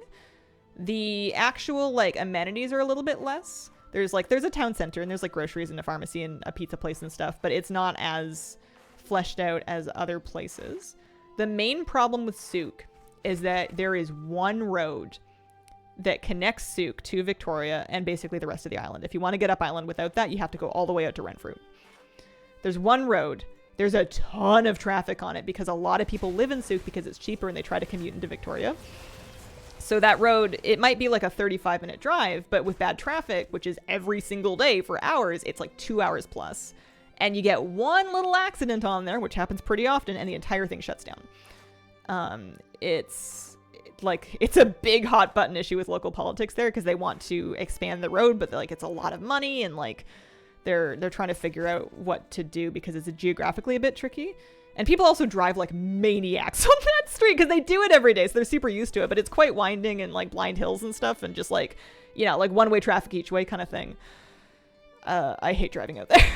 The actual like amenities are a little bit less. There's a town center and there's like groceries and a pharmacy and a pizza place and stuff, but it's not as fleshed out as other places. The main problem with Souk is that there is one road that connects Souk to Victoria and basically the rest of the island. If you want to get up island without that, you have to go all the way out to Renfrew. There's one road. There's a ton of traffic on it because a lot of people live in Souk because it's cheaper and they try to commute into Victoria. So that road, it might be like a 35-minute drive, but with bad traffic, which is every single day for hours, it's like 2 hours plus. And you get one little accident on there, which happens pretty often, and the entire thing shuts down. It's a big hot button issue with local politics there because they want to expand the road, but like it's a lot of money and like they're trying to figure out what to do because it's geographically a bit tricky. And people also drive like maniacs on that street because they do it every day, so they're super used to it, but it's quite winding and like blind hills and stuff and just like, you know, like one-way traffic each way kind of thing. I hate driving out there.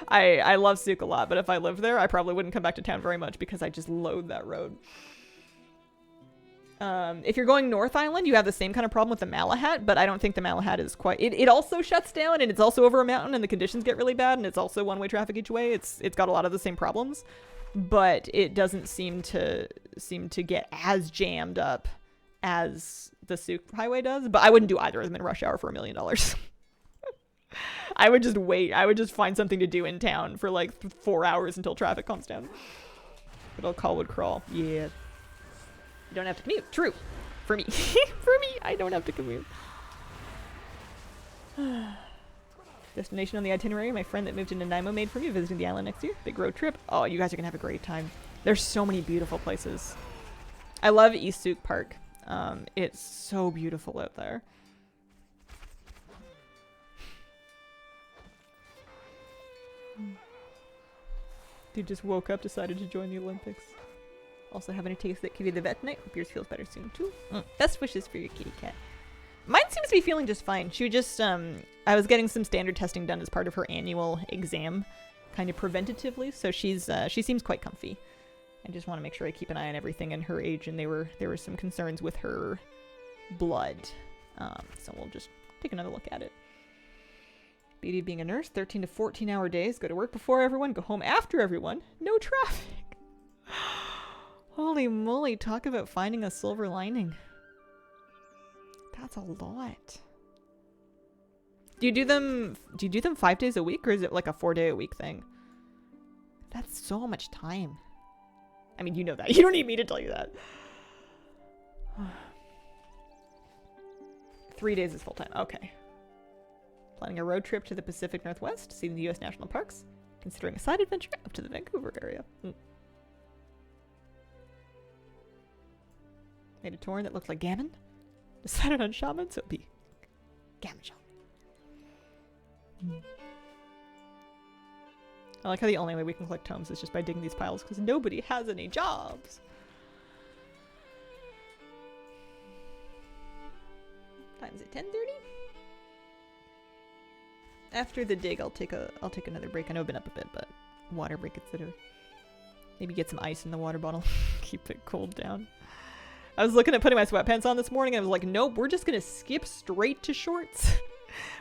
I love Souk a lot, but if I lived there, I probably wouldn't come back to town very much because I just loathe that road. If you're going North Island, you have the same kind of problem with the Malahat, but I don't think the Malahat is quite... It also shuts down, and it's also over a mountain, and the conditions get really bad, and it's also one-way traffic each way. It's got a lot of the same problems, but it doesn't seem to get as jammed up as the Souk Highway does, but I wouldn't do either of them in rush hour for $1 million. I would just wait. I would just find something to do in town for like 4 hours until traffic calms down. Good old Colwood Crawl. Yeah. You don't have to commute. True. For me. For me, I don't have to commute. Destination on the itinerary. My friend that moved into Nanaimo made for me, visiting the island next year. Big road trip. Oh, you guys are going to have a great time. There's so many beautiful places. I love East Souk Park. It's so beautiful out there. Dude just woke up, decided to join the Olympics. Also have any tickets that give you the vet tonight. Hope yours feels better soon too. Best wishes for your kitty cat. Mine seems to be feeling just fine. She just, I was getting some standard testing done as part of her annual exam, kind of preventatively. So she seems quite comfy. I just want to make sure I keep an eye on everything in her age, and there were some concerns with her blood. So we'll just take another look at it. Beauty of being a nurse, 13 to 14 hour days. Go to work before everyone, go home after everyone. No traffic. Holy moly, talk about finding a silver lining. That's a lot. Do you do them 5 days a week, or is it like a 4-day-a-week thing? That's so much time. I mean, you know that. You don't need me to tell you that. 3 days is full time. Okay. Planning a road trip to the Pacific Northwest, seeing the U.S. national parks, considering a side adventure up to the Vancouver area. Made a torn that looked like gammon. Decided on shaman, so it'd be gammon shaman. I like how the only way we can collect tomes is just by digging these piles, because nobody has any jobs. Time is it 10:30? After the dig, I'll take another break. I know I've been up a bit, but water break instead of maybe get some ice in the water bottle. Keep it cooled down. I was looking at putting my sweatpants on this morning and I was like, nope, we're just gonna skip straight to shorts.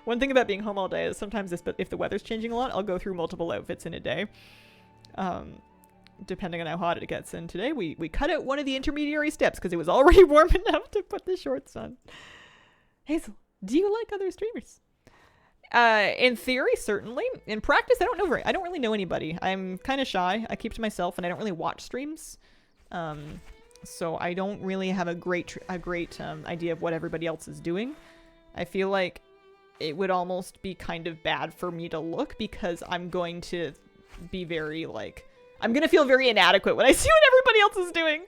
One thing about being home all day is sometimes if the weather's changing a lot, I'll go through multiple outfits in a day. Depending on how hot it gets. And today we cut out one of the intermediary steps because it was already warm enough to put the shorts on. Hazel, do you like other streamers? In theory, certainly. In practice, I don't really know anybody. I'm kind of shy. I keep to myself, and I don't really watch streams. So I don't really have a great idea of what everybody else is doing. I feel like it would almost be kind of bad for me to look because I'm going to be very I'm going to feel very inadequate when I see what everybody else is doing.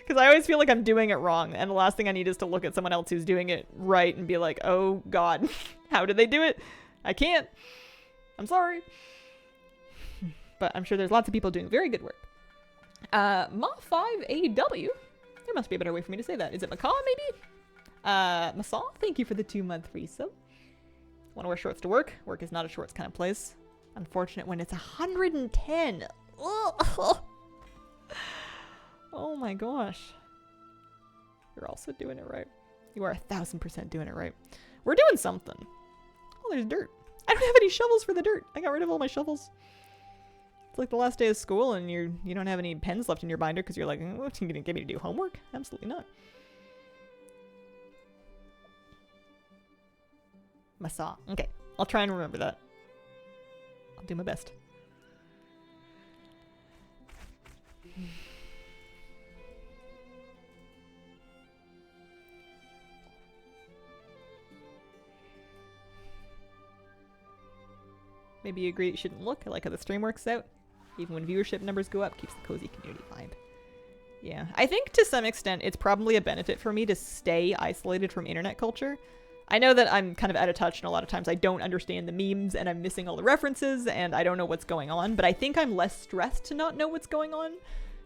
Because I always feel like I'm doing it wrong. And the last thing I need is to look at someone else who's doing it right and be like, oh God, how did they do it? I can't. I'm sorry. But I'm sure there's lots of people doing very good work. Ma5AW. There must be a better way for me to say that. Is it Macaw, maybe? Masal, thank you for the 2-month resub. Want to wear shorts to work? Work is not a shorts kind of place. Unfortunate when it's 110. Ugh. Oh my gosh. You're also doing it right. You are 1000% doing it right. We're doing something. Oh, there's dirt. I don't have any shovels for the dirt. I got rid of all my shovels. It's like the last day of school and you don't have any pens left in your binder because you're like, what, are you going to get me to do homework? Absolutely not. Masa. Okay, I'll try and remember that. I'll do my best. Maybe you agree it shouldn't look. I like how the stream works out. Even when viewership numbers go up, keeps the cozy community vibe. Yeah, I think to some extent it's probably a benefit for me to stay isolated from internet culture. I know that I'm kind of out of touch and a lot of times I don't understand the memes and I'm missing all the references and I don't know what's going on, but I think I'm less stressed to not know what's going on.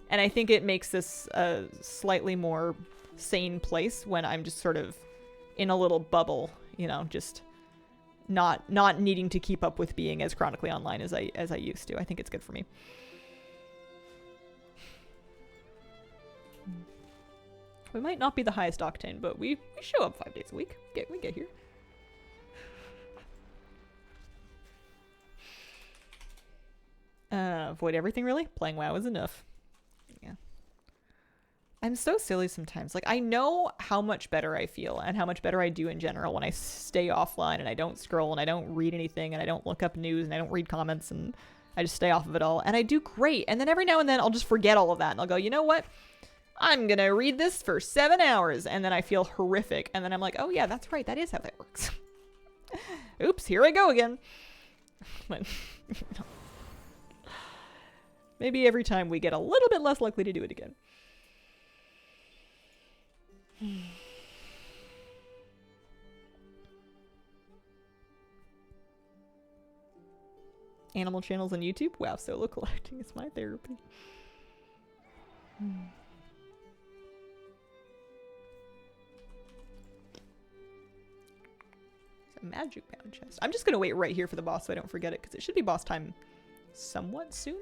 And I think it makes this a slightly more sane place when I'm just sort of in a little bubble, you know, just not needing to keep up with being as chronically online as I used to. I think it's good for me. We might not be the highest octane, but we show up 5 days a week. We get here. Avoid everything really? Playing WoW is enough. Yeah. I'm so silly sometimes. Like, I know how much better I feel and how much better I do in general when I stay offline and I don't scroll and I don't read anything and I don't look up news and I don't read comments and I just stay off of it all. And I do great. And then every now and then I'll just forget all of that and I'll go, you know what? I'm gonna read this for 7 hours, and then I feel horrific, and then I'm like, oh yeah, that's right, that is how that works. Oops, here I go again. But, maybe every time we get a little bit less likely to do it again. Animal channels on YouTube? Wow, solo collecting is my therapy. Magic bound chest. I'm just gonna wait right here for the boss so I don't forget it because it should be boss time somewhat soon.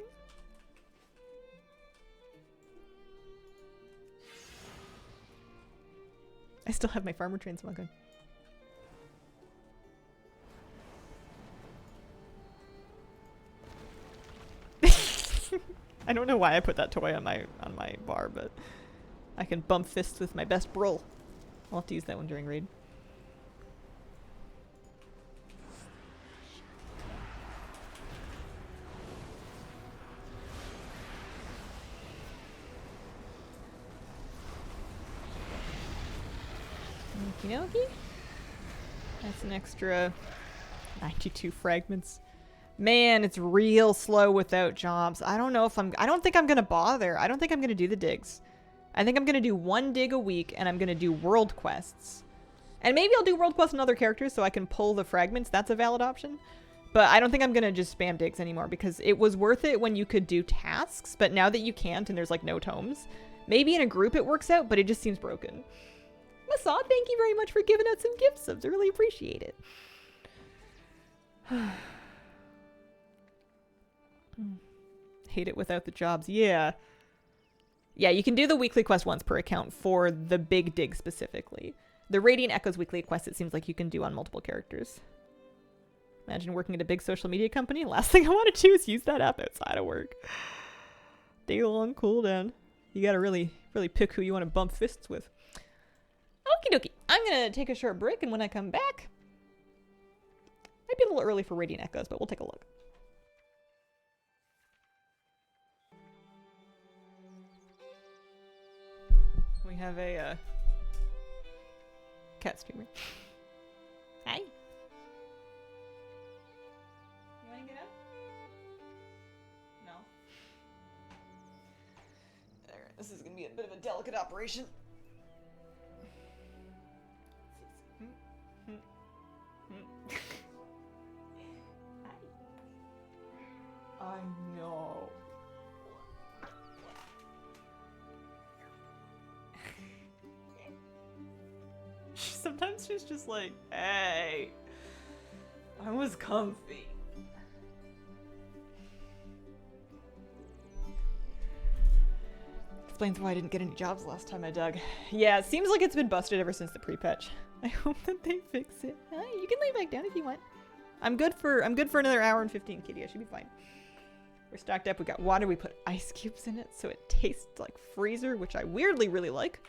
I still have my farmer transmog on. I don't know why I put that toy on my bar, but I can bump fists with my best bro. I'll have to use that one during raid. Okie dokie. That's an extra 92 fragments. Man, it's real slow without jobs. I don't know if I don't think I'm gonna bother. I don't think I'm gonna do the digs. I think I'm gonna do 1 dig a week and I'm gonna do world quests. And maybe I'll do world quests on other characters so I can pull the fragments. That's a valid option. But I don't think I'm gonna just spam digs anymore because it was worth it when you could do tasks, but now that you can't and there's like no tomes, maybe in a group it works out, but it just seems broken. Masa, thank you very much for giving out some gift subs. I really appreciate it. Hate it without the jobs. Yeah. Yeah, you can do the weekly quest once per account for the big dig specifically. The Radiant Echoes weekly quest it seems like you can do on multiple characters. Imagine working at a big social media company. Last thing I want to do is use that app outside of work. Day-long cooldown. You gotta really pick who you want to bump fists with. Okie dokie. I'm gonna take a short break, and when I come back, might be a little early for Radiant Echoes, but we'll take a look. We have a cat streamer. Hi. You wanna get out? No. There. This is gonna be a bit of a delicate operation. I know. Sometimes she's just like, hey, I was comfy. Explains why I didn't get any jobs last time I dug. Yeah, it seems like it's been busted ever since the pre-patch. I hope that they fix it. You can lay back down if you want. I'm good for another hour and 15, Kitty. I should be fine. We're stocked up. We got water. We put ice cubes in it so it tastes like freezer, which I weirdly really like.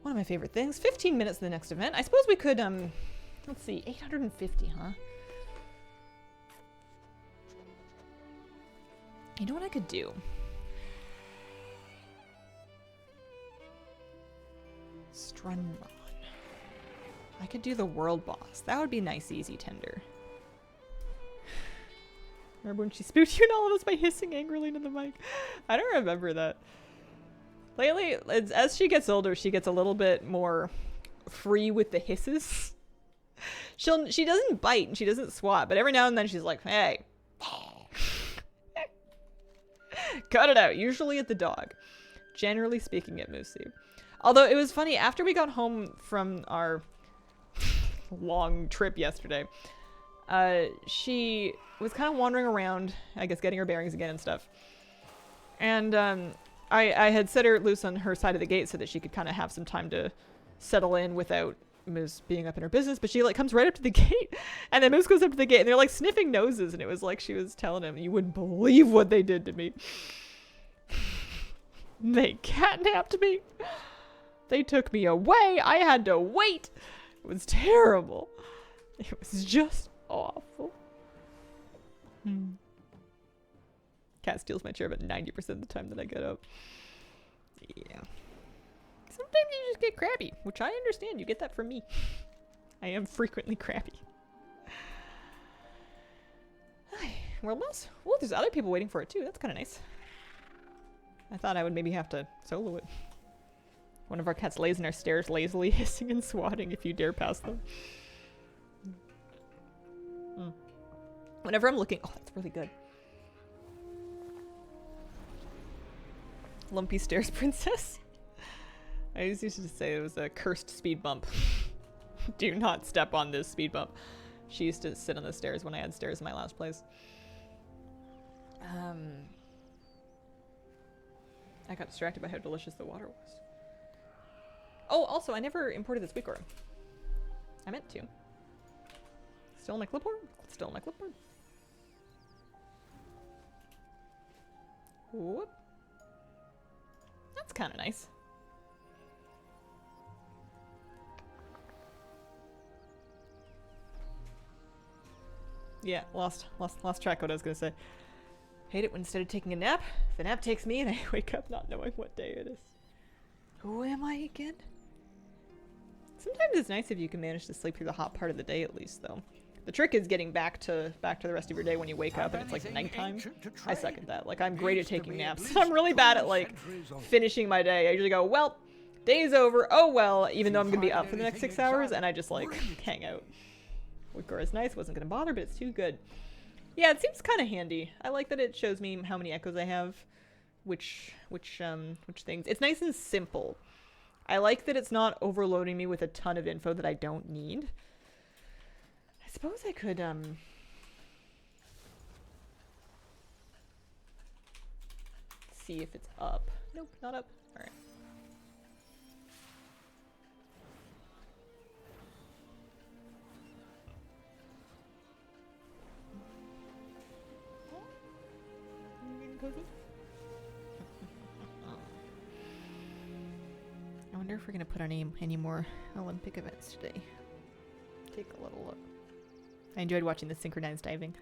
One of my favorite things. 15 minutes to the next event. I suppose we could, let's see, 850, huh? You know what I could do? Strunmon. I could do the world boss. That would be nice, easy, tender. Remember when she spooked you and all of us by hissing angrily into the mic? I don't remember that. Lately, as she gets older, she gets a little bit more free with the hisses. She doesn't bite and she doesn't swat, but every now and then she's like, hey. Cut it out. Usually at the dog. Generally speaking at Moosey. Although it was funny, after we got home from our long trip yesterday, she was kind of wandering around, I guess getting her bearings again and stuff. And I had set her loose on her side of the gate so that she could kind of have some time to settle in without Moose being up in her business. But she like comes right up to the gate, and then Moose goes up to the gate, and they're like sniffing noses, and it was like she was telling him, "You wouldn't believe what they did to me. They catnapped me. They took me away. I had to wait. It was terrible. It was just awful." Cat steals my chair about 90% of the time that I get up. Yeah. Sometimes you just get crabby, which I understand. You get that from me. I am frequently crabby. World boss? Oh, there's other people waiting for it too. That's kind of nice. I thought I would maybe have to solo it. One of our cats lays in our stairs lazily, hissing and swatting if you dare pass them. Whenever I'm looking... Oh, that's really good. Lumpy Stairs Princess. I used to say it was a cursed speed bump. Do not step on this speed bump. She used to sit on the stairs when I had stairs in my last place. I got distracted by how delicious the water was. Oh, also, I never imported this weak orb. I meant to. Still on my clipboard? Still on my clipboard. Whoop. That's kind of nice. Yeah, lost track of what I was gonna say. Hate it when instead of taking a nap, the nap takes me and I wake up not knowing what day it is. Who am I again? Sometimes it's nice if you can manage to sleep through the hot part of the day at least, though. The trick is getting back to the rest of your day when you wake up and it's like nighttime. I second that. Like, I'm great at taking naps. I'm really bad at like finishing my day. I usually go, well, day's over. Oh well, even though I'm gonna be up for the next 6 hours, and I just like hang out. Wicker is nice. Wasn't gonna bother, but it's too good. Yeah, it seems kind of handy. I like that it shows me how many echoes I have, which things. It's nice and simple. I like that it's not overloading me with a ton of info that I don't need. I suppose I could, see if it's up. Nope, not up. Alright. I wonder if we're gonna put on any more Olympic events today. Take a little look. I enjoyed watching the synchronized diving.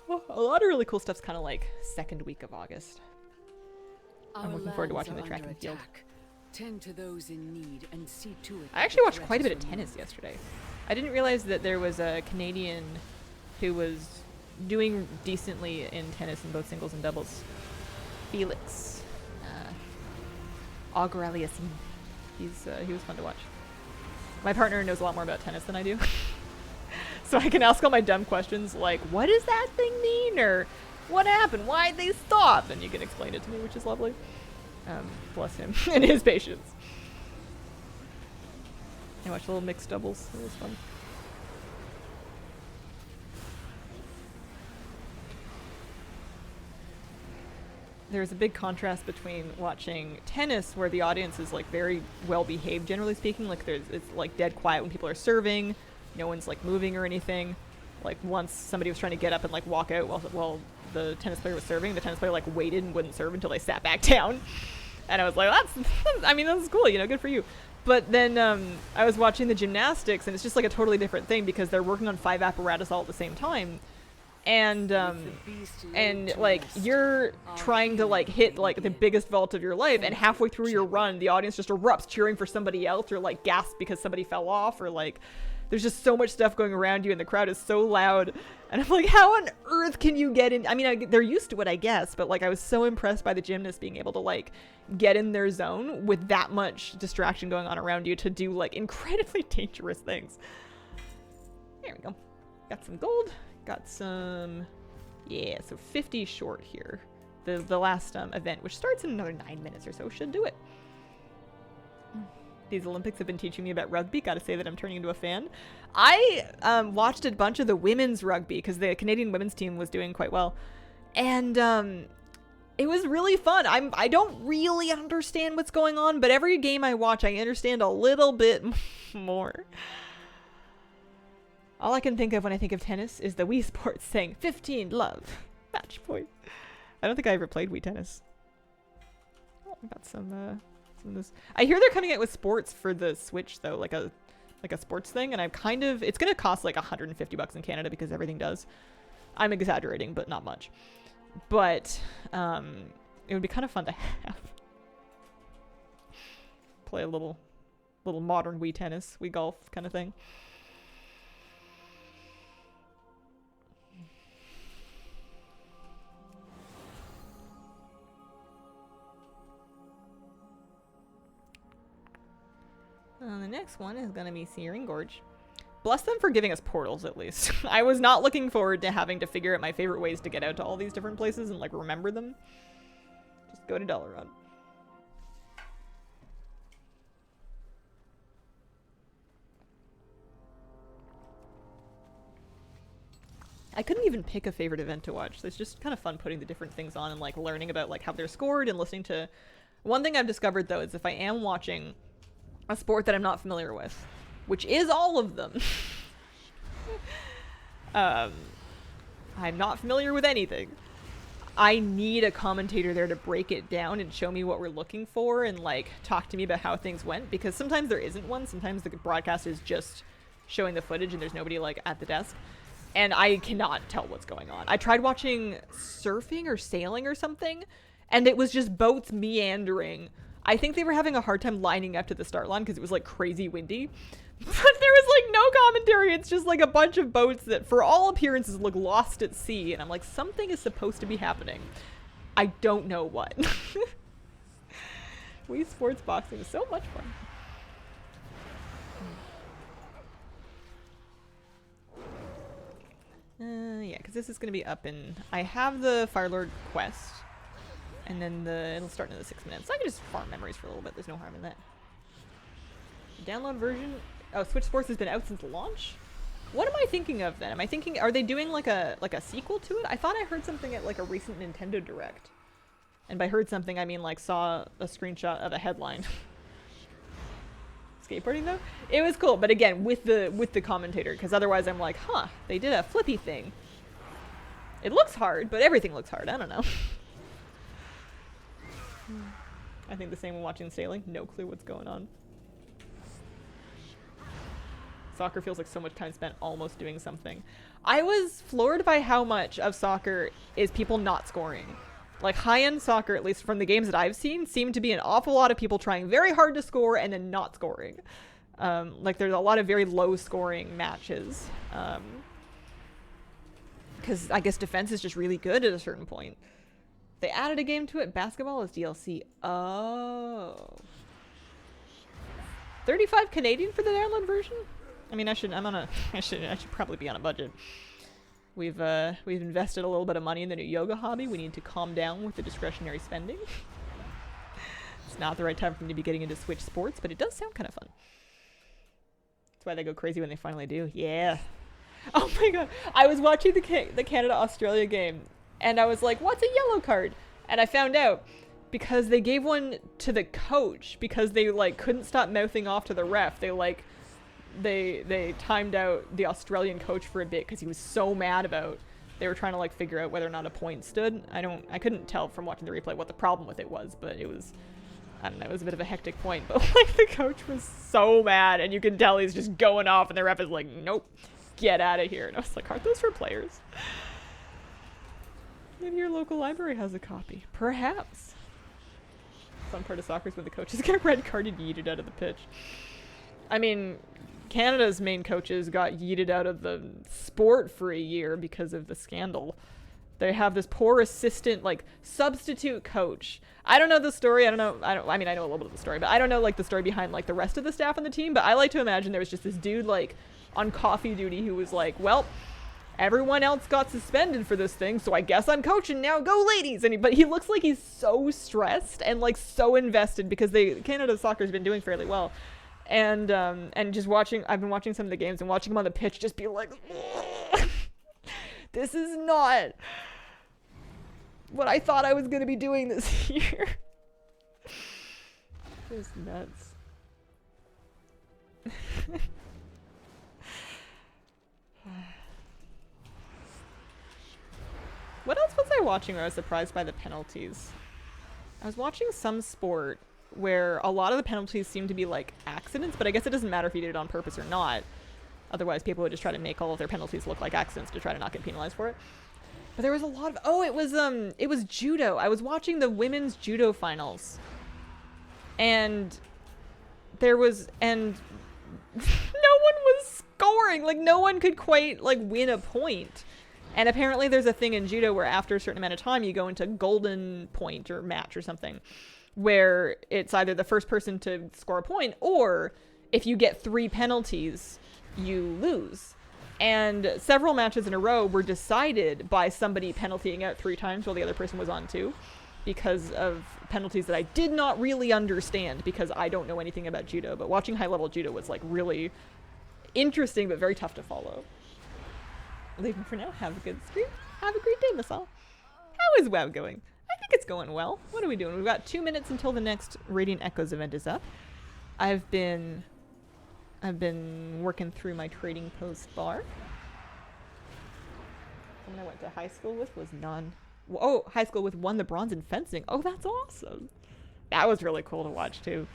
Oh, a lot of really cool stuff's kind of like second week of August. I'm looking forward to watching the track and field. Tend to those in need and see to it. I actually watched quite a bit of tennis yesterday. I didn't realize that there was a Canadian who was doing decently in tennis in both singles and doubles. Felix Auger-Aliassime. He was fun to watch. My partner knows a lot more about tennis than I do. So I can ask all my dumb questions like, what does that thing mean? Or what happened? Why'd they stop? And you can explain it to me, which is lovely. Bless him and his patience. I watched a little mixed doubles. It was fun. There's a big contrast between watching tennis, where the audience is like very well behaved, generally speaking. Like it's like dead quiet when people are serving. No one's like moving or anything. Like once somebody was trying to get up and like walk out while the tennis player was serving, the tennis player like waited and wouldn't serve until they sat back down. And I was like, that's cool, you know, good for you. But then I was watching the gymnastics, and it's just like a totally different thing because they're working on 5 apparatus all at the same time. And like you're trying to like hit like the biggest vault of your life, and halfway through your run the audience just erupts cheering for somebody else, or like gasps because somebody fell off, or like there's just so much stuff going around you and the crowd is so loud, and I'm like, how on earth can you get in? I mean, they're used to it, I guess, but like I was so impressed by the gymnasts being able to like get in their zone with that much distraction going on around you to do like incredibly dangerous things. There we go. Got some gold. Got some, yeah, so 50 short here. The last event, which starts in another 9 minutes or so, should do it. These Olympics have been teaching me about rugby. Gotta say that I'm turning into a fan. I watched a bunch of the women's rugby because the Canadian women's team was doing quite well. And it was really fun. I don't really understand what's going on, but every game I watch, I understand a little bit more. All I can think of when I think of tennis is the Wii Sports saying 15 love match point. I don't think I ever played Wii Tennis. Oh, I got some of this. I hear they're coming out with sports for the Switch though, like a sports thing, and I'm kind of, it's gonna cost like $150 in Canada because everything does. I'm exaggerating, but not much. But it would be kind of fun to have. Play a little modern Wii Tennis, Wii Golf kind of thing. The next one is going to be Searing Gorge. Bless them for giving us portals, at least. I was not looking forward to having to figure out my favorite ways to get out to all these different places and, like, remember them. Just go to Dalaran. I couldn't even pick a favorite event to watch. So it's just kind of fun putting the different things on and, like, learning about, like, how they're scored and listening to... One thing I've discovered, though, is if I am watching a sport that I'm not familiar with, which is all of them. I'm not familiar with anything. I need a commentator there to break it down and show me what we're looking for and like talk to me about how things went, because sometimes there isn't one. Sometimes the broadcast is just showing the footage and there's nobody like at the desk, and I cannot tell what's going on. I tried watching surfing or sailing or something, and it was just boats meandering. I think they were having a hard time lining up to the start line because it was like crazy windy. But there was like no commentary. It's just like a bunch of boats that for all appearances look lost at sea. And I'm like, something is supposed to be happening. I don't know what. Wii Sports Boxing is so much fun. Yeah, because this is going to be up in... I have the Firelord quest. And then it'll start in the 6 minutes. So I can just farm memories for a little bit. There's no harm in that. Download version. Oh, Switch Sports has been out since launch? What am I thinking of then? Am I thinking, are they doing like a sequel to it? I thought I heard something at like a recent Nintendo Direct. And by heard something, I mean like saw a screenshot of a headline. Skateboarding though? It was cool, but again, with the commentator, because otherwise I'm like, huh, they did a flippy thing. It looks hard, but everything looks hard. I don't know. I think the same when watching sailing. No clue what's going on. Soccer feels like so much time spent almost doing something. I was floored by how much of soccer is people not scoring. Like high-end soccer, at least from the games that I've seen, seem to be an awful lot of people trying very hard to score and then not scoring. Like there's a lot of very low scoring matches. Because I guess defense is just really good at a certain point. They added a game to it. Basketball is DLC. Oh. 35 Canadian for the download version? I mean, I should probably be on a budget. We've invested a little bit of money in the new yoga hobby. We need to calm down with the discretionary spending. It's not the right time for me to be getting into Switch Sports, but it does sound kind of fun. That's why they go crazy when they finally do. Yeah. Oh my god. I was watching the Canada-Australia game, and I was like, what's a yellow card? And I found out because they gave one to the coach because they, like, couldn't stop mouthing off to the ref. They, like, they timed out the Australian coach for a bit because he was so mad about... They were trying to, like, figure out whether or not a point stood. I couldn't tell from watching the replay what the problem with it was, but it was... I don't know, it was a bit of a hectic point, but, like, the coach was so mad, and you can tell he's just going off, and the ref is like, nope, get out of here. And I was like, aren't those for players? Maybe your local library has a copy. Perhaps. Some part of soccer is when the coaches get red carded yeeted out of the pitch. I mean, Canada's main coaches got yeeted out of the sport for a year because of the scandal. They have this poor assistant, like, substitute coach. I don't know the story. I know a little bit of the story, but I don't know, like, the story behind, like, the rest of the staff on the team. But I like to imagine there was just this dude, like, on coffee duty who was like, well, everyone else got suspended for this thing, so I guess I'm coaching now. Go ladies! But he looks like he's so stressed and, like, so invested because Canada soccer's been doing fairly well. And just I've been watching some of the games and watching him on the pitch just be like, this is not what I thought I was going to be doing this year. It's nuts. What else was I watching where I was surprised by the penalties? I was watching some sport where a lot of the penalties seem to be like accidents, but I guess it doesn't matter if you did it on purpose or not. Otherwise, people would just try to make all of their penalties look like accidents to try to not get penalized for it. But there was a lot of... it was judo. I was watching the women's judo finals. And no one was scoring. Like, no one could quite, like, win a point. And apparently there's a thing in judo where after a certain amount of time, you go into golden point or match or something, where it's either the first person to score a point, or if you get 3 penalties, you lose. And several matches in a row were decided by somebody penaltying out 3 times while the other person was on 2, because of penalties that I did not really understand because I don't know anything about judo. But watching high-level judo was, like, really interesting but very tough to follow. Leaving for now. Have a good stream. Have a great day, Miss All. How is WoW going? I think it's going well. What are we doing? We've got 2 minutes until the next Radiant Echoes event is up. I've been working through my trading post bar. Someone I went to high school with was none. Oh, high school with won the bronze in fencing. Oh, that's awesome. That was really cool to watch too.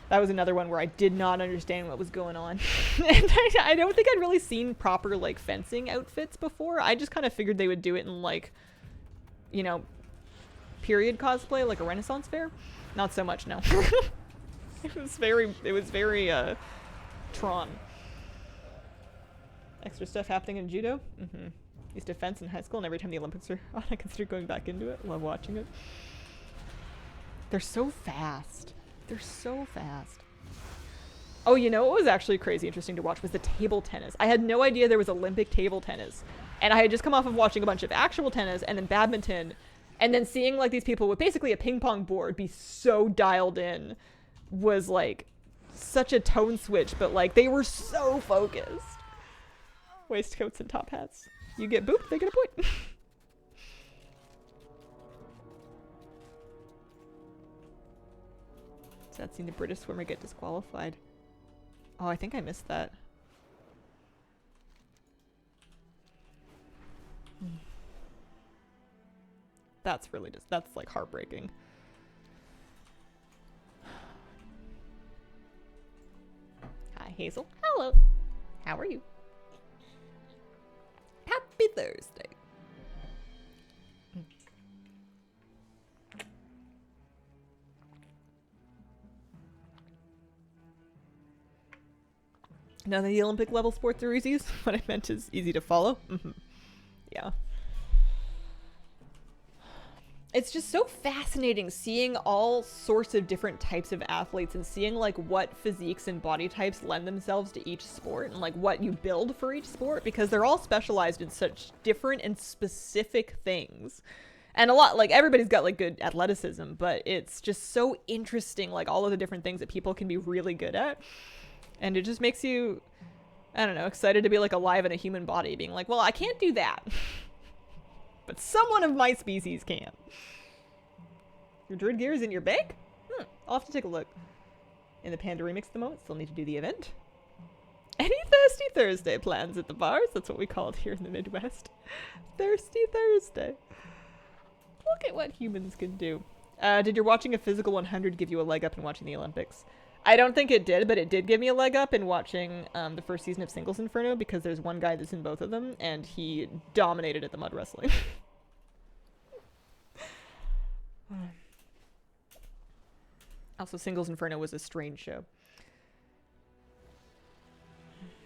That was another one where I did not understand what was going on. And I don't think I'd really seen proper, like, fencing outfits before. I just kind of figured they would do it in, like, you know, period cosplay, like a Renaissance fair. Not so much, no. It was very Tron. Extra stuff happening in judo. Used to fence in high school, and every time the Olympics are on, I consider going back into it. Love watching it. They're so fast. They're so fast. Oh, you know what was actually crazy interesting to watch was the table tennis. I had no idea there was Olympic table tennis. And I had just come off of watching a bunch of actual tennis and then badminton, and then seeing, like, these people with basically a ping pong board be so dialed in was, like, such a tone switch, but, like, they were so focused. Waistcoats and top hats. You get booped, they get a point. Sad seeing the British swimmer get disqualified. Oh, I think I missed that. That's really that's, like, heartbreaking. Hi, Hazel. Hello. How are you? Happy Thursday. None of the Olympic level sports are easy. What I meant is easy to follow. Yeah. It's just so fascinating seeing all sorts of different types of athletes and seeing, like, what physiques and body types lend themselves to each sport and, like, what you build for each sport, because they're all specialized in such different and specific things. And a lot, like, everybody's got, like, good athleticism, but it's just so interesting, like, all of the different things that people can be really good at. And it just makes you, I don't know, excited to be, like, alive in a human body, being like, well, I can't do that. But someone of my species can. Your druid gear is in your bag? I'll have to take a look. In the Panda Remix at the moment, still need to do the event. Any Thirsty Thursday plans at the bars? That's what we call it here in the Midwest. Thirsty Thursday. Look at what humans can do. Did your watching a Physical 100 give you a leg up in watching the Olympics? I don't think it did, but it did give me a leg up in watching the first season of Singles Inferno, because there's one guy that's in both of them, and he dominated at the mud wrestling. Also, Singles Inferno was a strange show.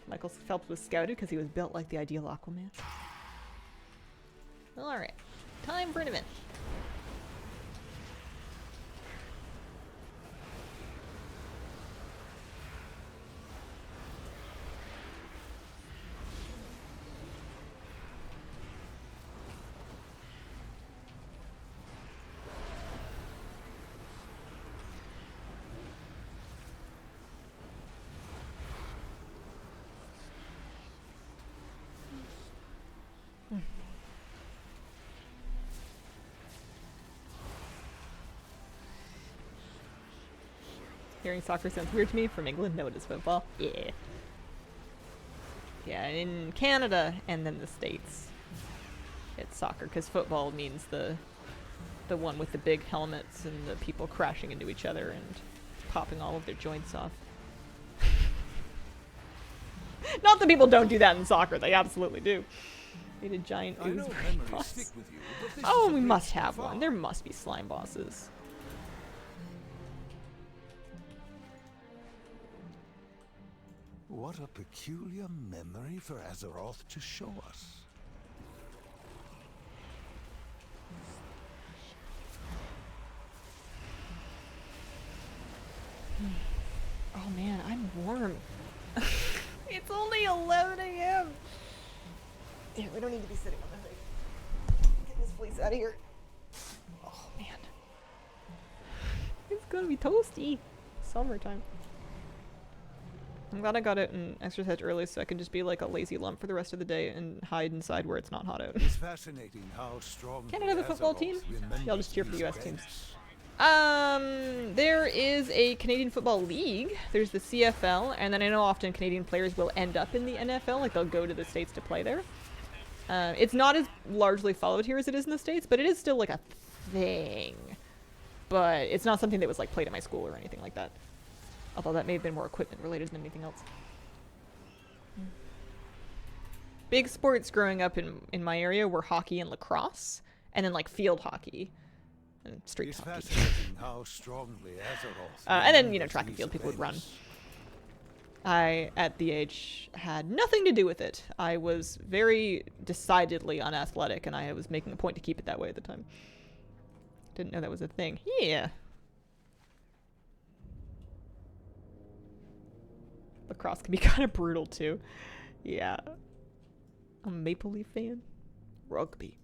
Michael Phelps was scouted because he was built like the ideal Aquaman. Alright, time for an event. Hearing soccer sounds weird to me. From England, no, it is football. Yeah. Yeah, in Canada and then the States, it's soccer, because football means the one with the big helmets and the people crashing into each other and popping all of their joints off. Not that people don't do that in soccer, they absolutely do. Need a giant ooze boss. Oh, we must have one. There must be slime bosses. What a peculiar memory for Azeroth to show us. Oh man, I'm warm. It's only 11 a.m. Yeah, we don't need to be sitting on the thing. Get this fleece out of here. Oh man. It's gonna be toasty. Summertime. I'm glad I got it and exercised early so I can just be like a lazy lump for the rest of the day and hide inside where it's not hot out. It's fascinating how strong Canada have a football team? Yeah, I'll just cheer for the US events. teams. There is a Canadian Football League. There's the CFL, and then I know often Canadian players will end up in the NFL, like they'll go to the States to play there. It's not as largely followed here as it is in the States, but it is still like a thing. But it's not something that was like played at my school or anything like that. Although that may have been more equipment related than anything else. Big sports growing up in my area were hockey and lacrosse, and then like field hockey and street It's hockey. fascinating how strongly Azeroth And then, you know, remembers track and these field, people would run. events. I, at the age, had nothing to do with it. I was very decidedly unathletic, and I was making a point to keep it that way at the time. Didn't know that was a thing. Yeah. Lacrosse can be kind of brutal, too. Yeah. I'm a Maple Leaf fan. Rugby.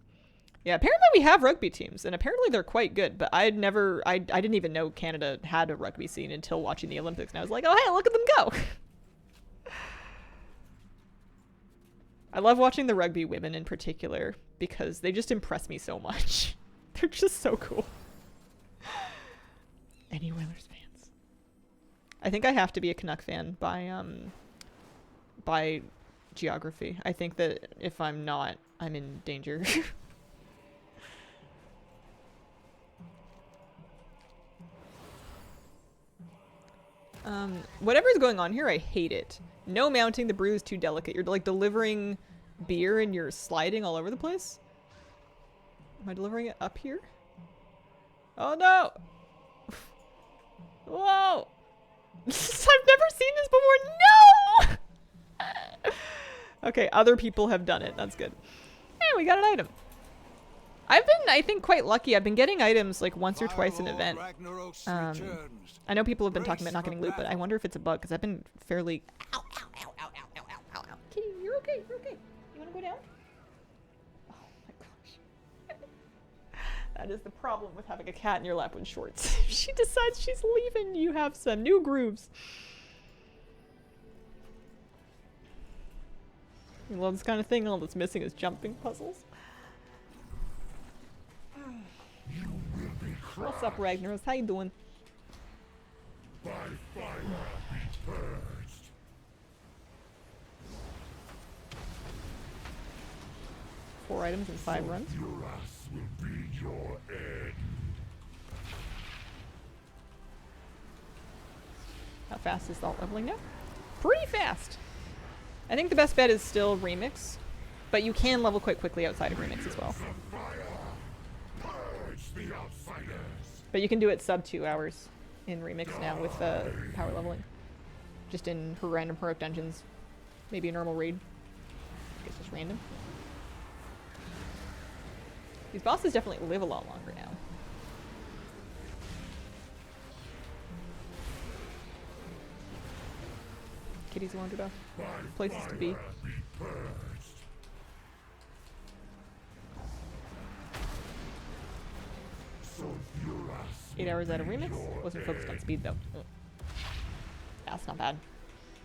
Yeah, apparently we have rugby teams, and apparently they're quite good, but I didn't even know Canada had a rugby scene until watching the Olympics, and I was like, oh, hey, look at them go! I love watching the rugby women in particular, because they just impress me so much. They're just so cool. Any Oilers fans? I think I have to be a Canuck fan by geography. I think that if I'm not, I'm in danger. Whatever's going on here, I hate it. No mounting, the brew is too delicate. You're like delivering beer and you're sliding all over the place. Am I delivering it up here? Oh no! Whoa! I've never seen this before. No! Okay, other people have done it. That's good. Hey, we got an item. I've been, I think, quite lucky. I've been getting items like once or twice an event. I know people have been talking about not getting loot, but I wonder if it's a bug because I've been fairly. Ow, ow, ow, ow, ow, ow, ow, ow, ow. Kitty, you're okay. You're okay. You want to go down? Oh my gosh. That is the problem with having a cat in your lap with shorts. If she decides she's leaving, you have some new grooves. You love this kind of thing. All that's missing is jumping puzzles. What's up, Ragnaros? How you doing? By fire be purged. 4 items in 5 runs. Duras will be your end. How fast is alt leveling now? Pretty fast. I think the best bet is still Remix, but you can level quite quickly outside of Remix as well. Purge the outsiders. But you can do it sub 2 hours in Remix now with power leveling. Just in her random heroic dungeons. Maybe a normal raid. I guess just random. These bosses definitely live a lot longer now. Kitties wandered off. Places to be. 8 hours out of Remix. Wasn't focused on speed though. That's not bad.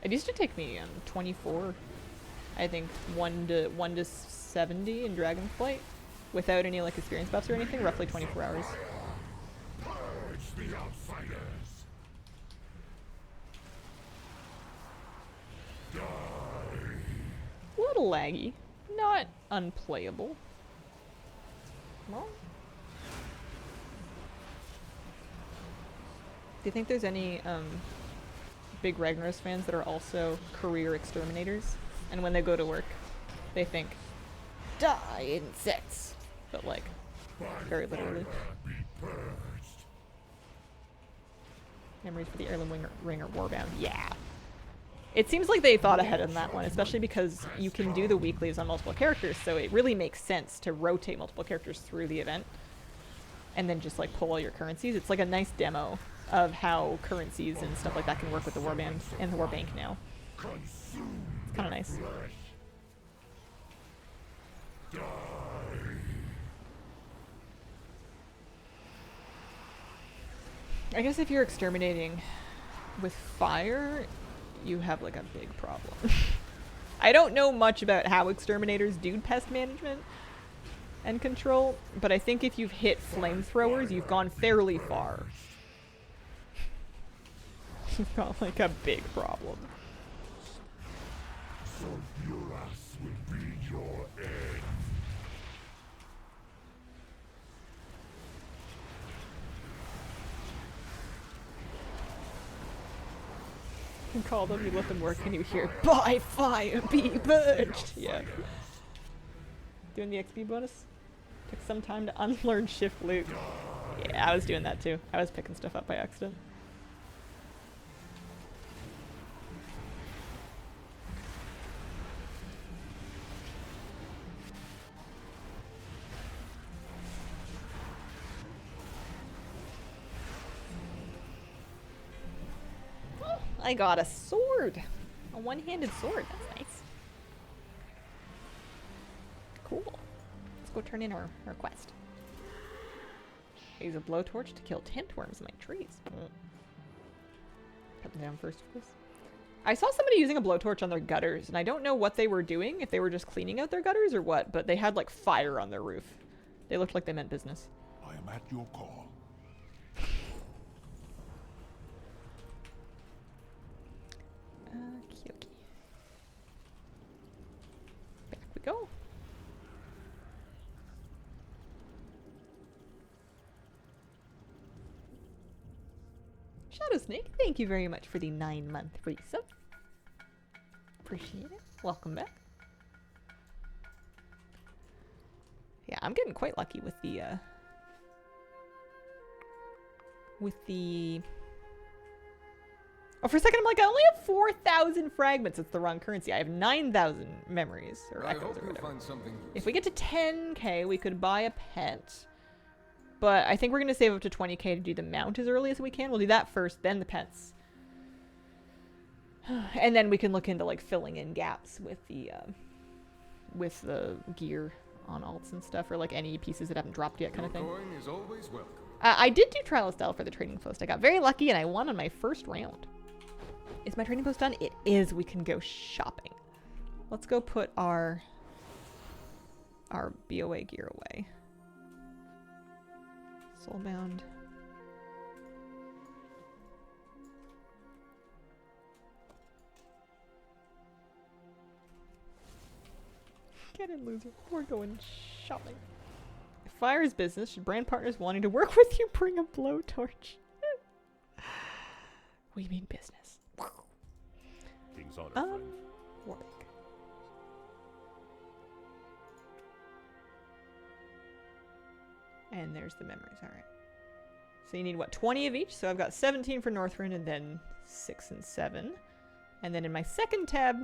It used to take me 24, I think 1 to 70 in Dragonflight, without any like experience buffs or anything. Roughly 24 hours. Purge the outsiders. A little laggy, not unplayable. Well, do you think there's any big Ragnaros fans that are also career exterminators, and when they go to work, they think, "Die, insects," but like very literally. Memories for the Heirloom Ringer Warbound. Yeah. It seems like they thought ahead on that one, especially because you can do the weeklies on multiple characters, so it really makes sense to rotate multiple characters through the event and then just like pull all your currencies. It's like a nice demo of how currencies and stuff like that can work with the Warband and the Warbank now. It's kind of nice. I guess if you're exterminating with fire, you have like a big problem. I don't know much about how exterminators do pest management and control, but I think if you've hit flamethrowers, you've gone fairly far. You've got like a big problem. So Duras will be your end. You call them, you let them work, and you hear, "By fire be purged!" Yeah. Doing the XP bonus? Took some time to unlearn shift loot. Yeah, I was doing that too. I was picking stuff up by accident. I got a sword. A one-handed sword. That's nice. Cool. Let's go turn in our quest. Use a blowtorch to kill tent worms in my trees. Cut them down first, of course. I saw somebody using a blowtorch on their gutters, and I don't know what they were doing, if they were just cleaning out their gutters or what, but they had like fire on their roof. They looked like they meant business. I am at your call. Okay. Back we go. Shadow Snake, thank you very much for the 9-month free sub. Appreciate it. Welcome back. Yeah, I'm getting quite lucky with the oh, for a second I'm like, I only have 4,000 fragments. It's the wrong currency. I have 9,000 memories or echoes or whatever. If we get to 10k, we could buy a pet. But I think we're going to save up to 20k to do the mount as early as we can. We'll do that first, then the pets. And then we can look into like filling in gaps with the gear on alts and stuff, or like any pieces that haven't dropped yet kind of thing. Coin is always welcome. I did do trial of style for the trading post. I got very lucky and I won on my first round. Is my trading post done? It is. We can go shopping. Let's go put our BOA gear away. Soulbound. Get in, loser. We're going shopping. Fire's business. Should brand partners wanting to work with you bring a blowtorch? We mean business. King's honor, friend. Warwick. And there's the memories. All right. So you need what? 20 of each. So I've got 17 for Northrend and then 6 and 7. And then in my second tab,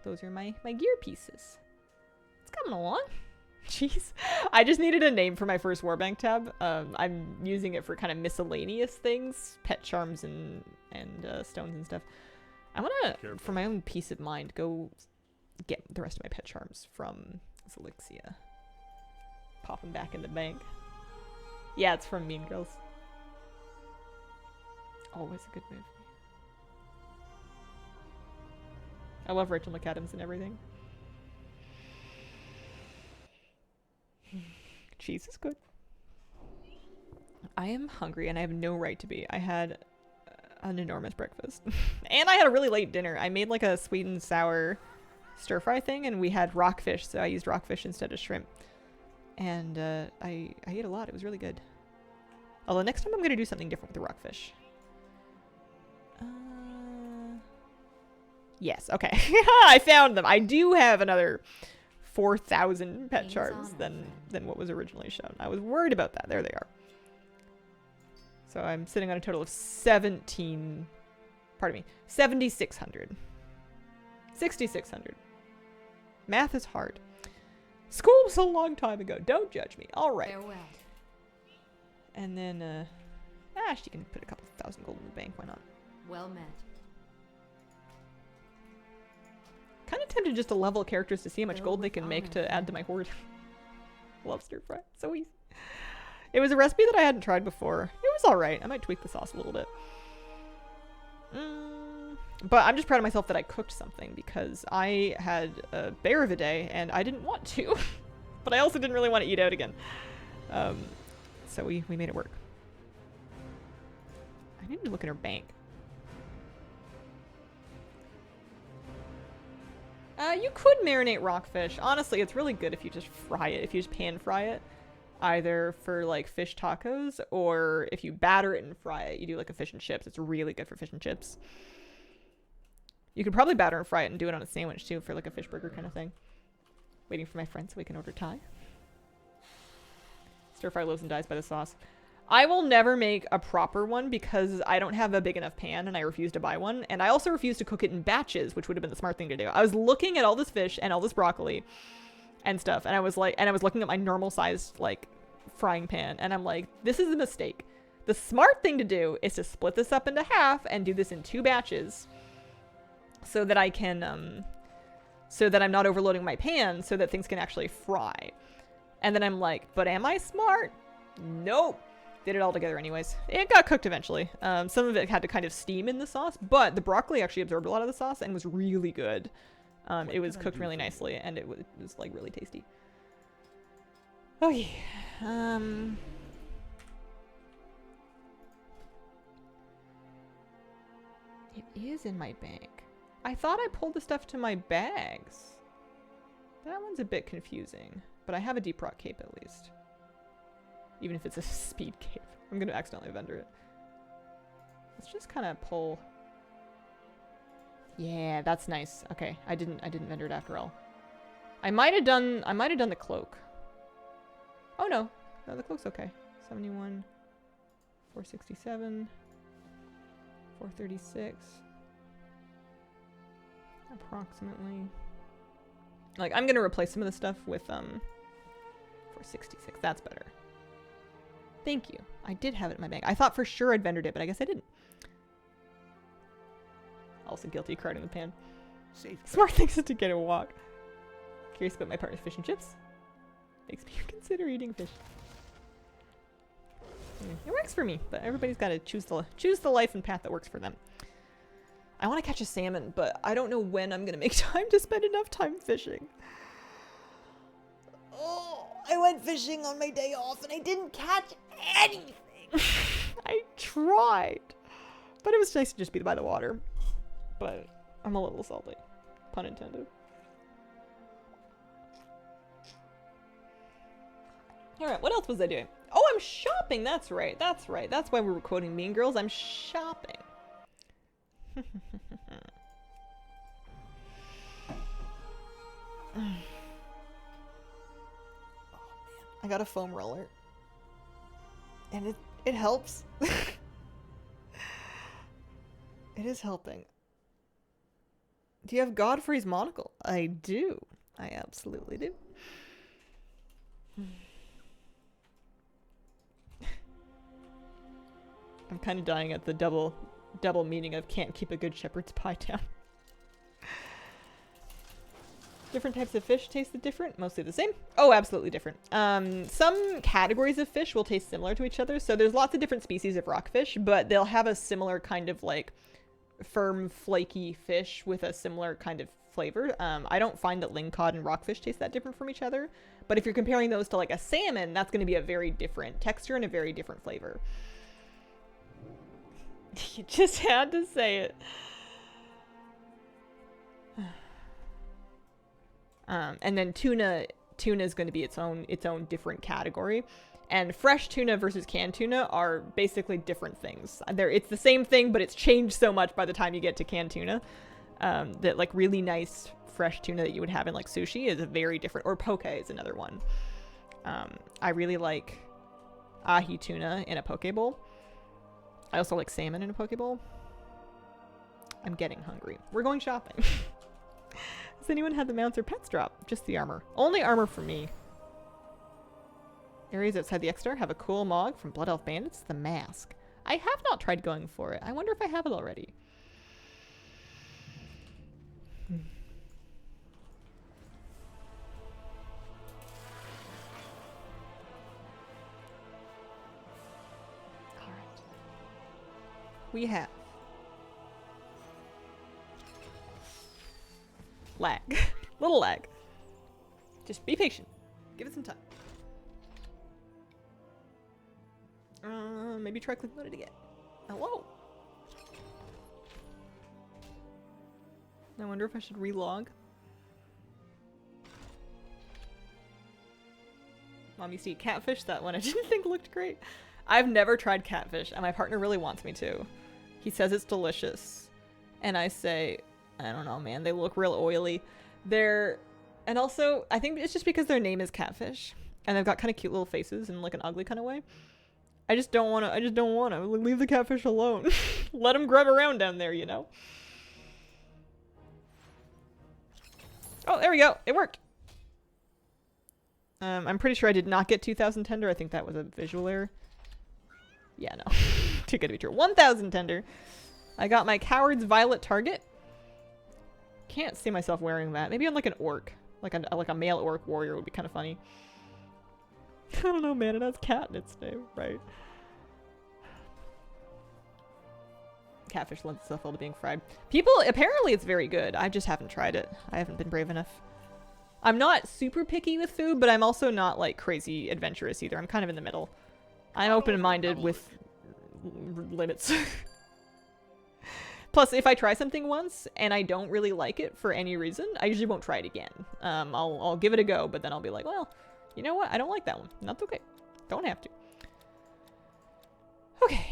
those are my gear pieces. It's coming along. Jeez. I just needed a name for my first Warbank tab. I'm using it for kind of miscellaneous things, pet charms and stones and stuff. I want to, for my own peace of mind, go get the rest of my pet charms from Zelixia. Pop them back in the bank. Yeah, it's from Mean Girls. Always a good movie. I love Rachel McAdams and everything. Cheese is good. I am hungry and I have no right to be. I had an enormous breakfast. And I had a really late dinner. I made like a sweet and sour stir fry thing and we had rockfish, so I used rockfish instead of shrimp. And I ate a lot. It was really good. Although next time I'm going to do something different with the rockfish. Yes, okay. I found them. I do have another 4,000 pet charms than what was originally shown. I was worried about that. There they are. So I'm sitting on a total of 7,600. 6,600. Math is hard. School was a long time ago. Don't judge me. All right. Farewell. And then, she can put a couple thousand gold in the bank. Why not? Well met. Kind of tempted just to level characters to see how much gold they can make to add to my hoard. Love stir fry. So easy. It was a recipe that I hadn't tried before. It was alright. I might tweak the sauce a little bit. But I'm just proud of myself that I cooked something because I had a bear of a day and I didn't want to. But I also didn't really want to eat out again. So we made it work. I need to look at her bank. You could marinate rockfish. Honestly, it's really good if you just fry it. If you just pan fry it. Either for like fish tacos or if you batter it and fry it. You do like a fish and chips. It's really good for fish and chips. You could probably batter and fry it and do it on a sandwich too for like a fish burger kind of thing. Waiting for my friend so we can order Thai. Stir fry loaves and dies by the sauce. I will never make a proper one because I don't have a big enough pan and I refuse to buy one. And I also refuse to cook it in batches, which would have been the smart thing to do. I was looking at all this fish and all this broccoli and stuff. And I was looking at my normal sized like frying pan and I'm like, this is a mistake. The smart thing to do is to split this up into half and do this in 2 batches so that I can, so that I'm not overloading my pan so that things can actually fry. And then I'm like, but am I smart? Nope. Did it all together anyways. It got cooked eventually. Some of it had to kind of steam in the sauce, but the broccoli actually absorbed a lot of the sauce and was really good. It was cooked really nicely and it was like really tasty. Okay. It is in my bank. I thought I pulled the stuff to my bags. That one's a bit confusing, but I have a deep rock cape at least. Even if it's a speed cape. I'm gonna accidentally vendor it. Let's just kind of pull. Yeah, that's nice. Okay, I didn't vendor it after all. I might have done the cloak. Oh no, the cloak's okay. 71, 467, 436. Approximately. Like, I'm gonna replace some of the stuff with 466. That's better. Thank you. I did have it in my bag. I thought for sure I'd vendored it, but I guess I didn't. Also guilty, crowding the pan. Safe. Smart things is to get a walk. Curious about my partner's fish and chips. Makes me consider eating fish. It works for me, but everybody's got to choose the life and path that works for them. I want to catch a salmon, but I don't know when I'm going to make time to spend enough time fishing. Oh, I went fishing on my day off and I didn't catch anything. I tried. But it was nice to just be by the water. But I'm a little salty. Pun intended. Alright, what else was I doing? Oh, I'm shopping! That's right, that's right. That's why we were quoting Mean Girls. I'm shopping. Oh man, I got a foam roller. And it helps. It is helping. Do you have Godfrey's monocle? I do. I absolutely do. I'm kind of dying at the double meaning of can't keep a good shepherd's pie down. Different types of fish taste different, mostly the same. Oh, absolutely different. Some categories of fish will taste similar to each other. So there's lots of different species of rockfish, but they'll have a similar kind of like firm, flaky fish with a similar kind of flavor. I don't find that lingcod and rockfish taste that different from each other. But if you're comparing those to like a salmon, that's going to be a very different texture and a very different flavor. You just had to say it. And then tuna is going to be its own different category. And fresh tuna versus canned tuna are basically different things. It's the same thing, but it's changed so much by the time you get to canned tuna. That like really nice fresh tuna that you would have in like sushi is a very different, or poke is another one. I really like ahi tuna in a poke bowl. I also like salmon in a poke bowl. I'm getting hungry. We're going shopping. Has anyone had the mounts or pets drop? Just the armor. Only armor for me. Areas outside the X-Star have a cool mog from Blood Elf Bandits, the mask. I have not tried going for it. I wonder if I have it already. Alright. We have lag. Little lag. Just be patient. Give it some time. Maybe try clicking on it again. Hello. I wonder if I should relog. Mom used to eat catfish. That one I didn't think looked great. I've never tried catfish, and my partner really wants me to. He says it's delicious. And I say, I don't know, man. They look real oily. And also, I think it's just because their name is catfish. And they've got kind of cute little faces in like an ugly kind of way. I just don't want to. Leave the catfish alone. Let them grub around down there, you know? Oh, there we go. It worked. I'm pretty sure I did not get 2,000 tender. I think that was a visual error. Yeah, no. Too good to be true. 1,000 tender. I got my Coward's Violet target. Can't see myself wearing that. Maybe on like an orc. Like a male orc warrior would be kind of funny. I don't know, man. It has cat in its name, right? Catfish lends itself well to being fried. Apparently it's very good. I just haven't tried it. I haven't been brave enough. I'm not super picky with food, but I'm also not like crazy adventurous either. I'm kind of in the middle. I'm open-minded with limits. Plus, if I try something once and I don't really like it for any reason, I usually won't try it again. I'll give it a go, but then I'll be like, well, you know what? I don't like that one. That's okay. Don't have to. Okay.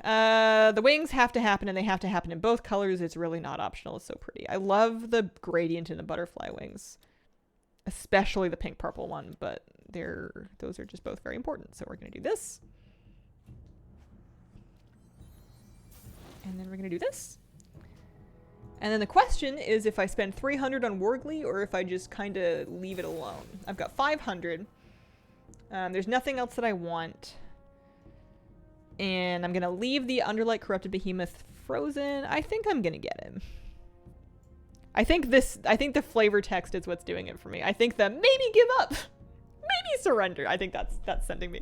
The wings have to happen, and they have to happen in both colors. It's really not optional. It's so pretty. I love the gradient in the butterfly wings, especially the pink purple one, but those are just both very important. So we're going to do this. And then we're going to do this. And then the question is if I spend 300 on Wargly or if I just kind of leave it alone. I've got 500. There's nothing else that I want. And I'm going to leave the Underlight Corrupted Behemoth frozen. I think I'm going to get him. I think the flavor text is what's doing it for me. I think the maybe give up, maybe surrender. I think that's sending me.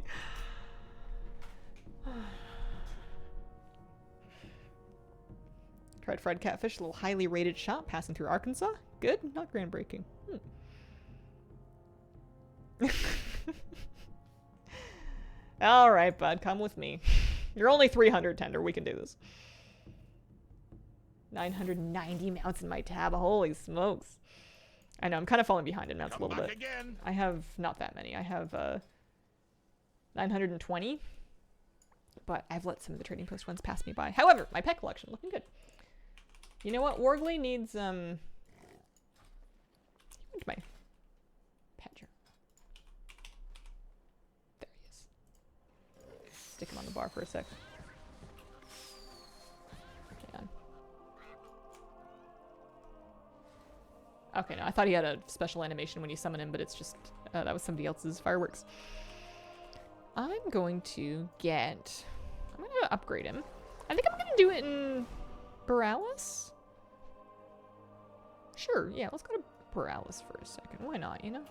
Tried fried catfish, a little highly rated shop passing through Arkansas. Good, not groundbreaking. All right, bud, come with me. You're only 300 tender. We can do this. 990 mounts in my tab. Holy smokes. I know, I'm kind of falling behind in mounts a little bit. Again. I have not that many. I have 920. But I've let some of the trading post ones pass me by. However, my pet collection looking good. You know what? Wargley needs where's my pet jar? There he is. Stick him on the bar for a sec. Hang on. Okay, no, I thought he had a special animation when you summon him, but it's just that was somebody else's fireworks. I'm going to upgrade him. I think I'm gonna do it in Borealis. Sure, yeah, let's go to Borealis for a second. Why not, you know?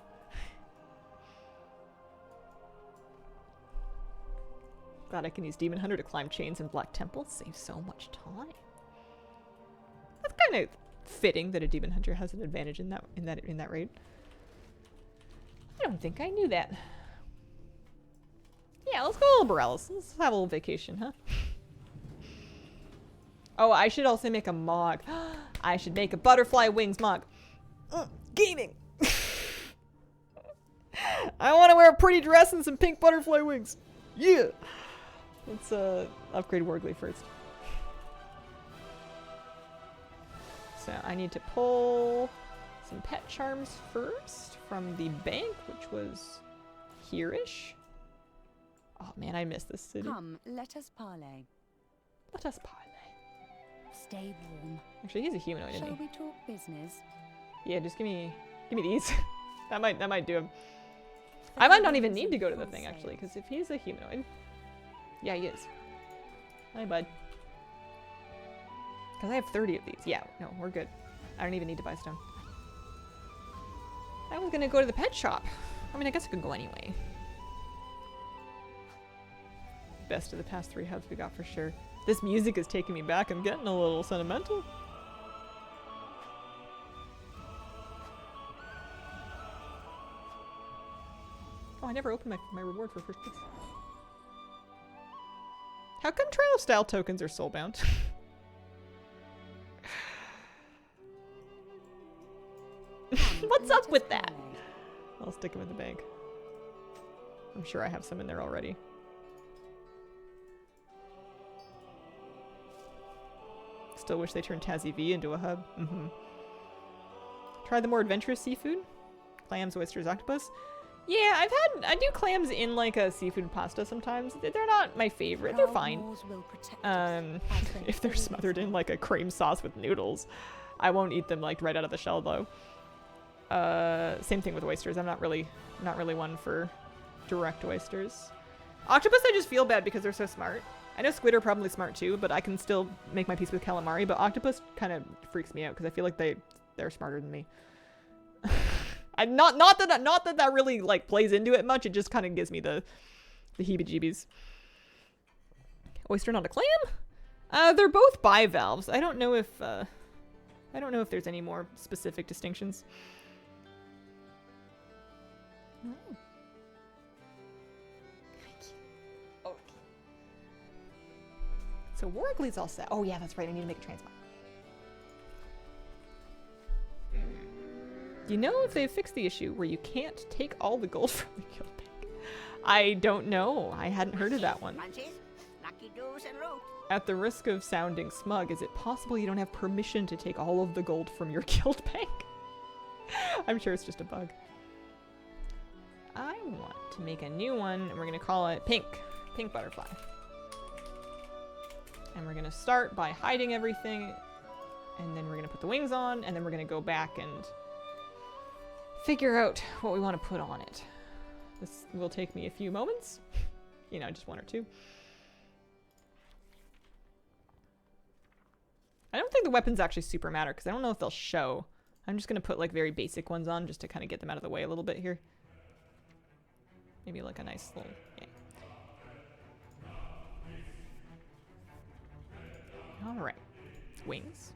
Glad I can use Demon Hunter to climb chains in Black Temple. Saves so much time. That's kind of fitting that a Demon Hunter has an advantage in that raid. I don't think I knew that. Yeah, let's go to Borealis. Let's have a little vacation, huh? Oh, I should also make a mog. I should make a butterfly wings mog. Gaming! I want to wear a pretty dress and some pink butterfly wings. Yeah! Let's upgrade Wargley first. So I need to pull some pet charms first from the bank, which was here-ish. Oh man, I miss this city. Come, let us parley. Let us parley. Stay warm. Actually, he's a humanoid, isn't Shall he? we talk business? Yeah, just give me these. that might do him. I might not even need to go to the thing actually, because if he's a humanoid, yeah, he is. Hi, bud. Because I have 30 of these. Yeah, no, we're good. I don't even need to buy stone. I was gonna go to the pet shop. I mean, I guess I could go anyway. Best of the past 3 hubs we got for sure. This music is taking me back. I'm getting a little sentimental. Oh, I never opened my reward for first place. How come trial style tokens are soulbound? What's up with that? I'll stick them in the bank. I'm sure I have some in there already. Still wish they turned Tazzy V into a hub. Try the more adventurous seafood. Clams, oysters, octopus. Yeah, I do clams in like a seafood pasta sometimes. They're not my favorite. They're fine. If they're smothered in like a cream sauce with noodles, I won't eat them like right out of the shell though. Same thing with oysters. I'm not really one for direct oysters. Octopus, I just feel bad because they're so smart. I know squid are probably smart too, but I can still make my peace with calamari. But octopus kind of freaks me out because I feel like they're smarter than me. Not that really like plays into it much. It just kind of gives me the heebie-jeebies. Oyster, not a clam. They're both bivalves. I don't know if there's any more specific distinctions. Oh. So Wargley's all set. Oh yeah, that's right. I need to make a transmog. Do you know if they've fixed the issue where you can't take all the gold from the guild bank? I don't know. I hadn't heard of that one. At the risk of sounding smug, is it possible you don't have permission to take all of the gold from your guild bank? I'm sure it's just a bug. I want to make a new one, and we're going to call it Pink Butterfly. And we're going to start by hiding everything, and then we're going to put the wings on, and then we're going to go back and figure out what we want to put on it. This will take me a few moments. You know, just 1 or 2. I don't think the weapons actually super matter because I don't know if they'll show. I'm just going to put like very basic ones on just to kind of get them out of the way a little bit here. Maybe like a nice little, yeah. All right, wings.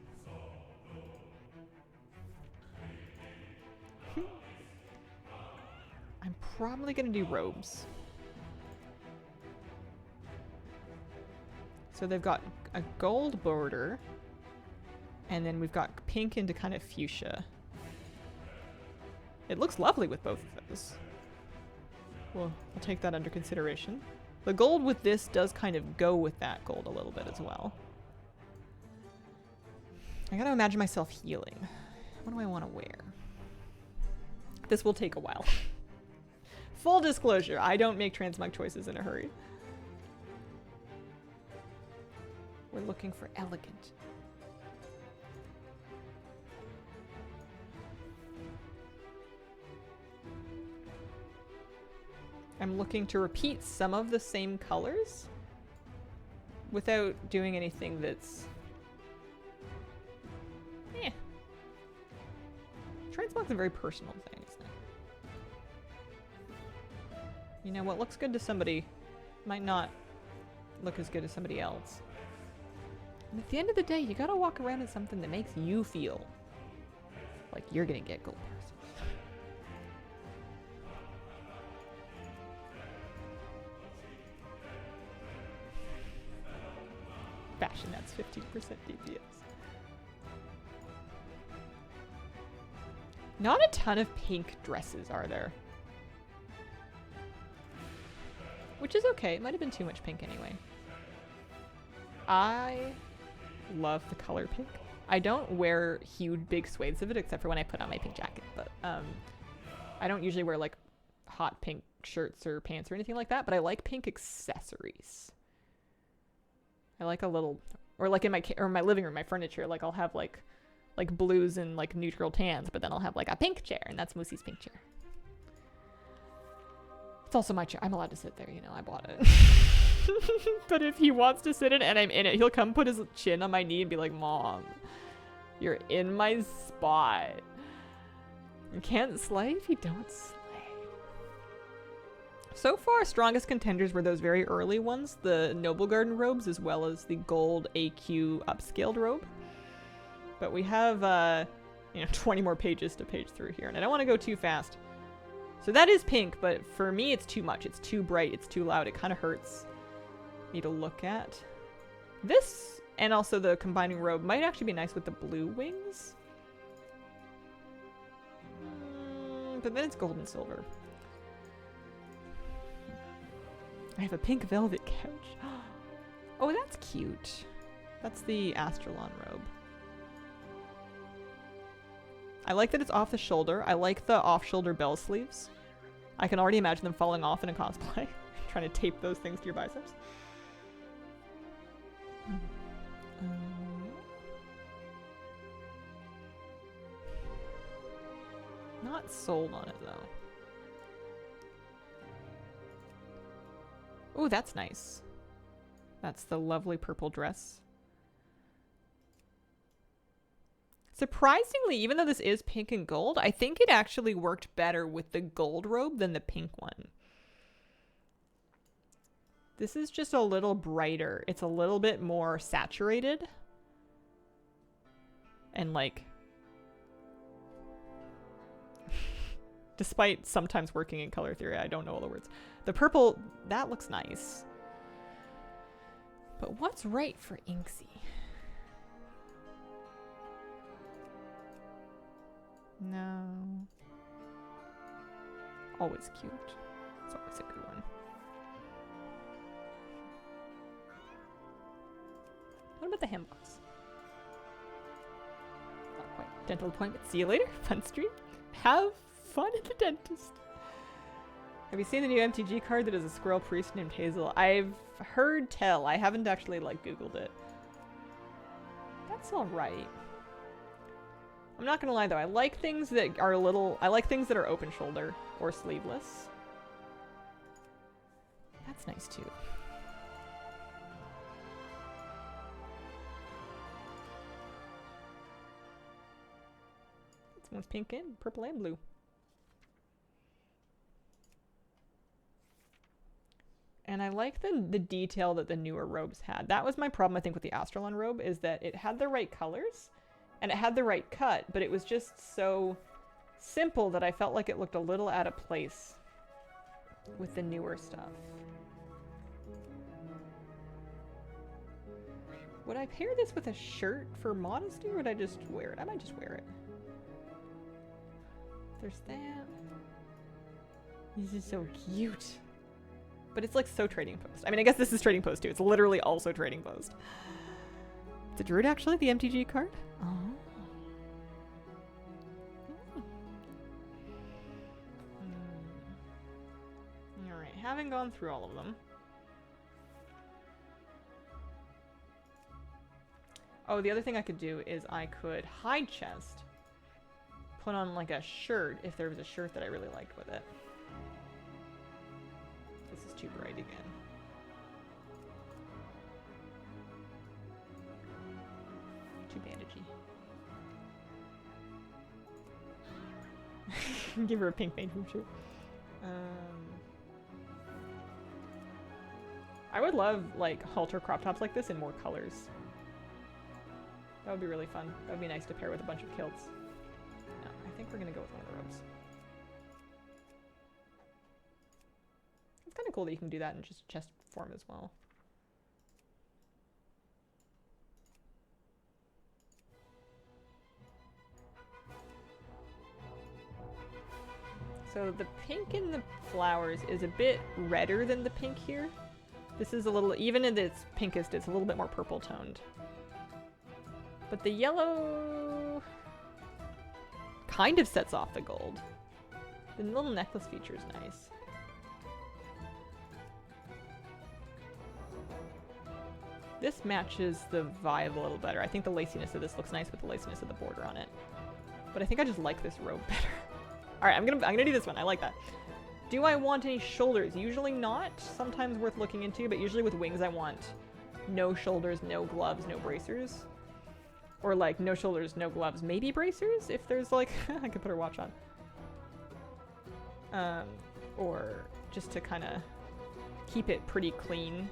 I'm probably going to do robes. So they've got a gold border, and then we've got pink into kind of fuchsia. It looks lovely with both of those. Well, I'll take that under consideration. The gold with this does kind of go with that gold a little bit as well. I gotta imagine myself healing. What do I want to wear? This will take a while. Full disclosure, I don't make transmog choices in a hurry. We're looking for elegant. I'm looking to repeat some of the same colors without doing anything that's... eh. Transmog's a very personal thing, isn't it? You know, what looks good to somebody might not look as good as somebody else. And at the end of the day, you gotta walk around in something that makes you feel like you're gonna get gold parcels. Fashion, that's 15% DPS. Not a ton of pink dresses, are there? Which is okay. It might have been too much pink anyway. I love the color pink. I don't wear huge big swathes of it except for when I put on my pink jacket, but I don't usually wear like hot pink shirts or pants or anything like that, but I like pink accessories. I like a little, or like in my living room, my furniture, like I'll have like blues and like neutral tans, but then I'll have like a pink chair, and that's Moosey's pink chair. It's also my chair. I'm allowed to sit there, you know, I bought it. But if he wants to sit in it and I'm in it, he'll come put his chin on my knee and be like, Mom, you're in my spot. You can't slay if you don't slay. So far, strongest contenders were those very early ones, the Noble Garden robes, as well as the gold AQ upscaled robe. But we have, 20 more pages to page through here, and I don't want to go too fast. So that is pink, but for me, it's too much. It's too bright. It's too loud. It kind of hurts me to look at. This, and also the combining robe, might actually be nice with the blue wings. But then it's gold and silver. I have a pink velvet couch. Oh, that's cute. That's the Astralon robe. I like that it's off the shoulder. I like the off-shoulder bell sleeves. I can already imagine them falling off in a cosplay. Trying to tape those things to your biceps. Not sold on it, though. Oh, that's nice. That's the lovely purple dress. Surprisingly, even though this is pink and gold, I think it actually worked better with the gold robe than the pink one. This is just a little brighter. It's a little bit more saturated. And like... despite sometimes working in color theory, I don't know all the words. The purple, that looks nice. But what's right for Inksy? No. Always cute. It's always a good one. What about the handbox? Not quite. Dental appointment. See you later. Fun stream. Have fun at the dentist. Have you seen the new MTG card that is a squirrel priest named Hazel? I've heard tell. I haven't actually like Googled it. That's alright. I'm not gonna lie though, I like things that are open shoulder or sleeveless. That's nice too. One's pink and purple and blue. And I like the detail that the newer robes had. That was my problem, I think, with the Astralon robe, is that it had the right colors and it had the right cut, but it was just so simple that I felt like it looked a little out of place with the newer stuff. Would I pair this with a shirt for modesty, or would I just wear it? I might just wear it. There's that. This is so cute. But it's like so Trading Post. I mean, I guess this is Trading Post too. It's literally also Trading Post. Is it Druid actually, the MTG card? Oh. Alright, having gone through all of them. Oh, the other thing I could do is I could hide chest, put on like a shirt if there was a shirt that I really liked with it. This is too bright again. Too bandagey. Give her a pink main shirt. I would love like halter crop tops like this in more colors. That would be really fun. That would be nice to pair with a bunch of kilts. No, I think we're gonna go with one of the robes. It's kind of cool that you can do that in just chest form as well. So the pink in the flowers is a bit redder than the pink here. This is a little, even in its pinkest, it's a little bit more purple toned. But the yellow kind of sets off the gold. The little necklace feature is nice. This matches the vibe a little better. I think the laciness of this looks nice with the laciness of the border on it. But I think I just like this robe better. Alright, I'm gonna do this one. I like that. Do I want any shoulders? Usually not. Sometimes worth looking into, but usually with wings I want no shoulders, no gloves, no bracers. Or like no shoulders, no gloves, maybe bracers if there's like I could put her watch on. Or just to kind of keep it pretty clean,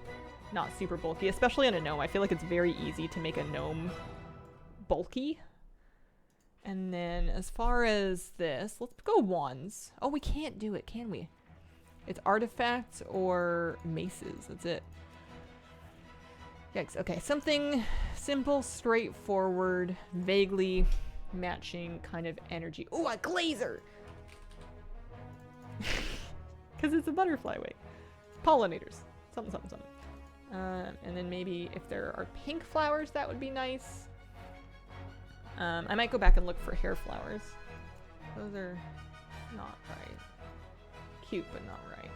not super bulky, especially on a gnome. I feel like it's very easy to make a gnome bulky. And then as far as this, let's go wands. Oh, we can't do it, can we? It's artifacts or maces. That's it. Yikes. Okay, something simple, straightforward, vaguely matching kind of energy. Oh, a glazer! Because it's a butterfly wing. Pollinators. Something, something, something. And then maybe if there are pink flowers, that would be nice. I might go back and look for hair flowers. Those are not right. Cute, but not right.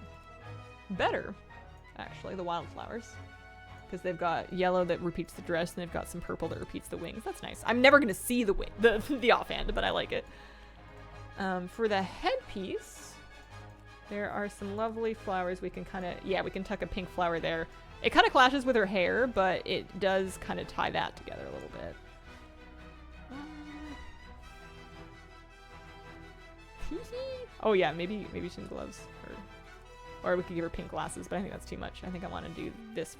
Better, actually, the wildflowers. Because they've got yellow that repeats the dress, and they've got some purple that repeats the wings. That's nice. I'm never going to see the offhand, but I like it. For the headpiece, there are some lovely flowers. We can kind of, yeah, we can tuck a pink flower there. It kind of clashes with her hair, but it does kind of tie that together a little bit. Oh yeah, maybe some gloves, or we could give her pink glasses, but I think that's too much. I think I want to do this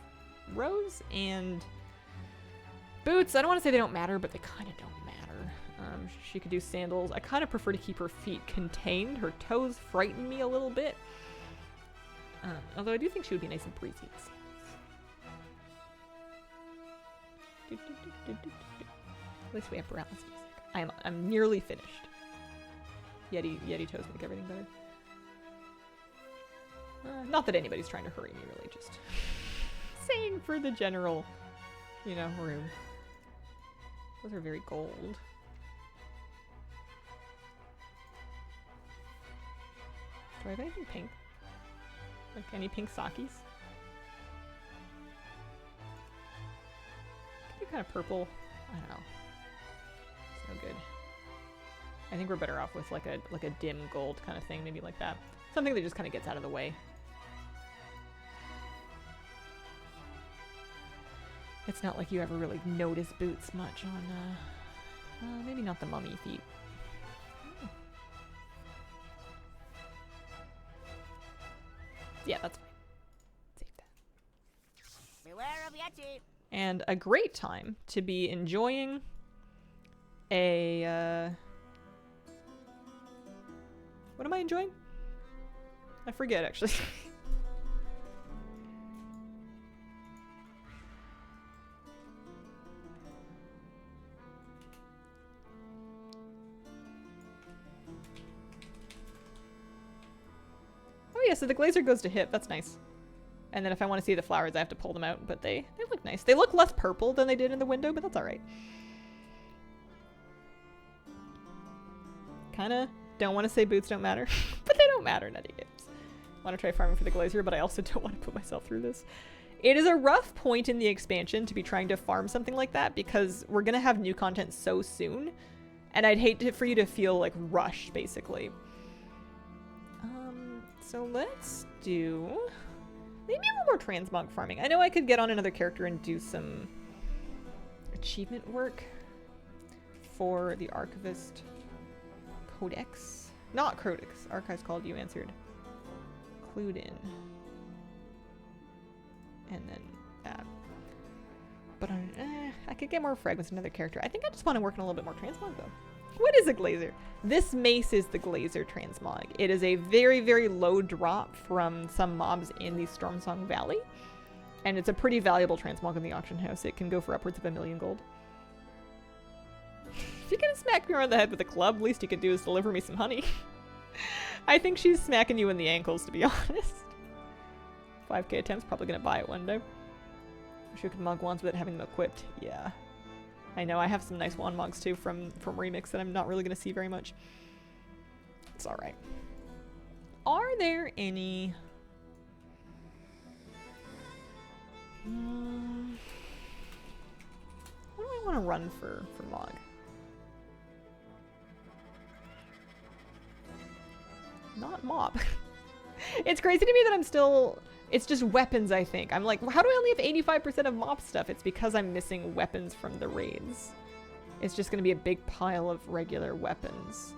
rose and boots. I don't want to say they don't matter, but they kind of don't matter. She could do sandals. I kind of prefer to keep her feet contained. Her toes frighten me a little bit, although I do think she would be nice and breezy in sandals. At least we have Paralysis music. I'm nearly finished. Yeti toes make everything better. Not that anybody's trying to hurry me, really, just saying for the general, you know, room. Those are very gold. Do I have anything pink? Like any pink sakis? Can do kind of purple. I don't know. It's no good. I think we're better off with like a dim gold kind of thing, maybe like that. Something that just kind of gets out of the way. It's not like you ever really notice boots much on, maybe not the mummy feet. Yeah, that's fine. Save that. Beware of Yeti. And a great time to be enjoying a, what am I enjoying? I forget, actually. Oh yeah, so the glazer goes to hip. That's nice. And then if I want to see the flowers, I have to pull them out. But they look nice. They look less purple than they did in the window, but that's all right. Kind of don't want to say boots don't matter, but they don't matter in any games. Want to try farming for the glazier, but I also don't want to put myself through this. It is a rough point in the expansion to be trying to farm something like that because we're going to have new content so soon. And I'd hate for you to feel like rushed, basically. So let's do maybe a little more transmog farming. I know I could get on another character and do some achievement work for the Archivist Codex. Not Codex. Archives called you answered. Clued in. And then but I could get more fragments in another character. I think I just want to work on a little bit more transmog though. What is a glazer? This mace is the glazer transmog. It is a very, very low drop from some mobs in the Stormsong Valley. And it's a pretty valuable transmog in the auction house. It can go for upwards of 1,000,000 gold. If you're gonna smack me around the head with a club, least you could do is deliver me some honey. I think she's smacking you in the ankles, to be honest. 5k attempts, probably gonna buy it one day. Wish you could mug wands without having them equipped. Yeah. I know, I have some nice wand mugs too from Remix that I'm not really going to see very much. It's alright. Are there any... what do I want to run for Mog? Not mob. It's crazy to me that I'm still... It's just weapons, I think. I'm like, how do I only have 85% of mob stuff? It's because I'm missing weapons from the raids. It's just going to be a big pile of regular weapons.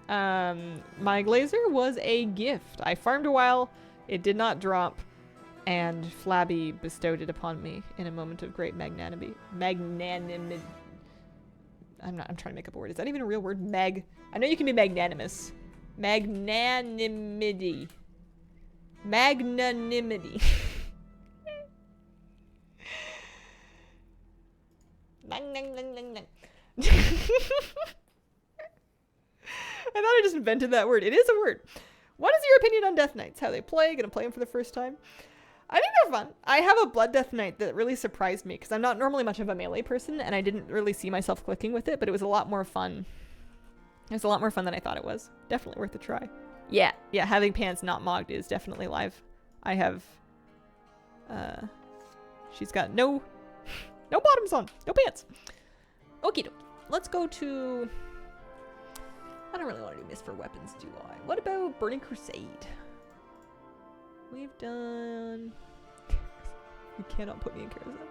My glazer was a gift. I farmed a while. It did not drop. And Flabby bestowed it upon me in a moment of great magnanimity. I'm trying to make up a word. Is that even a real word? I know you can be magnanimous. Magnanimity. Magnanimity. I thought I just invented that word. It is a word. What is your opinion on Death Knights? How they play? Gonna play them for the first time? I think they're fun. I have a Blood Death Knight that really surprised me because I'm not normally much of a melee person and I didn't really see myself clicking with it, but it was a lot more fun. It was a lot more fun than I thought it was. Definitely worth a try. Yeah, having pants not mogged is definitely live. I have, she's got no bottoms on, no pants. Okie dokie. Let's go to, I don't really want to do Mist for weapons, do I? What about Burning Crusade? We've done, you cannot put me in Carousel.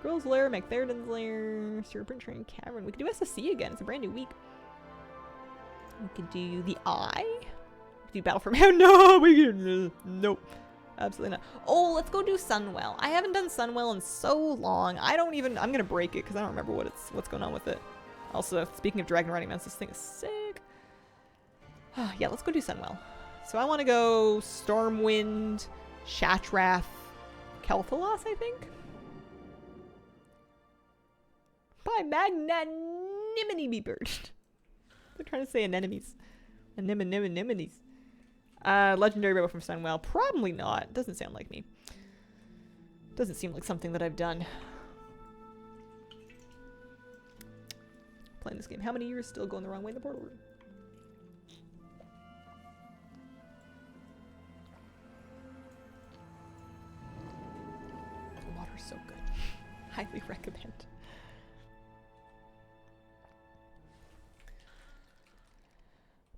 Girl's Lair, McTheridan's Lair, Serpent Train Cavern. We could do SSC again, it's a brand new week. We could do the Eye. We could do Battle for No, we could, nope. Absolutely not. Oh, let's go do Sunwell. I haven't done Sunwell in so long. I'm gonna break it because I don't remember what's going on with it. Also, speaking of dragon riding mounts, this thing is sick. Yeah, let's go do Sunwell. So I want to go Stormwind, Shatrath, Kel'Thalas, I think. By magnanimity be burst. They're trying to say anemones. Anemones. Legendary Rebel from Sunwell. Probably not. Doesn't sound like me. Doesn't seem like something that I've done. Playing this game. How many years still going the wrong way in the portal room? The water's so good. Highly recommend.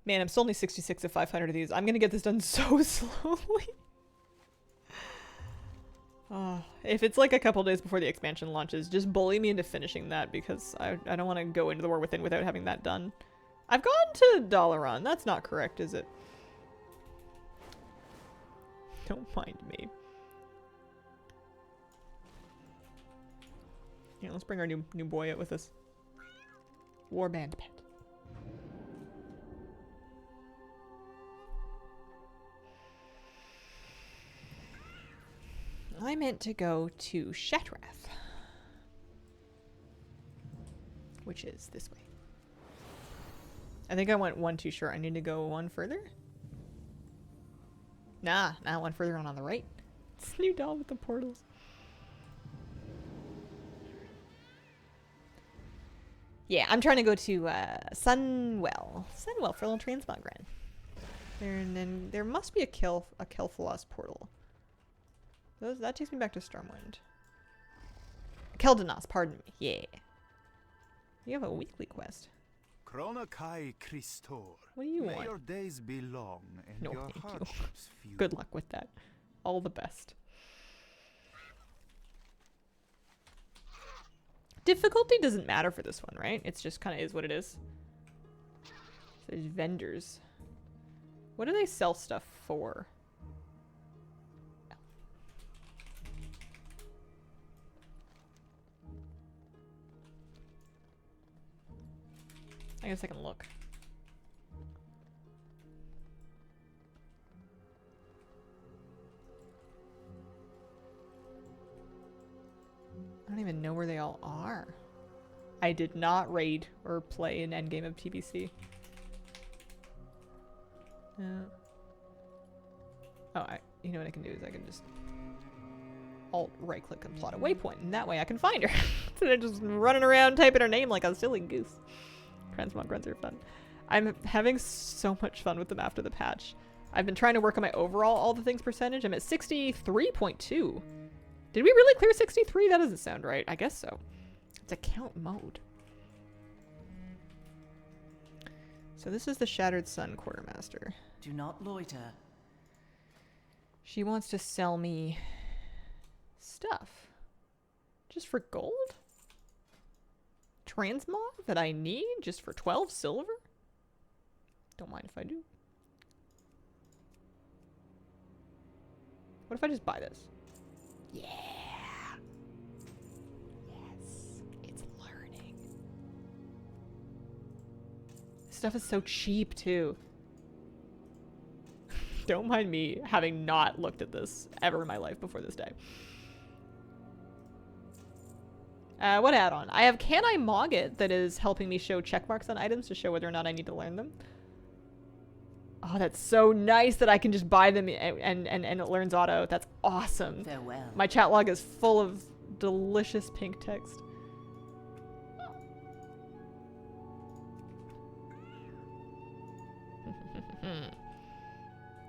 Man, I'm still only 66 of 500 of these. I'm gonna get this done so slowly. If it's like a couple days before the expansion launches, just bully me into finishing that because I don't want to go into the War Within without having that done. I've gone to Dalaran. That's not correct, is it? Don't mind me. Yeah, let's bring our new boy out with us. Warband pet. I meant to go to Shatrath, which is this way. I think I went one too short. I need to go one further. Nah, one further on the right. It's a new doll with the portals. Yeah, I'm trying to go to Sunwell for a little transmogrification. And then there must be a Kel'Thalas portal. That takes me back to Stormwind. Kel'Danas, pardon me. Yeah. You have a weekly quest. Chronokai Christor. What do you May want? your days be long and No, your thank you. hardships few. Good luck with that. All the best. Difficulty doesn't matter for this one, right? It's just kind of is what it is. There's vendors. What do they sell stuff for? I guess I can look. I don't even know where they all are. I did not raid or play an endgame of TBC. Oh, you know what I can do is I can just alt right click and plot a waypoint, and that way I can find her. So they're just running around typing her name like a silly goose. Transmog runs are fun. I'm having so much fun with them after the patch. I've been trying to work on my overall all the things percentage. I'm at 63.2. Did we really clear 63? That doesn't sound right. I guess so. It's account mode. So this is the Shattered Sun Quartermaster. Do not loiter. She wants to sell me stuff. Just for gold? Transmog that I need just for 12 silver? Don't mind if I do. What if I just buy this? Yeah. Yes. It's learning. This stuff is so cheap too. Don't mind me having not looked at this ever in my life before this day. What add-on? I have Can I Mog It that is helping me show checkmarks on items to show whether or not I need to learn them. Oh, that's so nice that I can just buy them and it learns auto. That's awesome. Farewell. My chat log is full of delicious pink text.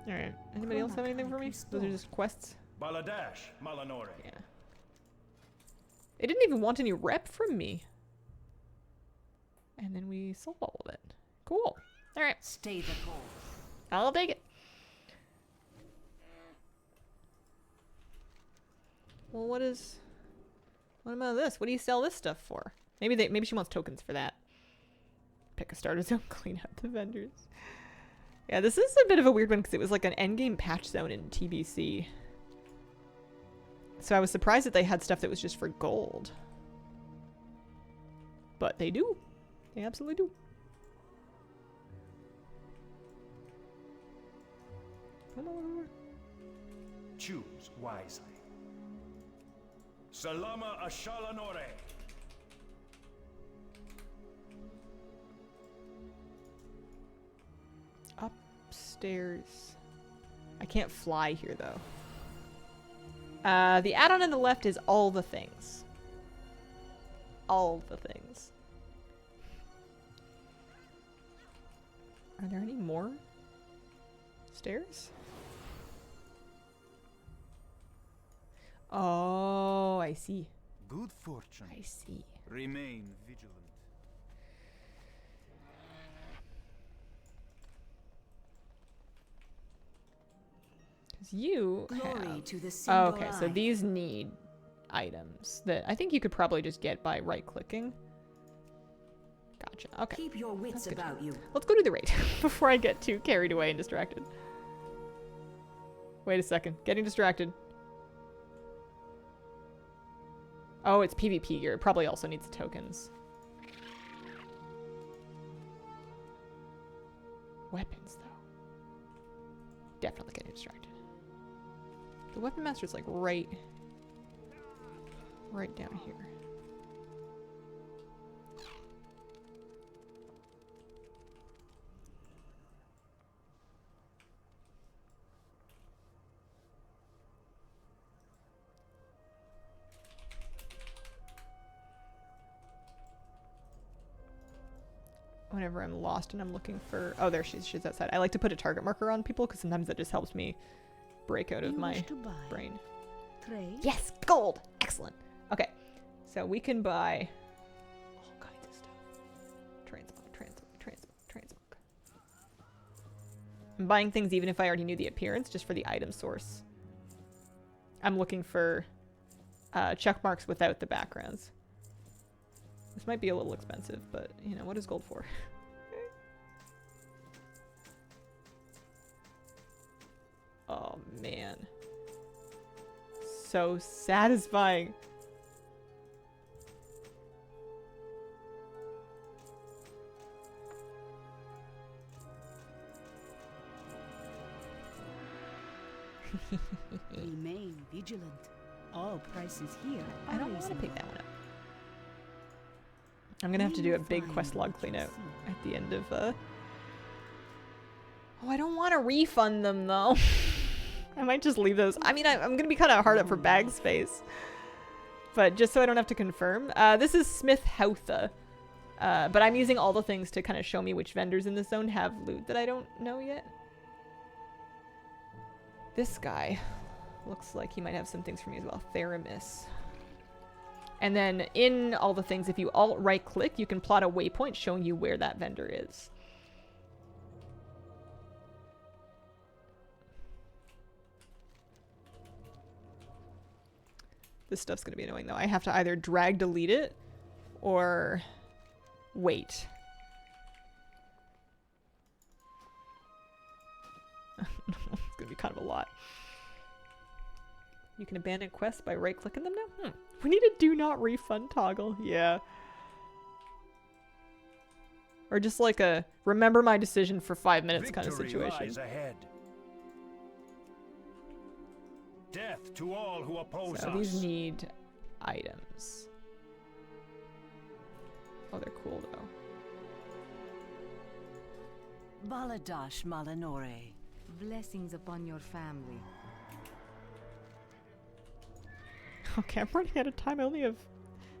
Alright. Anybody else have anything for me? Those are just quests. Baladash, Malanore. Yeah. It didn't even want any rep from me. And then we sold all of it. Cool. Alright. Stay the course. I'll take it. Well, what about this? What do you sell this stuff for? Maybe she wants tokens for that. Pick a starter zone, clean up the vendors. Yeah, this is a bit of a weird one because it was like an endgame patch zone in TBC. So I was surprised that they had stuff that was just for gold. But they do. They absolutely do. Come on. Choose wisely. Salama Ashalanore. Upstairs. I can't fly here though. The add-on on the left is all the things. All the things. Are there any more stairs? Oh, I see. Good fortune. I see. Remain vigilant. Because you Glory have... to the Oh, single okay, so eye. these need items that I think you could probably just get by right-clicking. God Gotcha. Okay. Keep your wits That's good to about you. Let's go do the raid before I get too carried away and distracted. Wait a second. Getting distracted. Oh, it's PvP gear. It probably also needs tokens. Weapons, though. Definitely getting distracted. The weapon master's like right down here. Whenever I'm lost and I'm looking for... Oh, there she's outside. I like to put a target marker on people because sometimes that just helps me break out of my brain. Trade. Yes! Gold! Excellent. Okay. So we can buy all kinds of stuff. Transmog. I'm buying things even if I already knew the appearance, just for the item source. I'm looking for check marks without the backgrounds. This might be a little expensive, but, you know, what is gold for? Oh, man. So satisfying. Remain vigilant. All prices here I are don't want to reasonable. pick that one up. I'm gonna have to do a big quest log clean out at the end of Oh, I don't want to refund them though. I might just leave those. I mean, I'm gonna be kind of hard up for bag space, but just so I don't have to confirm. This is Smith Houtha, but I'm using all the things to kind of show me which vendors in this zone have loot that I don't know yet. This guy looks like he might have some things for me as well. Theramis. And then in all the things, if you alt right click, you can plot a waypoint showing you where that vendor is. This stuff's going to be annoying though. I have to either drag delete it or wait. It's going to be kind of a lot. You can abandon quests by right-clicking them now? We need a do not refund toggle. Yeah. Or just like a remember my decision for 5 minutes kind of situation. Lies ahead. Death to all who oppose So us. these need items. Oh, they're cool though. Baladash Malanore. Blessings upon your family. Okay, I'm running out of time. I only have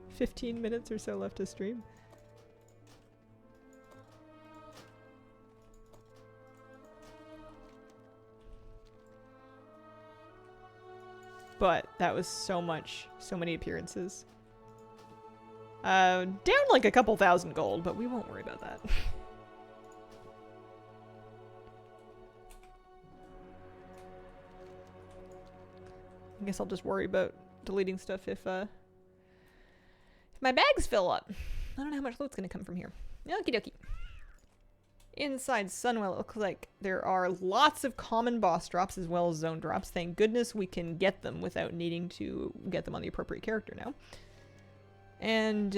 15 minutes or so left to stream. But that was so many appearances. Down like a couple thousand gold, but we won't worry about that. I guess I'll just worry about deleting stuff if my bags fill up. I don't know how much loot's gonna come from here. Okie dokie. Inside Sunwell, it looks like there are lots of common boss drops as well as zone drops. Thank goodness we can get them without needing to get them on the appropriate character now. And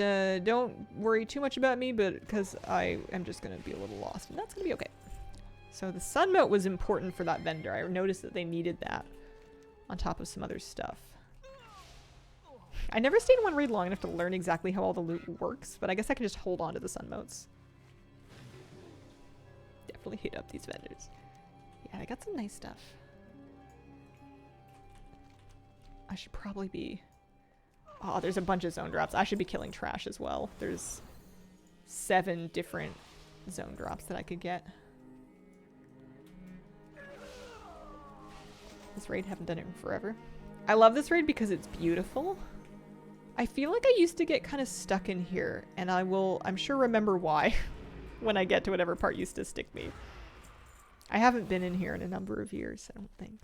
don't worry too much about me, but because I am just gonna be a little lost, and that's gonna be okay. So the sun moat was important for that vendor. I noticed that they needed that on top of some other stuff. I never stayed in one raid long enough to learn exactly how all the loot works, but I guess I can just hold on to the sun moats. Definitely hit up these vendors. Yeah, I got some nice stuff. I should probably be... Oh, there's a bunch of zone drops. I should be killing trash as well. There's 7 different zone drops that I could get. This raid, haven't done it in forever. I love this raid because it's beautiful. I feel like I used to get kind of stuck in here, and I'm sure remember why when I get to whatever part used to stick me. I haven't been in here in a number of years, I don't think.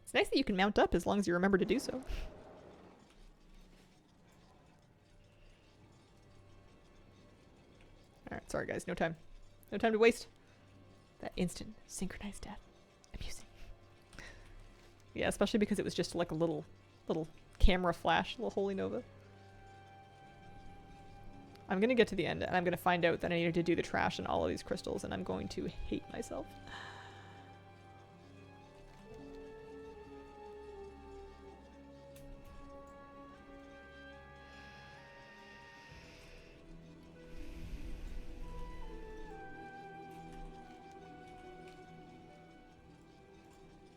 It's nice that you can mount up as long as you remember to do so. Alright, sorry guys, no time. No time to waste. That instant synchronized death. Amusing. Yeah, especially because it was just like a little camera flash, little holy nova. I'm gonna get to the end and I'm gonna find out that I needed to do the trash in all of these crystals and I'm going to hate myself.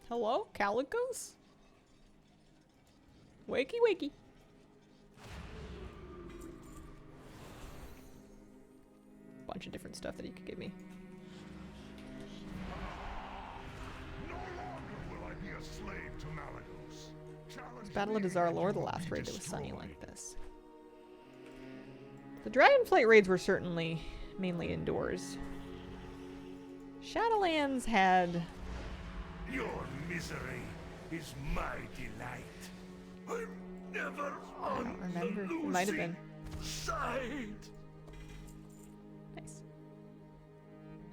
Hello? Calicos? Wakey wakey. Bunch of different stuff that he could give me. No longer will I be a slave to Malagos. Challenge Battle of me Dazar and Lore, you the will last be raid that was sunny destroyed. like this. The Dragonflight raids were certainly mainly indoors. Shadowlands had... Your misery is my delight. I'm never I on don't remember. the It might have been. losing side. Nice.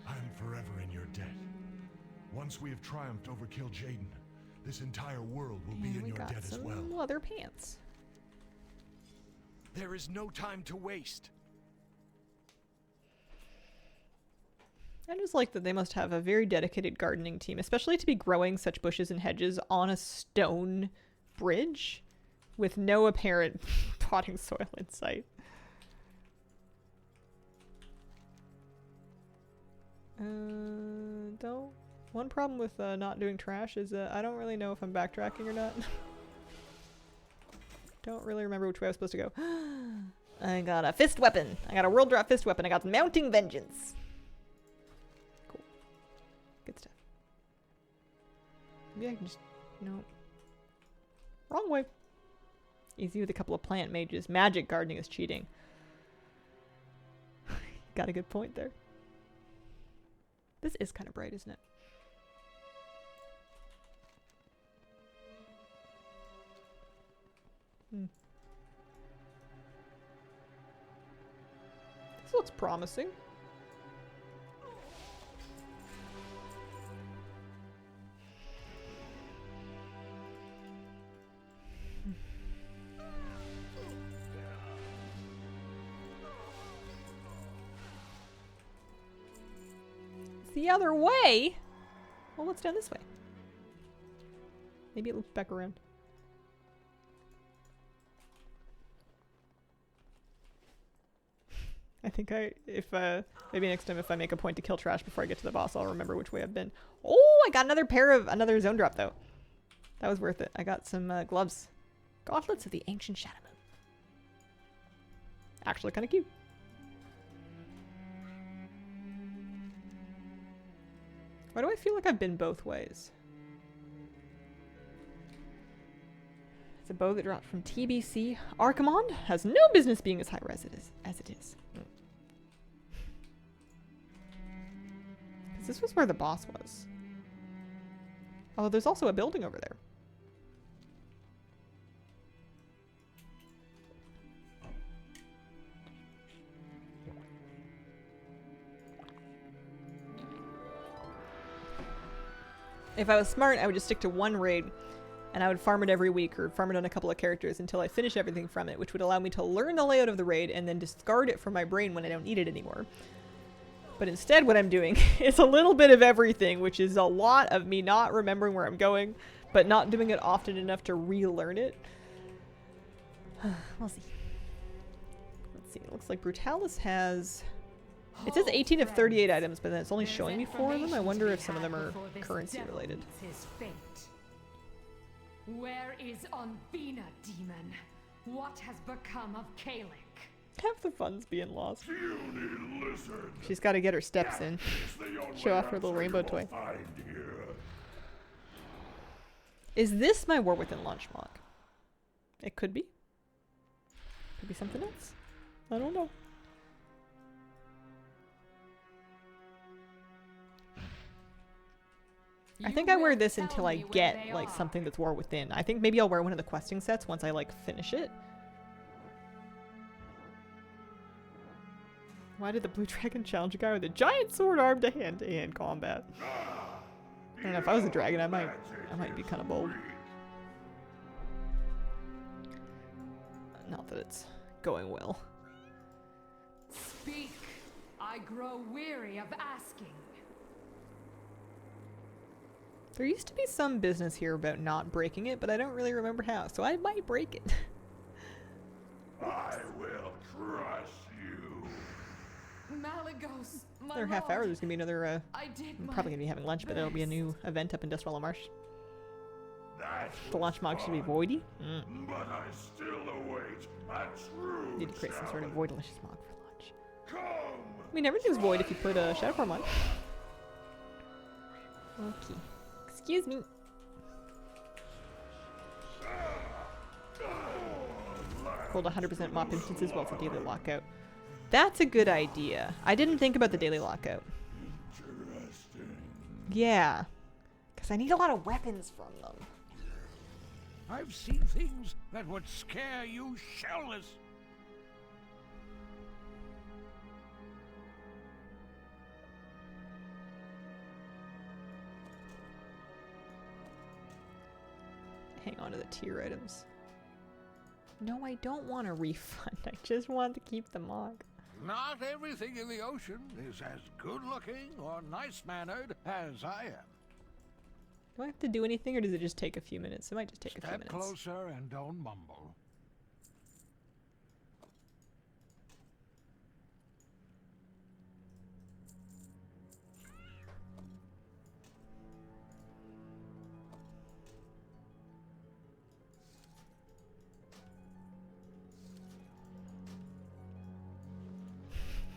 I'm forever in your debt. Once we have triumphed over Kill Jaden, this entire world will be And in we your got debt as some well. leather pants. There is no time to waste. I just like that they must have a very dedicated gardening team, especially to be growing such bushes and hedges on a stone bridge with no apparent potting soil in sight. Don't. One problem with not doing trash is I don't really know if I'm backtracking or not. Don't really remember which way I was supposed to go. I got a fist weapon. I got a world drop fist weapon. I got mounting vengeance. Cool. Good stuff. Maybe I can just... No. Wrong way. Easy with a couple of plant mages. Magic gardening is cheating. Got a good point there. This is kind of bright, isn't it? This looks promising. It's the other way. Well, let's down this way. Maybe it loops back around. I think maybe next time if I make a point to kill trash before I get to the boss, I'll remember which way I've been. Oh, I got another zone drop though. That was worth it. I got some gloves. Gauntlets of the Ancient Shadow Moon. Actually kind of cute. Why do I feel like I've been both ways? It's a bow that dropped from TBC. Archimond has no business being as high res as it is. Because this was where the boss was. Oh, there's also a building over there. If I was smart, I would just stick to one raid, and I would farm it every week, or farm it on a couple of characters until I finish everything from it, which would allow me to learn the layout of the raid and then discard it from my brain when I don't need it anymore. But instead what I'm doing is a little bit of everything, which is a lot of me not remembering where I'm going, but not doing it often enough to relearn it. We'll see. Let's see, it looks like Brutalis has... It says 18 of 38 items, but then it's only showing me 4 of them. I wonder if some of them are currency related. His fate. Where is Onthena, demon? What has become of Kalik? Have the fun's being lost. Puny lizard. She's got to get her steps in. Is the only Show off her little answer rainbow you will toy. find here. Is this my War Within launch mock? It could be. Could be something else. I don't know. I think I wear this until I get like something that's War Within. I think maybe I'll wear one of the questing sets once I like finish it. Why did the blue dragon challenge a guy with a giant sword arm to hand combat? I don't know, if I was a dragon, I might be kind of bold. Not that it's going well. Speak. I grow weary of asking. There used to be some business here about not breaking it, but I don't really remember how, so I might break it. I will crush you. Malagos, my Another half hour, lord, there's gonna be another, I did I'm my probably gonna be having lunch, but there'll be a new event up in Dustwallow Marsh. That The launch mog should be voidy. but I still await a true Need to create some sort of void delicious mog for launch. Come! I mean, everything's void if you put a shadow form on. Okay. Excuse me. Hold 100% mop instances while it's a daily lockout. That's a good idea. I didn't think about the daily lockout. Yeah. Because I need a lot of weapons from them. I've seen things that would scare you shellless. Hang on to the tier items. No, I don't want a refund. I just want to keep the mog. Not everything in the ocean is as good-looking or nice-mannered as I am. Do I have to do anything, or does it just take a few minutes? It might just take a few Step minutes. closer and don't mumble.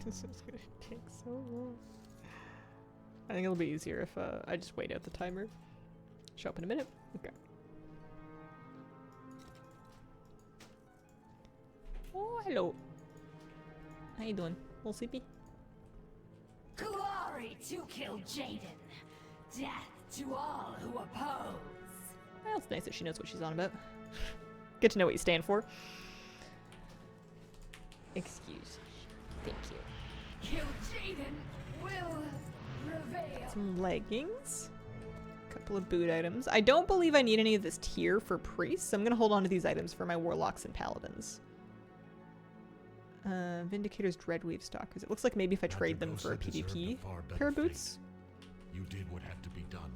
This is gonna take so long. I think it'll be easier if I just wait out the timer. Show up in a minute. Okay. Oh, hello. How you doing? Little sleepy? Glory to kill Jaden. Death to all who oppose. Well, it's nice that she knows what she's on about. Good to know what you stand for. Excuse. Thank you. Kill Jaden will prevail. Some leggings. Couple of boot items. I don't believe I need any of this tier for priests. So I'm gonna hold on to these items for my warlocks and paladins. Vindicator's Dreadweave Stalkers. It looks like maybe if I trade them for a PvP pair of boots. You did what had to be done,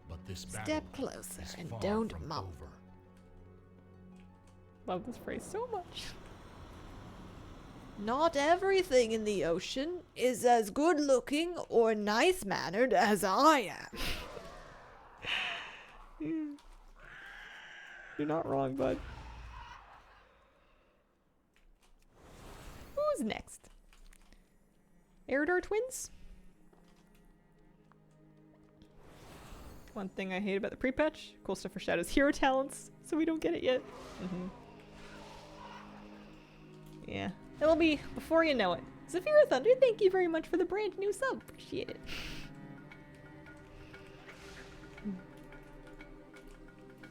but this battle Step closer is and far don't from mumble. over. Love this phrase so much. Not everything in the ocean is as good looking or nice mannered as I am. You're not wrong, bud. Who's next? Eridor twins? One thing I hate about the pre-patch, cool stuff for Shadow's hero talents, so we don't get it yet. Yeah. It'll be before you know it. Zephyra Thunder, thank you very much for the brand new sub. Appreciate it.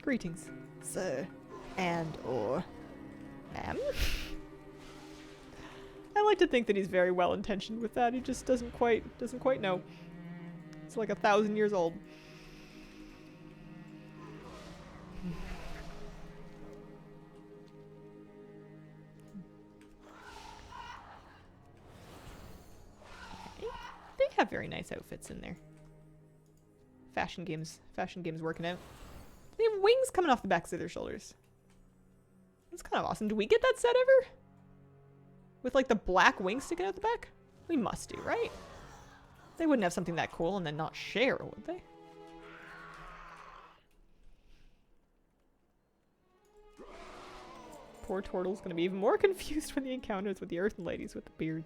Greetings, sir and or ma'am. I like to think that he's very well intentioned with that. He just doesn't quite know. It's like 1,000 years old. They have very nice outfits in there. Fashion games working out. They have wings coming off the backs of their shoulders. That's kind of awesome. Do we get that set ever? With like the black wings sticking out the back? We must do, right? They wouldn't have something that cool and then not share, would they? Poor Tortle's gonna be even more confused when he encounters with the Earthen Ladies with the beard.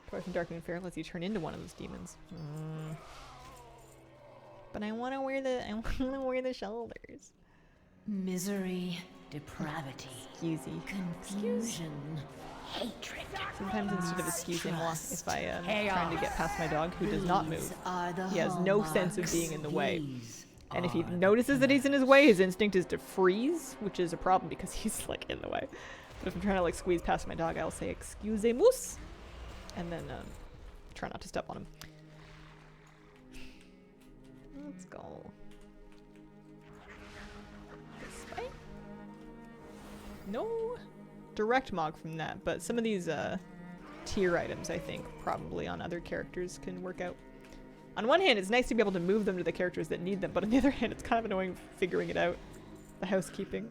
Twice in Dark and Fair lets you turn into one of those demons. But I want to wear the shoulders. Misery, depravity, confusion, hatred. Sometimes instead of excusing if I am trying to get past my dog who does not move, he has no sense of being in the way. And if he notices that he's in his way, his instinct is to freeze, which is a problem because he's like in the way. But if I'm trying to like squeeze past my dog, I'll say excusez-moi, and then try not to step on him. Let's go this way. No direct mog from that, but some of these tier items I think probably on other characters can work out. On one hand, it's nice to be able to move them to the characters that need them, but on the other hand, it's kind of annoying figuring it out. The housekeeping.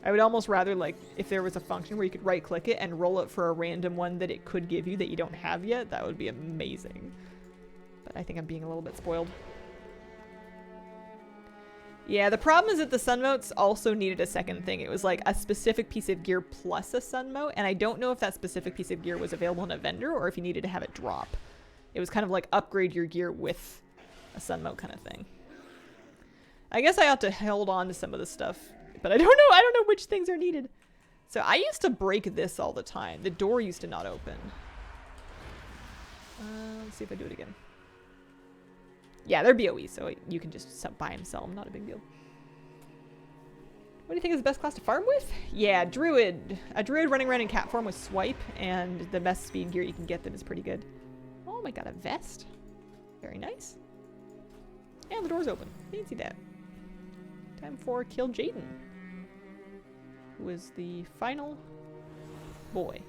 I would almost rather, like, if there was a function where you could right-click it and roll it for a random one that it could give you that you don't have yet, that would be amazing. But I think I'm being a little bit spoiled. Yeah, the problem is that the sun motes also needed a second thing. It was like a specific piece of gear plus a sun mote, and I don't know if that specific piece of gear was available in a vendor or if you needed to have it drop. It was kind of like upgrade your gear with a sun mote kind of thing. I guess I ought to hold on to some of the stuff, but I don't know. I don't know which things are needed. So I used to break this all the time. The door used to not open. Let's see if I do it again. Yeah, they're BOE, so you can just buy and sell them. Not a big deal. What do you think is the best class to farm with? Yeah, Druid. A Druid running around in cat form with swipe, and the best speed gear you can get them is pretty good. Oh my god, a vest. Very nice. And the door's open. Fancy that. Time for Kill Jaden, who is the final boy.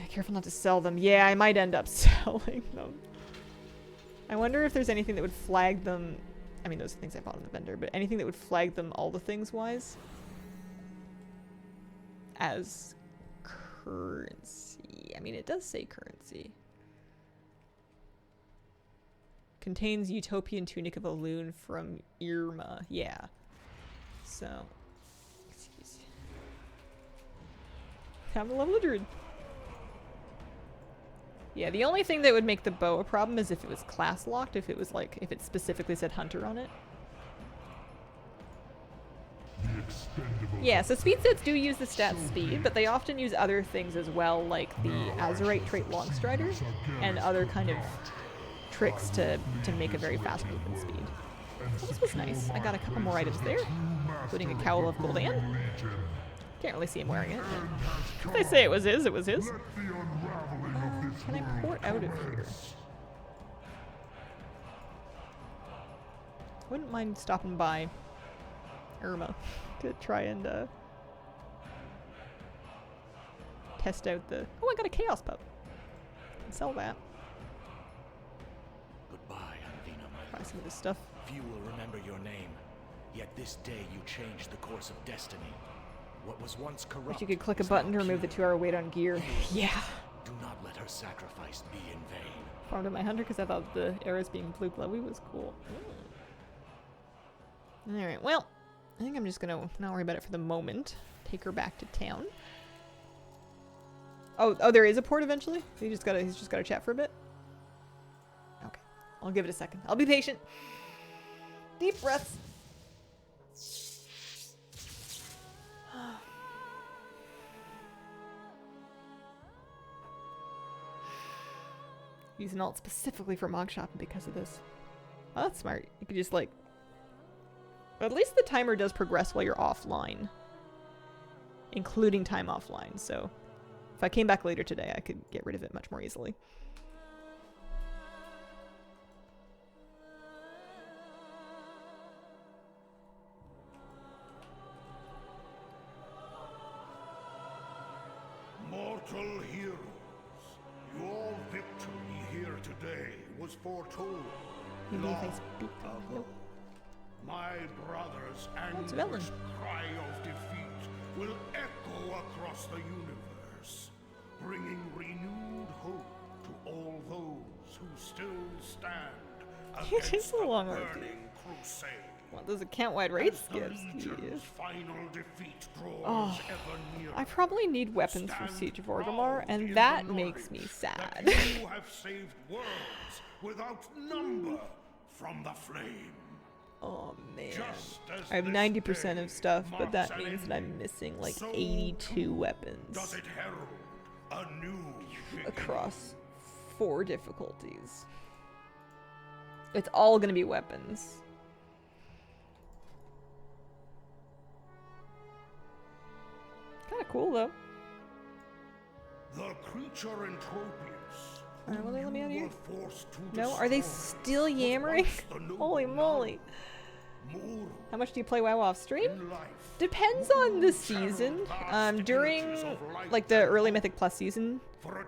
Careful not to sell them. Yeah, I might end up selling them. I wonder if there's anything that would flag them. I mean, those are things I bought in the vendor, but anything that would flag them all the things wise as currency. I mean, it does say currency. Contains Utopian Tunic of a Loon from Irma. Yeah. So, excuse me. I'm a level druid. Yeah, the only thing that would make the bow a problem is if it was class locked, if it was like, if it specifically said hunter on it. Yeah, so speed sets do use the stat speed, but they often use other things as well, like the Azurite trait Longstrider, and other kind of tricks to make a very fast movement speed. This was nice. I got a couple more items there, including a Cowl of Gul'dan. Can't really see him wearing it. If they say it was his, it was his. Can I port out of here? Wouldn't mind stopping by Irma to try and test out the... Oh, I got a Chaos Pup. Can sell that. Goodbye, Anvina, my Buy some of this stuff. Few will remember your name, yet this day you changed the course of destiny. What was once corrupt. Wish you could click a button to remove the 2-hour wait on gear. Yeah. Do not let her sacrifice be in vain. Farmed up my hunter because I thought the arrows being blue glowy was cool. Alright, well, I think I'm just gonna not worry about it for the moment. Take her back to town. Oh, there is a port eventually? He's just gotta chat for a bit? Okay. I'll give it a second. I'll be patient. Deep breaths. Use an alt specifically for mog shopping because of this. Oh, that's smart. You could just like... At least the timer does progress while you're offline. Including time offline, so... If I came back later today, I could get rid of it much more easily. Mortal heroes, your victory here today was foretold. Maybe if I long speak to him. ago. Nope. My brother's it's Velen. anguished cry of defeat will echo across the universe, bringing renewed hope to all those who still stand It is against a the long arc. burning crusade. What, those account-wide raid As the skips? Legion's final defeat draws Oh, ever nearer. I probably need weapons from Stand Siege of Orgrimmar, proud and in that the makes me knowledge sad. that you have saved worlds without number from the flame. Oh man. Just as I have this 90% day of stuff, but marks that an means that I'm ending, missing like so 82 too weapons Does it herald a new beginning? across 4 difficulties. It's all gonna be weapons. Kind of cool though. The creature Entropius. Alright, will they let me out of here? Forced to No? Are they still yammering? Holy moly. How much do you play WoW off stream? Depends on the season. During like the early Mythic Plus season,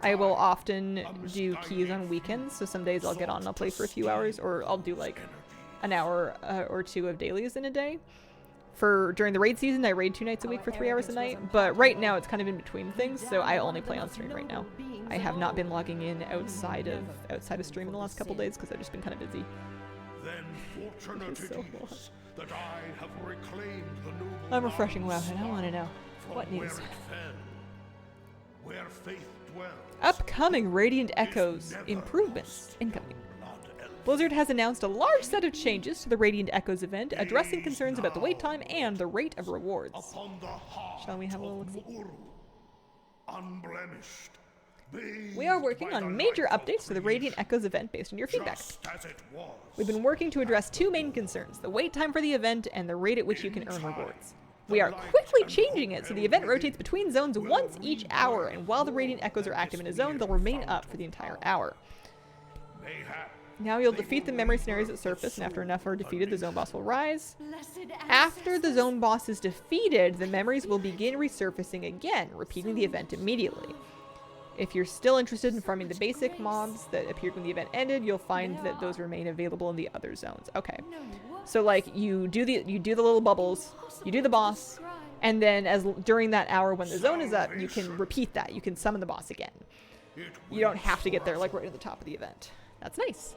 I will often do keys on weekends. So some days I'll get on and I'll play for a few hours, or I'll do like an hour or two of dailies in a day. During the raid season, I raid 2 nights a week for 3 hours a night, but right now it's kind of in between things, so I only play on stream right now. I have not been logging in outside of stream in the last couple days because I've just been kind of busy. Then fortunate it is that I have reclaimed the noble. I'm refreshing WoW and I want to know what news. Where faith dwells. Upcoming Radiant Echoes improvements incoming. Blizzard has announced a large set of changes to the Radiant Echoes event, addressing concerns about the wait time and the rate of rewards. Shall we have a little look-see? Unblemished. We are working on major updates to the Radiant Echoes event based on your feedback. We've been working to address 2 main concerns, the wait time for the event and the rate at which you can earn rewards. We are quickly changing it so the event rotates between zones once each hour, and while the Radiant Echoes are active in a zone, they'll remain up for the entire hour. Now you'll defeat the memory scenarios that surface, and after enough are defeated, the zone boss will rise. After the zone boss is defeated, the memories will begin resurfacing again, repeating the event immediately. If you're still interested in farming the basic mobs that appeared when the event ended, you'll find that those remain available in the other zones. Okay. So like you do the little bubbles, you do the boss, and then during that hour when the zone is up, you can repeat that. You can summon the boss again. You don't have to get there like right at the top of the event. That's nice.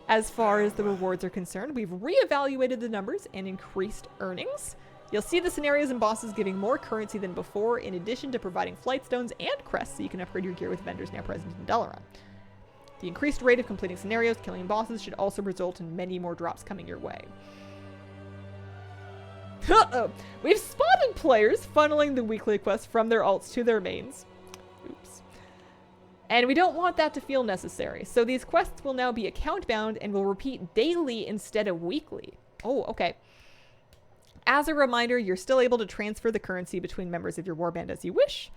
As far as the rewards are concerned, we've reevaluated the numbers and increased earnings. You'll see the scenarios and bosses giving more currency than before, in addition to providing flight stones and crests so you can upgrade your gear with vendors now present in Dalaran. The increased rate of completing scenarios, killing bosses, should also result in many more drops coming your way. We've spotted players funneling the weekly quests from their alts to their mains. Oops. And we don't want that to feel necessary, so these quests will now be account bound and will repeat daily instead of weekly. Oh, okay. As a reminder, you're still able to transfer the currency between members of your warband as you wish.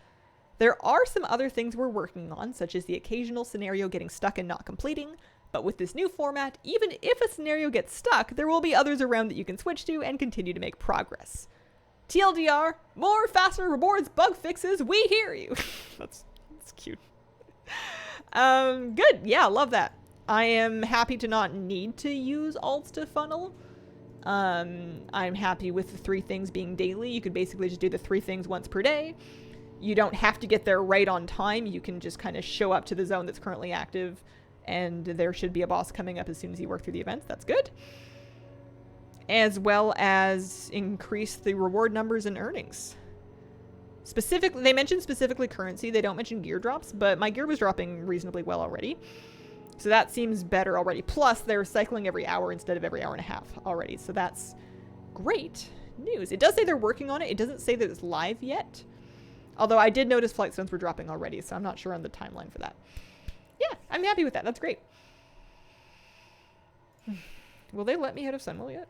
There are some other things we're working on, such as the occasional scenario getting stuck and not completing, but with this new format, even if a scenario gets stuck, there will be others around that you can switch to and continue to make progress. TLDR, more faster rewards, bug fixes, we hear you. That's cute. Good, yeah, love that. I am happy to not need to use alts to funnel. I'm happy with the 3 things being daily. You could basically just do the 3 things once per day. You don't have to get there right on time. You can just kind of show up to the zone that's currently active, and there should be a boss coming up as soon as you work through the events. That's good. As well as increase the reward numbers and earnings. Specifically, they mentioned specifically currency. They don't mention gear drops, but my gear was dropping reasonably well already. So that seems better already. Plus, they're cycling every hour instead of every hour and a half already. So that's great news. It does say they're working on it. It doesn't say that it's live yet. Although I did notice flight stones were dropping already, so I'm not sure on the timeline for that. Yeah, I'm happy with that. That's great. Will they let me out of Sunwell yet?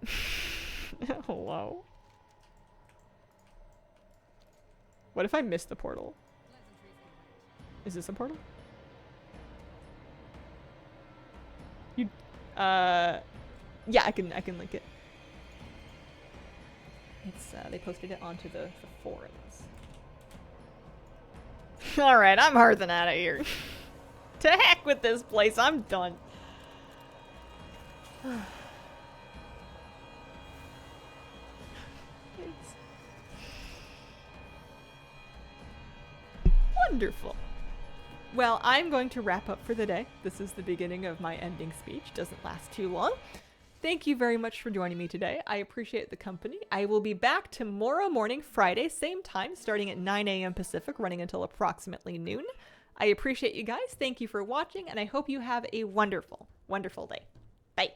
Hello? What if I missed the portal? Is this a portal? Yeah, I can link it. It's they posted it onto the forums. All right, I'm hearthing out of here. To heck with this place, I'm done. Wonderful. Well, I'm going to wrap up for the day. This is the beginning of my ending speech. Doesn't last too long. Thank you very much for joining me today. I appreciate the company. I will be back tomorrow morning, Friday, same time, starting at 9 a.m. Pacific, running until approximately noon. I appreciate you guys. Thank you for watching, and I hope you have a wonderful, wonderful day. Bye.